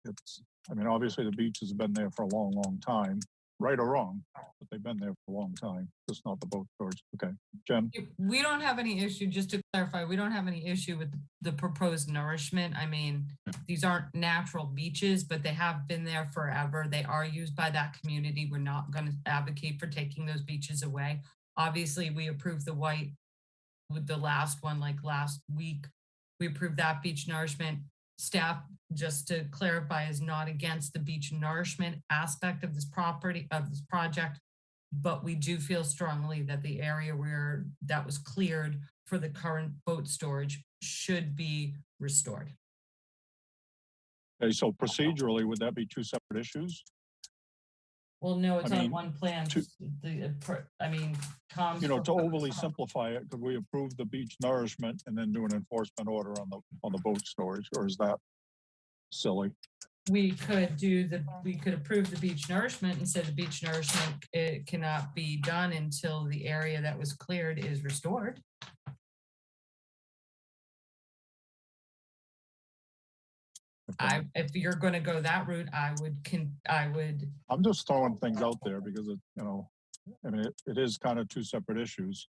It's, I mean, obviously the beach has been there for a long, long time, right or wrong, but they've been there for a long time, just not the boat storage. Okay, Jen? We don't have any issue, just to clarify, we don't have any issue with the proposed nourishment. I mean, these aren't natural beaches, but they have been there forever. They are used by that community. We're not going to advocate for taking those beaches away. Obviously, we approved the white with the last one, like last week. We approved that beach nourishment. Staff, just to clarify, is not against the beach nourishment aspect of this property, of this project. But we do feel strongly that the area where that was cleared for the current boat storage should be restored. Okay, so procedurally, would that be two separate issues? Well, no, it's I on mean, one plan. I mean, Tom's. You know, to overly simplify it, could we approve the beach nourishment and then do an enforcement order on the boat storage, or is that silly? We could approve the beach nourishment and say the beach nourishment, it cannot be done until the area that was cleared is restored. If you're gonna go that route, I would. I'm just throwing things out there because it, you know, I mean, it is kind of two separate issues.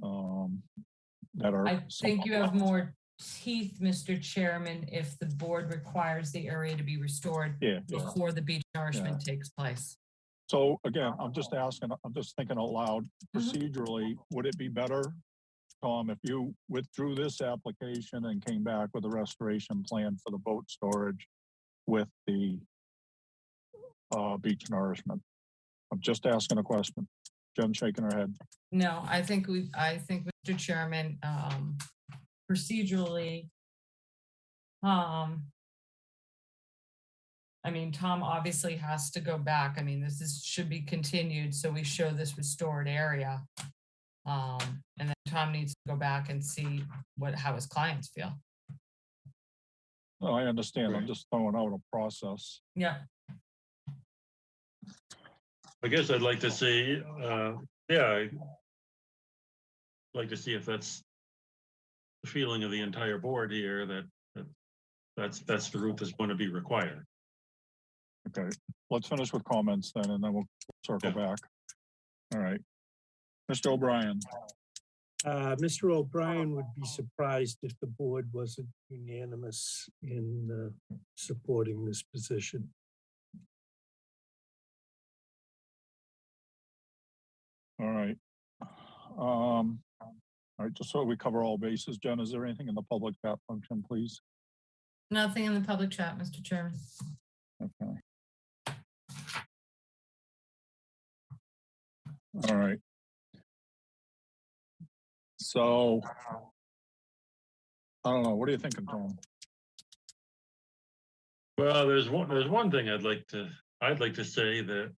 That are. I think you have more teeth, Mr. Chairman, if the board requires the area to be restored before the beach nourishment takes place. So again, I'm just thinking out loud, procedurally, would it be better, Tom, if you withdrew this application and came back with a restoration plan for the boat storage with the beach nourishment? I'm just asking a question. Jen shaking her head. No, I think, Mr. Chairman, procedurally, I mean, Tom obviously has to go back. I mean, should be continued, so we show this restored area. And then Tom needs to go back and see how his clients feel. No, I understand. I'm just throwing out a process. Yeah. I guess I'd like to see, I'd like to see if that's the feeling of the entire board here, that's the route that's going to be required. Okay, let's finish with comments then, and then we'll circle back. All right. Mr. O'Brien. Mr. O'Brien would be surprised if the board wasn't unanimous in supporting this position. All right. All right, just so we cover all bases, Jen, is there anything in the public chat function, please? Nothing in the public chat, Mr. Chairman. Okay. All right. So, I don't know, what are you thinking, Tom? Well, there's one thing I'd like to say that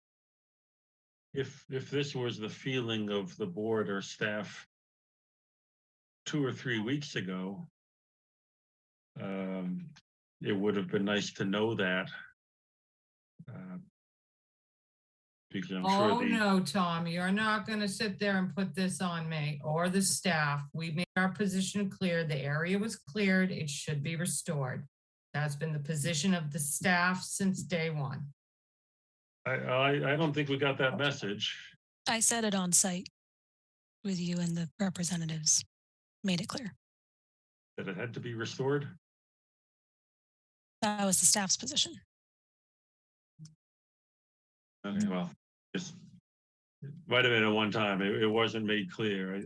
if this was the feeling of the board or staff 2 or 3 weeks ago, it would have been nice to know that. Because I'm sure No, Tom, you're not going to sit there and put this on me or the staff. We made our position clear. The area was cleared. It should be restored. That's been the position of the staff since day one. I don't think we got that message. I said it on site with you and the representatives. Made it clear. That it had to be restored? That was the staff's position. Okay, well, it might have been at one time. It wasn't made clear.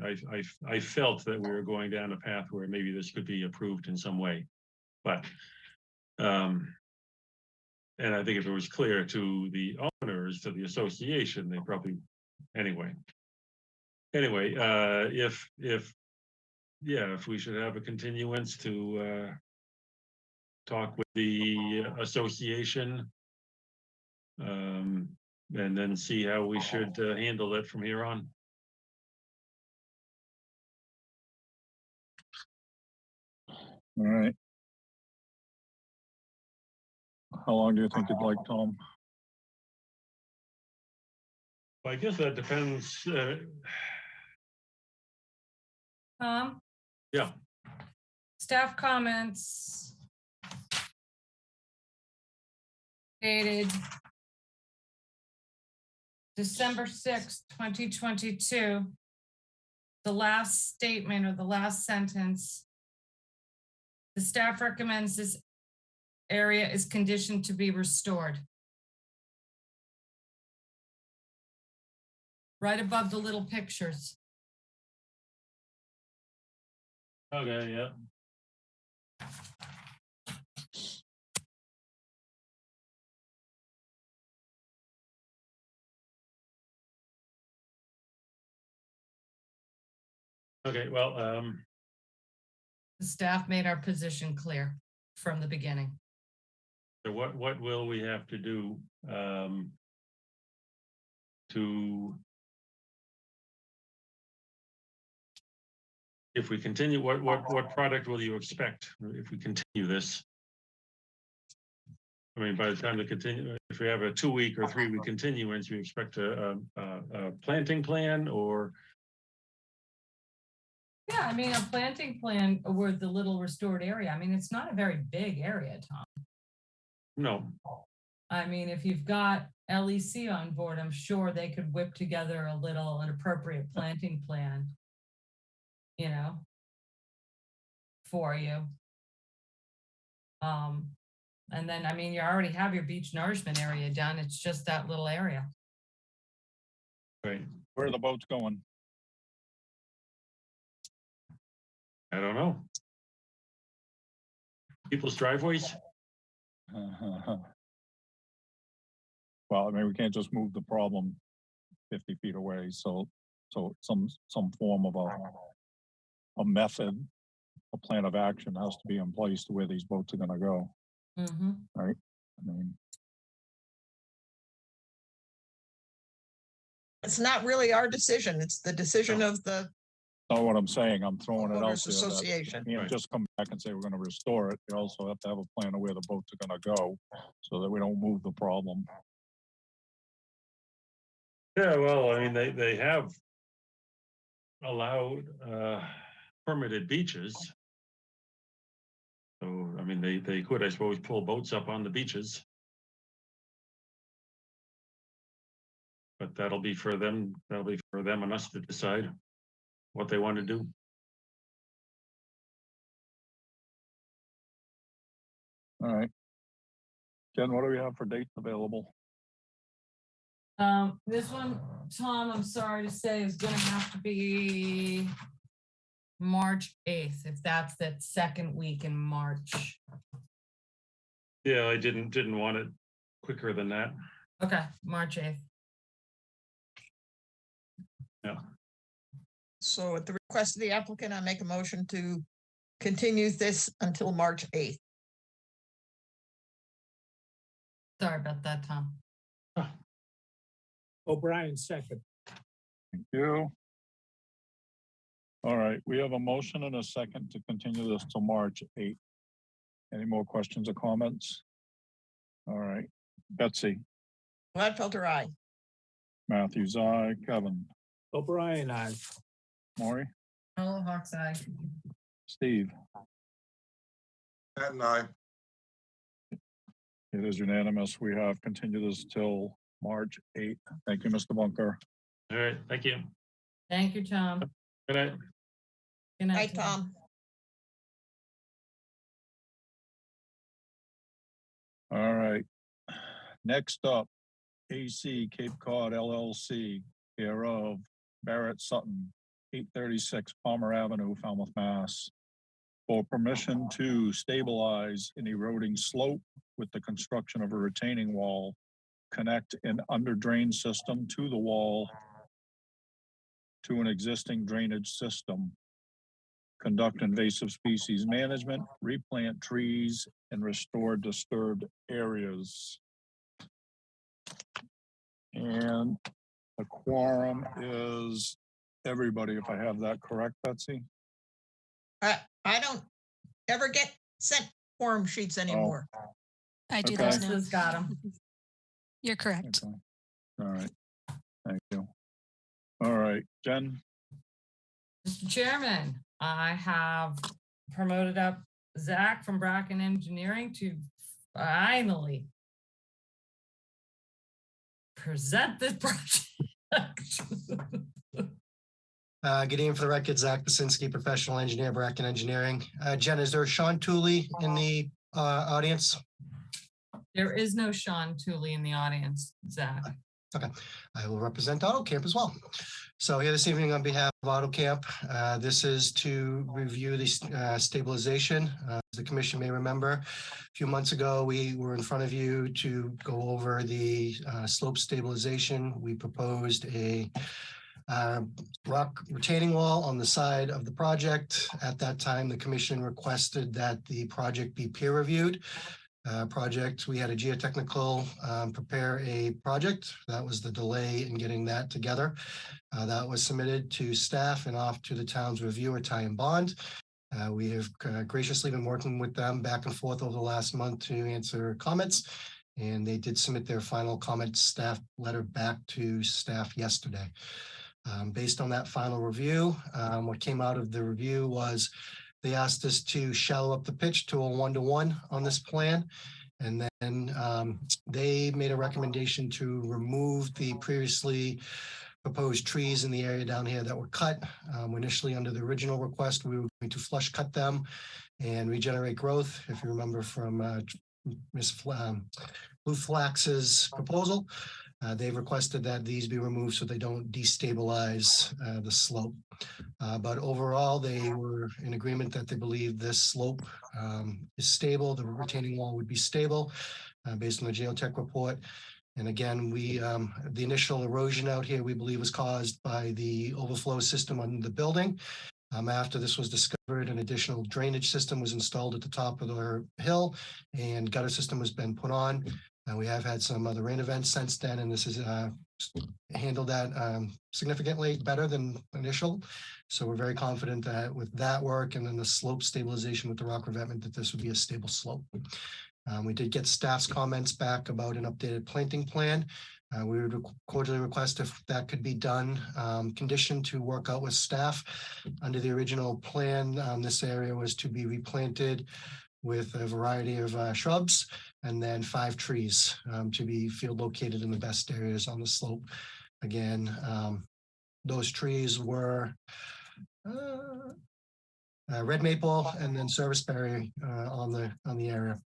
I felt that we were going down a path where maybe this could be approved in some way. But, and I think if it was clear to the owners, to the association, they probably, anyway, if we should have a continuance to talk with the association, and then see how we should handle it from here on. All right. How long do you think you'd like, Tom? I guess that depends. Yeah. Staff comments dated December 6th, 2022. the last statement or the last sentence. The staff recommends this area is conditioned to be restored. Right above the little pictures. Okay, yeah. Okay, well, The staff made our position clear from the beginning. so what will we have to do to, if we continue, what product will you expect if we continue this? I mean, by the time to continue, if we have a 2-week or 3-week continuance, you expect a planting plan or? Yeah, I mean, a planting plan with the little restored area. I mean, it's not a very big area, Tom. No, I mean, if you've got LEC on board, I'm sure they could whip together an appropriate planting plan, you know, for you. And then, I mean, you already have your beach nourishment area done. It's just that little area. right, Where are the boats going? I don't know. People's driveways? Well, I mean, we can't just move the problem 50 feet away, so some form of a method, a plan of action has to be in place to where these boats are gonna go, Mm-hmm. right? I mean, It's not really our decision. It's the decision of the not what I'm saying, I'm throwing it out Homeowners there that Association. you can't just come back and say we're gonna restore it, you also have to have a plan of where the boats are gonna go, so that we don't move the problem. Yeah, well, I mean, they have allowed permitted beaches. So, I mean, they could, I suppose, pull boats up on the beaches. But that'll be for them and us to decide what they want to do. All right. Jen, what do we have for dates available? This one, Tom, I'm sorry to say, is gonna have to be March 8th, if that's that second week in March. Yeah, I didn't want it quicker than that. Okay, March 8th. Yeah. So at the request of the applicant, I make a motion to continue this until March 8th. Sorry about that, Tom. O'Brien, second. Thank you. All right, we have a motion and a second to continue this till March 8th. Any more questions or comments? All right, Betsy, Gladfelter, aye. Matthews, aye, Kevin, O'Brien, aye. Maury, Oh, Hawk's Eye. Steve. Pat and I. It is unanimous. We have continued this till March 8th. Thank you, Mr. Bunker. All right, thank you. Thank you, Tom. Good night. Good Aye, night, Tom. All right. Next up, AC Cape Cod LLC, care of Barrett Sutton, 836 Palmer Avenue, Falmouth, Mass. For permission to stabilize an eroding slope with the construction of a retaining wall, connect an under drain system to the wall to an existing drainage system, conduct invasive species management, replant trees, and restore disturbed areas. And the quorum is everybody, if I have that correct, Betsy? I don't ever get sent form sheets anymore. I do Okay. those now. Lisa's got 'em. You're correct. Okay. All right, thank you. All right, Jen, Mr. Chairman, I have promoted up Zach from Bracken Engineering to finally present this project. Good evening for the record, Zach Basinski, professional engineer, Bracken Engineering. Jen, is there Sean Tooley in the audience? There is no Sean Tooley in the audience, Zach. Okay, I will represent AutoCamp as well. So here this evening on behalf of AutoCamp, this is to review the stabilization. As the commission may remember, a few months ago, we were in front of you to go over the slope stabilization. We proposed a rock retaining wall on the side of the project. At that time, the commission requested that the project be peer reviewed. We had a geotechnical prepare a project. That was the delay in getting that together. That was submitted to staff and off to the town's reviewer, Ty and Bond. We have graciously been working with them back and forth over the last month to answer comments, and they did submit their final comment staff letter back to staff yesterday. Based on that final review, what came out of the review was they asked us to shallow up the pitch to a 1-to-1 on this plan. And then they made a recommendation to remove the previously proposed trees in the area down here that were cut. Initially under the original request, we were going to flush cut them and regenerate growth. If you remember from Ms. Blue Flax's proposal, they've requested that these be removed so they don't destabilize the slope. But overall, they were in agreement that they believe this slope is stable. The retaining wall would be stable based on the geotech report. And again, the initial erosion out here, we believe, was caused by the overflow system on the building. After this was discovered, an additional drainage system was installed at the top of the hill and gutter system has been put on. We have had some other rain events since then, and this has handled that significantly better than initial. So we're very confident that with that work and then the slope stabilization with the rock revetment, that this would be a stable slope. We did get staff's comments back about an updated planting plan. We would cordially request if that could be done, conditioned to work out with staff. Under the original plan, this area was to be replanted with a variety of shrubs and then 5 trees to be field located in the best areas on the slope. Again, those trees were red maple and then serviceberry on the area.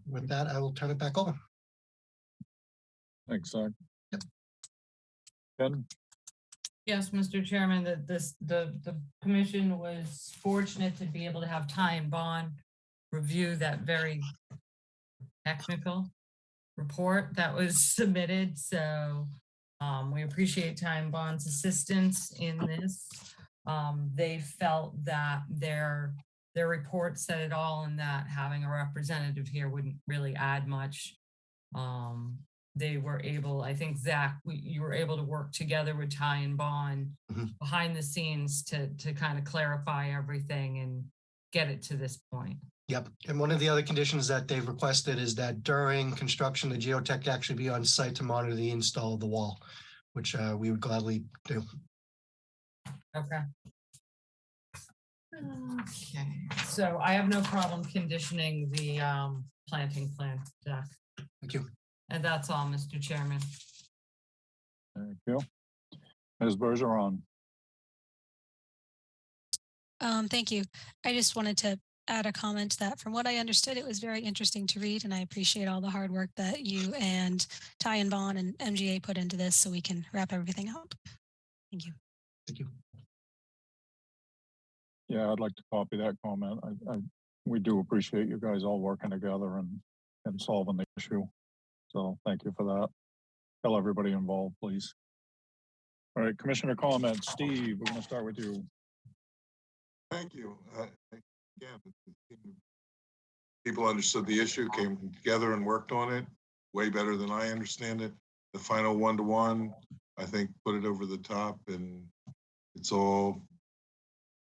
With that, I will turn it back over. Thanks, Zach. Yep. Ken? Yes, Mr. Chairman, the commission was fortunate to be able to have Ty and Bond review that very technical report that was submitted. So we appreciate Ty and Bond's assistance in this. They felt that their report said it all and that having a representative here wouldn't really add much. They were able, I think, Zach, you were able to work together with Ty and Bond behind the scenes to kind of clarify everything and get it to this point. Yep. And one of the other conditions that they've requested is that during construction, the geotech actually be on site to monitor the install of the wall, which we would gladly do. Okay. Okay. So I have no problem conditioning the planting plan, Zach. Thank you. And that's all, Mr. Chairman. Thank you. Ms. Bergeron. Thank you. I just wanted to add a comment that from what I understood, it was very interesting to read, and I appreciate all the hard work that you and Ty and Bond and MGA put into this so we can wrap everything up. Thank you. Thank you. Yeah, I'd like to copy that comment. We do appreciate you guys all working together and solving the issue. So thank you for that. Tell everybody involved, please. All right, Commissioner comments. Steve, we're going to start with you. Thank you. Again, people understood the issue, came together and worked on it way better than I understand it. The final 1-to-1, I think, put it over the top, and it's all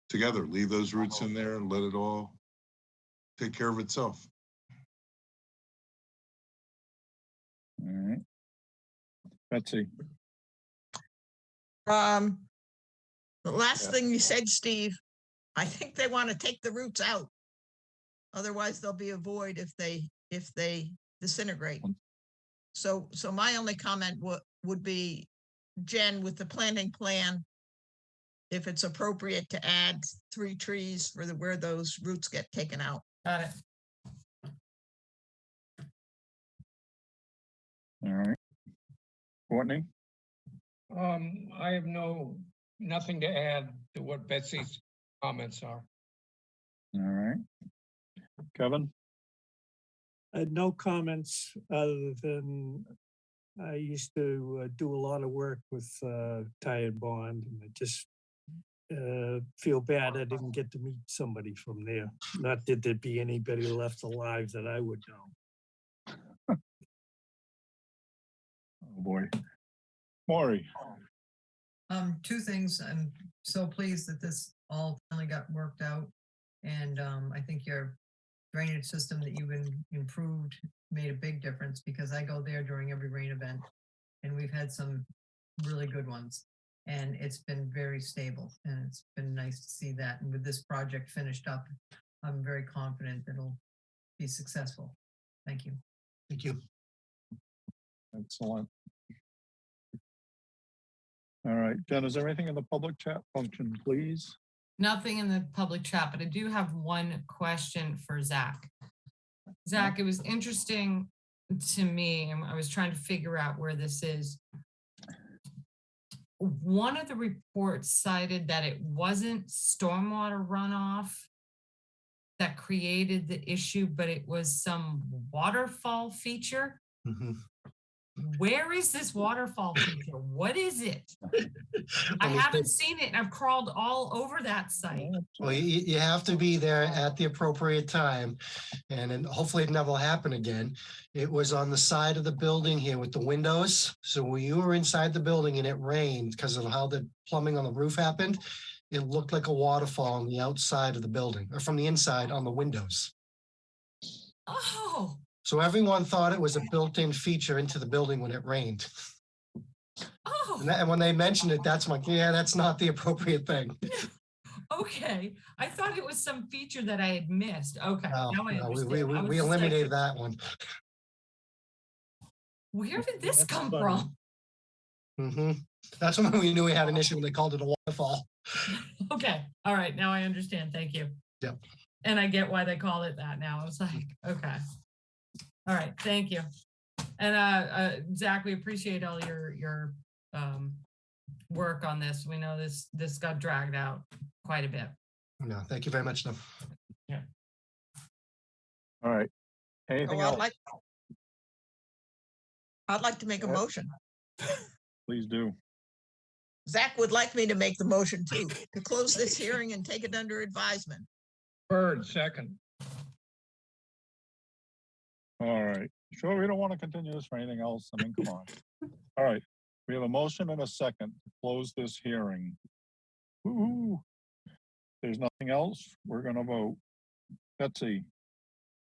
together. Leave those roots in there and let it all take care of itself. All right. Betsy. The last thing you said, Steve, I think they want to take the roots out. Otherwise, there'll be a void if they disintegrate. So my only comment would be, Jen, with the planting plan, if it's appropriate to add 3 trees for where those roots get taken out. Got it. All right. Courtney? I have nothing to add to what Betsy's comments are. All right. Kevin? No comments other than I used to do a lot of work with Ty and Bond, and I just feel bad I didn't get to meet somebody from there. Not that there'd be anybody left alive that I would know. Oh, boy. Maury? 2 things. I'm so pleased that this all finally got worked out. And I think your drainage system that you've improved made a big difference, because I go there during every rain event and we've had some really good ones. And it's been very stable, and it's been nice to see that. And with this project finished up, I'm very confident that it'll be successful. Thank you. Thank you. Excellent. All right, Jen, is there anything in the public chat function, please? Nothing in the public chat, but I do have one question for Zach. Zach, it was interesting to me, and I was trying to figure out where this is. One of the reports cited that it wasn't stormwater runoff that created the issue, but it was some waterfall feature. Mhm. Where is this waterfall feature? What is it? I Well, it's haven't seen it, and I've crawled all over that site. Well, you have to be there at the appropriate time, and then hopefully it never will happen again. It was on the side of the building here with the windows. So when you were inside the building and it rained because of how the plumbing on the roof happened, it looked like a waterfall on the outside of the building, or from the inside on the windows. Oh, So everyone thought it was a built-in feature into the building when it rained. oh, And when they mentioned it, that's like, yeah, that's not the appropriate thing. okay. I thought it was some feature that I had missed. Okay, No, now I no, understand. we I was we just like, eliminated that one. where did this That's come funny. from? Hmm. That's when we knew we had an issue when they called it a waterfall. Okay, all right, now I understand. Thank you. Yep. And I get why they called it that now. I was like, okay. All right, thank you. And Zach, we appreciate all your work on this. We know this got dragged out quite a bit. No, thank you very much, though. All right. Anything Oh, else? I'd like to make a motion. Please do. Zach would like me to make the motion too, to close this hearing and take it under advisement. Bird, second. All right. Sure, we don't want to continue this for anything else. I mean, come on. All right. We have a motion and a second to close this hearing. Woo-hoo. There's nothing else. We're going to vote. Betsy,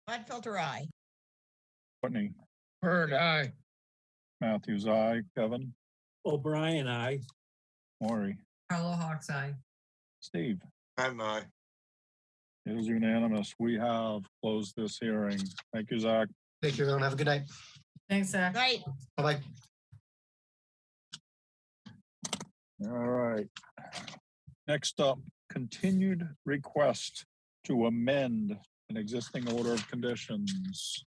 Gladfelter, aye. Courtney, Bird, aye. Matthews, aye. Kevin, O'Brien, aye. Maury, Carlo Hawks, aye. Steve. And I. It is unanimous. We have closed this hearing. Thank you, Zach. Thank you, everyone. Have a good night. Thanks, Zach. Right. Bye-bye. All right. Next up, continued request to amend an existing order of conditions.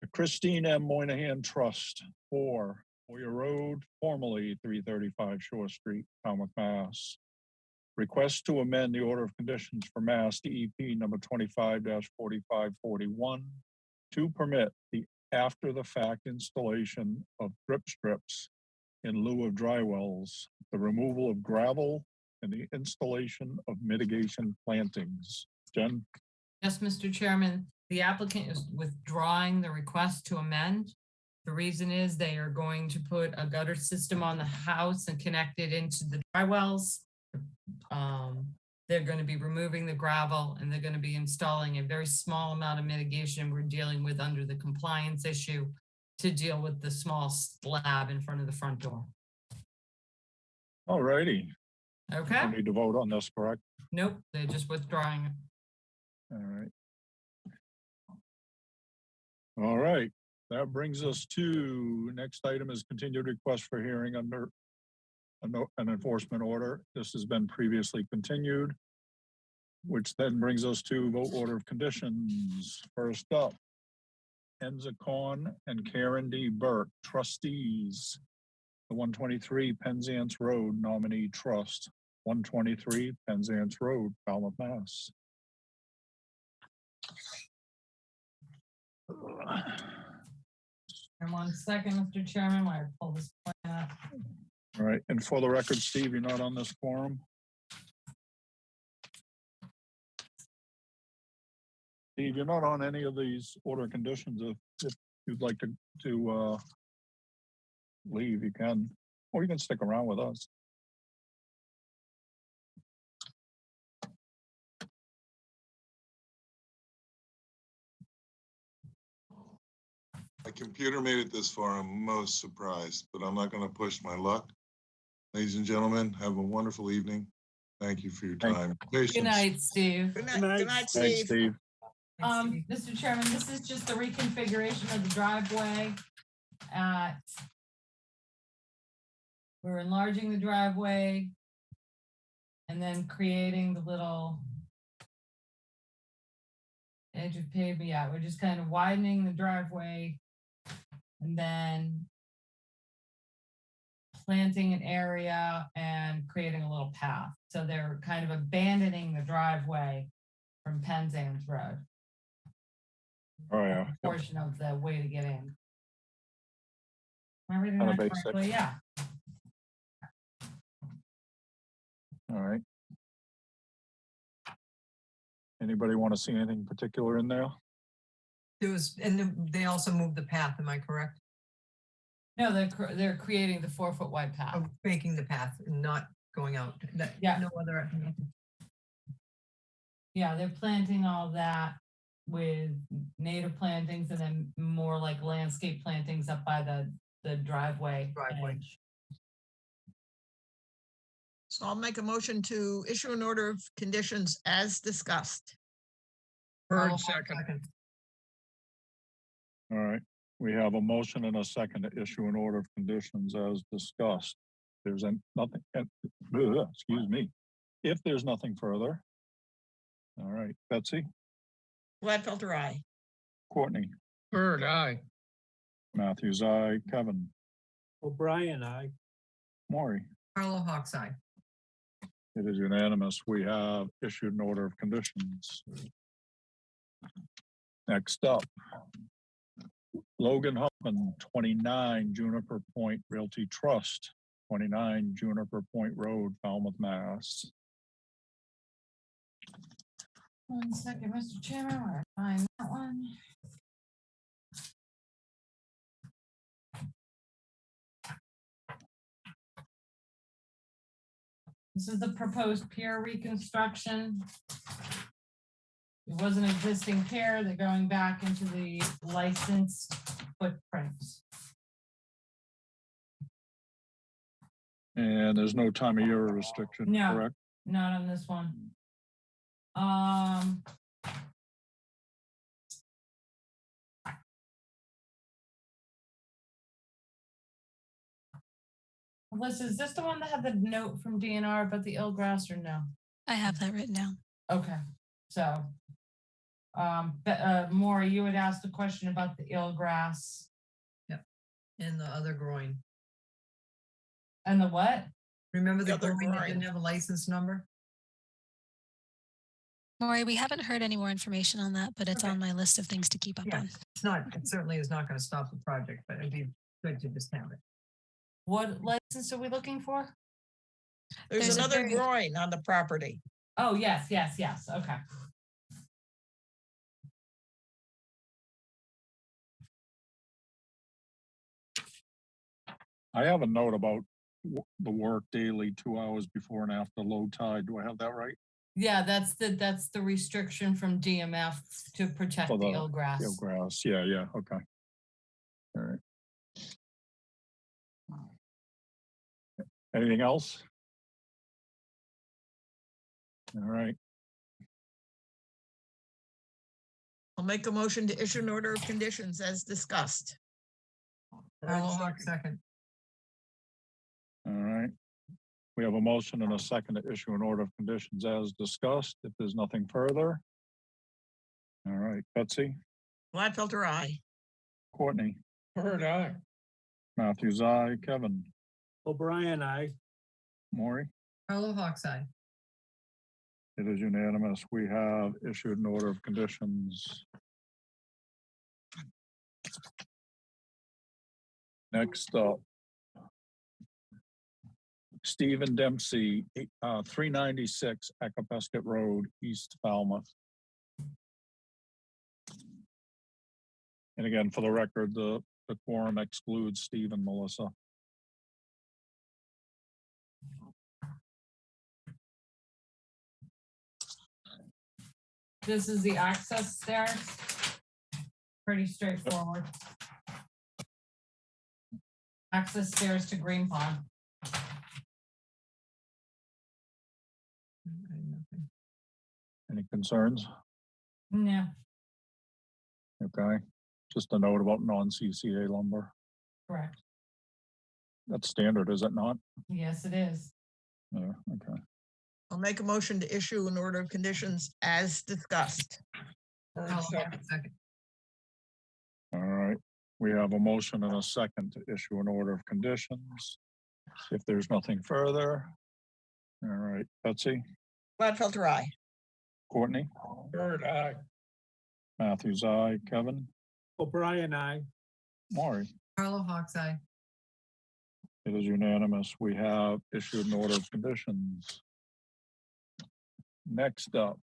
The Christine M. Moynihan Trust for Hoyer Road, formerly 335 Shore Street, Falmouth, Mass. Request to amend the order of conditions for Mass DEP number 25-4541 to permit the after-the-fact installation of drip strips in lieu of dry wells, the removal of gravel, and the installation of mitigation plantings. Jen? Yes, Mr. Chairman, the applicant is withdrawing the request to amend. The reason is they are going to put a gutter system on the house and connect it into the dry wells. They're going to be removing the gravel, and they're going to be installing a very small amount of mitigation we're dealing with under the compliance issue to deal with the small slab in front of the front door. All righty. Okay? We need to vote on this, correct? Nope, they're just withdrawing it. All right. All right. That brings us to, next item is continued request for hearing under an enforcement order. This has been previously continued, which then brings us to vote order of conditions. First up, Enza Korn and Karen D. Burke, trustees. The 123 Penzance Road Nominee Trust, 123 Penzance Road, Falmouth, Mass. And 1 second, Mr. Chairman, while I pull this plan up. All right, and for the record, Steve, you're not on this forum? Steve, you're not on any of these order conditions. If you'd like to leave, you can, or you can stick around with us. My computer made it this far. I'm most surprised, but I'm not going to push my luck. Ladies and gentlemen, have a wonderful evening. Thank you for your time. Patience. Good night, Steve. Good Good night, night. Steve. Thanks, Steve. Mr. Chairman, this is just the reconfiguration of the driveway at. We're enlarging the driveway and then creating the little edge of pavement. Yeah, we're just kind of widening the driveway and then planting an area and creating a little path. So they're kind of abandoning the driveway from Penzance Road. Oh, yeah. Yep. Portion of the way to get in. Am I reading Kinda that basic. correctly? Yeah. All right. Anybody want to see anything particular in there? There was, and they also moved the path, am I correct? No, they're creating the 4-foot wide path. Of making the path and not going out. Yeah. No other. Yeah, they're planting all that with native plantings and then more like landscape plantings up by the driveway. edge. So I'll make a motion to issue an order of conditions as discussed. Bird second. All right, we have a motion and a second to issue an order of conditions as discussed. There's nothing, excuse me. If there's nothing further. All right, Betsy, Gladfelter, aye. Courtney, Bird, aye. Matthews, aye, Kevin, O'Brien, aye. Maury. Carlo Hawks eye. It is unanimous. We have issued an order of conditions. Next up, Logan Huffman, 29 Juniper Point Realty Trust, 29 Juniper Point Road, Falmouth, Mass. 1 second, Mr. Chairman, where I find that one. This is the proposed pier reconstruction. It was an existing pier. They're going back into the licensed footprints. And there's no time of year restriction, No. correct? Not on this one. Alyssa, is this the one that had the note from DNR about the Eelgrass or no? I have that written down. Okay, so. Maury, you had asked a question about the eelgrass. And the other groin. And the what? Remember the The other groin that groin. didn't have a license number? Maury, we haven't heard any more information on that, but it's Okay. on my list of things to keep up Yeah. on. It's not, it certainly is not gonna stop the project, but it'd be good to just have it. What license are we looking for? There's There's a another very- groin on the property. Oh, yes, okay. I have a note about the work daily, 2 hours before and after low tide. Do I have that right? Yeah, that's the restriction from DMF to protect For the the eelgrass. Eelgrass, yeah, okay. All right. Anything else? All right, I'll make a motion to issue an order of conditions as discussed. Carlo Hawks second. all right. We have a motion and a second to issue an order of conditions as discussed. If there's nothing further. All right, Betsy, Gladfelter, aye. Courtney, Bird, aye. Matthews, aye, Kevin, O'Brien, I. Maury. Carlo Hawks Eye. It is unanimous. We have issued an order of conditions. Next up. Stephen Dempsey, 396 Acapesket Road, East Falmouth. And again, for the record, the quorum excludes Steve and Melissa. This is the access stairs. Pretty straightforward. Access stairs to Green Pond. Any concerns? No, Okay. Just a note about non-CCA lumber. correct. That's standard, is it not? Yes, it is. Yeah, okay. I'll make a motion to issue an order of conditions as discussed. Bird, Carlo second. Hawks second. All right. We have a motion and a second to issue an order of conditions. If there's nothing further. All right, Betsy, Gladfelter, aye. Courtney, Bird, aye. Matthews, aye, Kevin, O'Brien, I. Maury. Carlo Hawks Eye. It is unanimous. We have issued an order of conditions. Next up,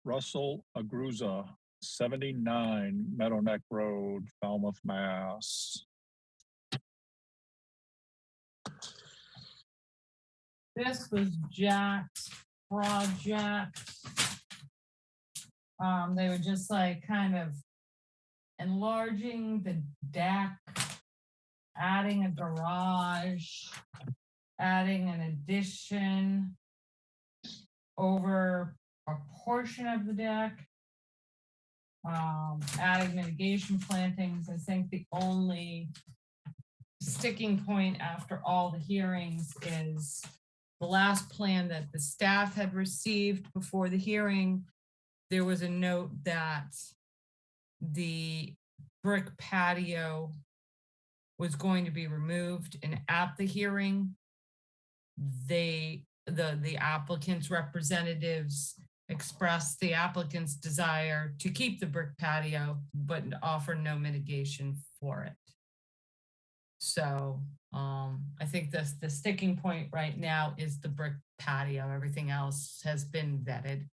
Russell Agruza, 79 Meadow Neck Road, Falmouth, Mass. This was Jack's project. They were just like kind of enlarging the deck, adding a garage, adding an addition over a portion of the deck. Adding mitigation plantings. I think the only sticking point after all the hearings is the last plan that the staff had received before the hearing. There was a note that the brick patio was going to be removed, and at the hearing, the applicant's representatives expressed the applicant's desire to keep the brick patio, but offer no mitigation for it. So I think the sticking point right now is the brick patio. Everything else has been vetted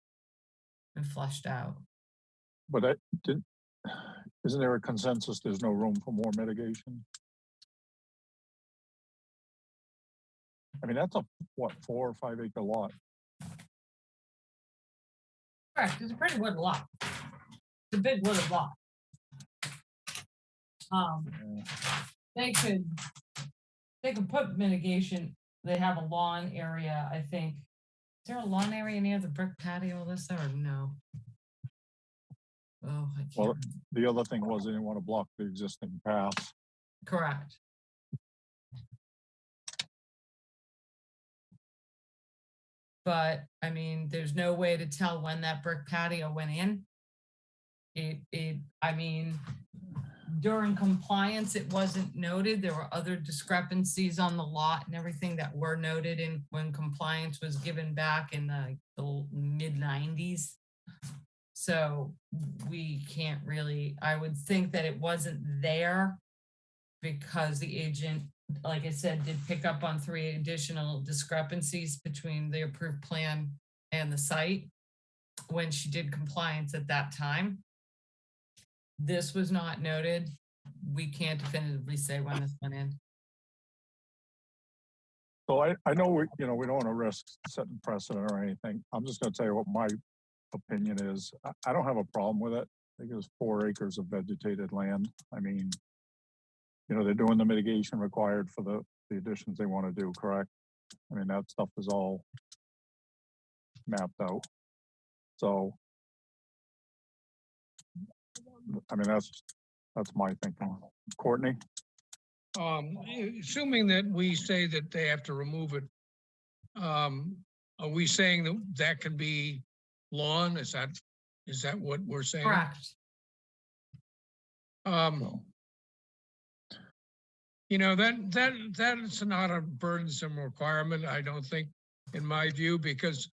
and flushed out. But I didn't, isn't there a consensus there's no room for more mitigation? I mean, that's a, what, 4 or 5 acre lot? Correct, it's a pretty wood lot. It's a big wooded lot. They could put mitigation. They have a lawn area, I think. Is there a lawn area near the brick patio, Alyssa, or no? Oh, I can't. Well, the other thing was they didn't want to block the existing path. Correct. But I mean, there's no way to tell when that brick patio went in. I mean, during compliance, it wasn't noted. There were other discrepancies on the lot and everything that were noted in when compliance was given back in the mid-90s. So we can't really, I would think that it wasn't there because the agent, like I said, did pick up on 3 additional discrepancies between the approved plan and the site when she did compliance at that time. This was not noted. We can't definitively say when this went in. So I know we don't want to risk setting precedent or anything. I'm just going to tell you what my opinion is. I don't have a problem with it. I think it was 4 acres of vegetated land. I mean, they're doing the mitigation required for the additions they want to do, correct? I mean, that stuff is all mapped out. So, I mean, that's my thinking. Courtney? Assuming that we say that they have to remove it Are we saying that that can be lawn? Is that what we're saying? Correct. You know, that's not a burdensome requirement, I don't think, in my view, because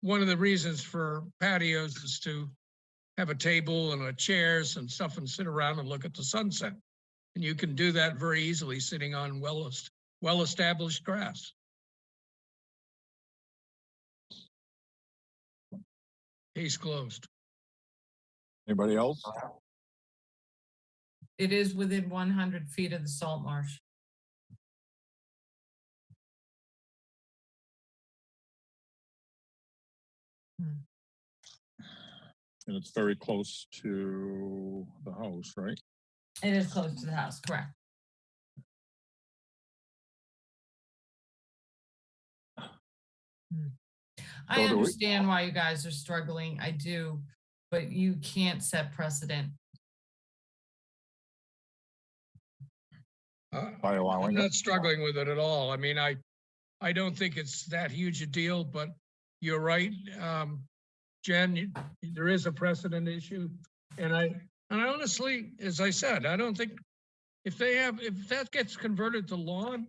one of the reasons for patios is to have a table and a chairs and stuff and sit around and look at the sunset. And you can do that very easily sitting on well-established grass. Case closed. Anybody else? It is within 100 feet of the salt marsh. And it's very close to the house, right? It is close to the house, correct. I So do we- understand why you guys are struggling. I do, but you can't set precedent. By I'm allowing it? not struggling with it at all. I mean, I don't think it's that huge a deal, but you're right. Jen, there is a precedent issue. And I honestly, as I said, I don't think if that gets converted to lawn,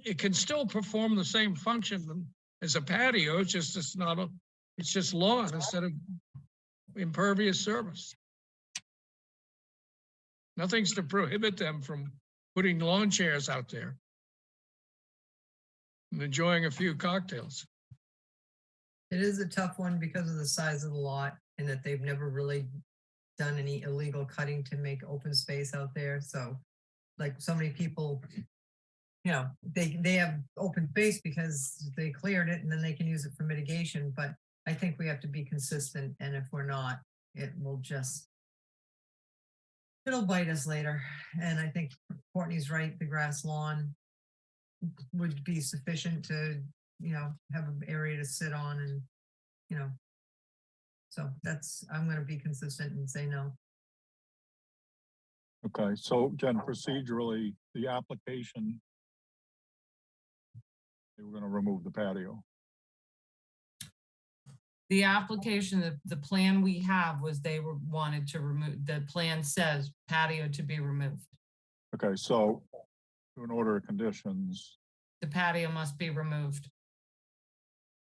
it can still perform the same function as a patio. It's just lawn instead of impervious surface. Nothing's to prohibit them from putting lawn chairs out there and enjoying a few cocktails. It is a tough one because of the size of the lot and that they've never really done any illegal cutting to make open space out there. So like so many people, you know, they have open space because they cleared it and then they can use it for mitigation. But I think we have to be consistent. And if we're not, it'll bite us later. And I think Courtney's right. The grass lawn would be sufficient to, you know, have an area to sit on and, you know, so I'm going to be consistent and say no. Okay, so Jen, procedurally, the application, they were gonna remove the patio. The application, the plan we have was wanted to remove, the plan says patio to be removed. Okay, so in order of conditions, The patio must be removed.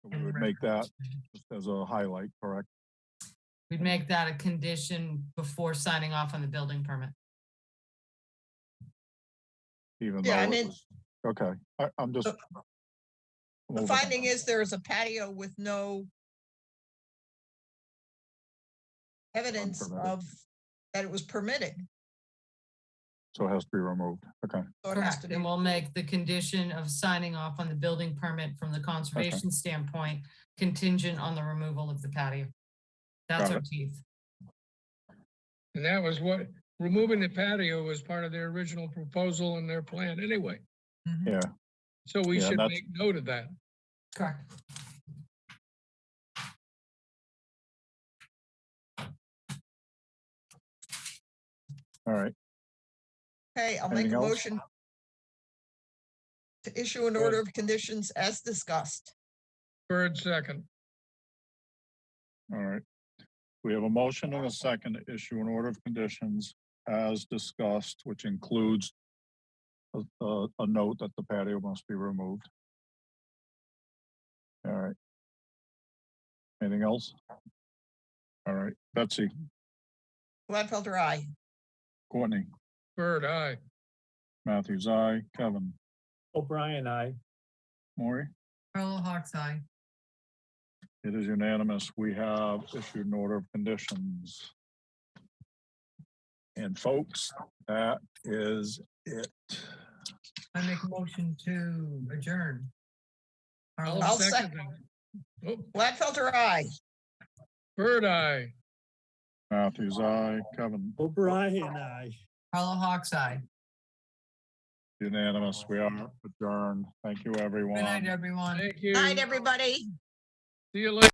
we would make that just as a highlight, correct? We'd make that a condition before signing off on the building permit. Even Yeah, though I it mean- was, okay, I'm just. The moving finding on. is there is a patio with no evidence Unpermitted. of that it was permitted. So it has to be removed, okay, So it has Correct, to be. and we'll make the condition of signing off on the building permit from the conservation standpoint contingent on the removal of the patio. That's Got our it. teeth. And that was what, removing the patio was part of their original proposal and their plan anyway. yeah, So we Yeah, should that's- make note of that. Correct. all right, Okay, I'll make Anything a else? motion to issue an Go order ahead. of conditions as discussed. Bird second. all right. We have a motion and a second to issue an order of conditions as discussed, which includes a note that the patio must be removed. All right. Anything else? All right, Betsy, Gladfelter, aye. Courtney, Bird, aye. Matthews, aye, Kevin, O'Brien, I. Maury. Carla Hawks eye. It is unanimous. We have issued an order of conditions. And folks, that is it. I make a motion to adjourn. I'll Carla, I'll second that. Oh, Gladfelter, aye. Bird, aye. Matthews, aye, Kevin, O'Brien, I. Carla Hawks eye. unanimous. We are adjourned. Thank you, everyone. Good night, everyone. Thank you. Night, everybody. See you later.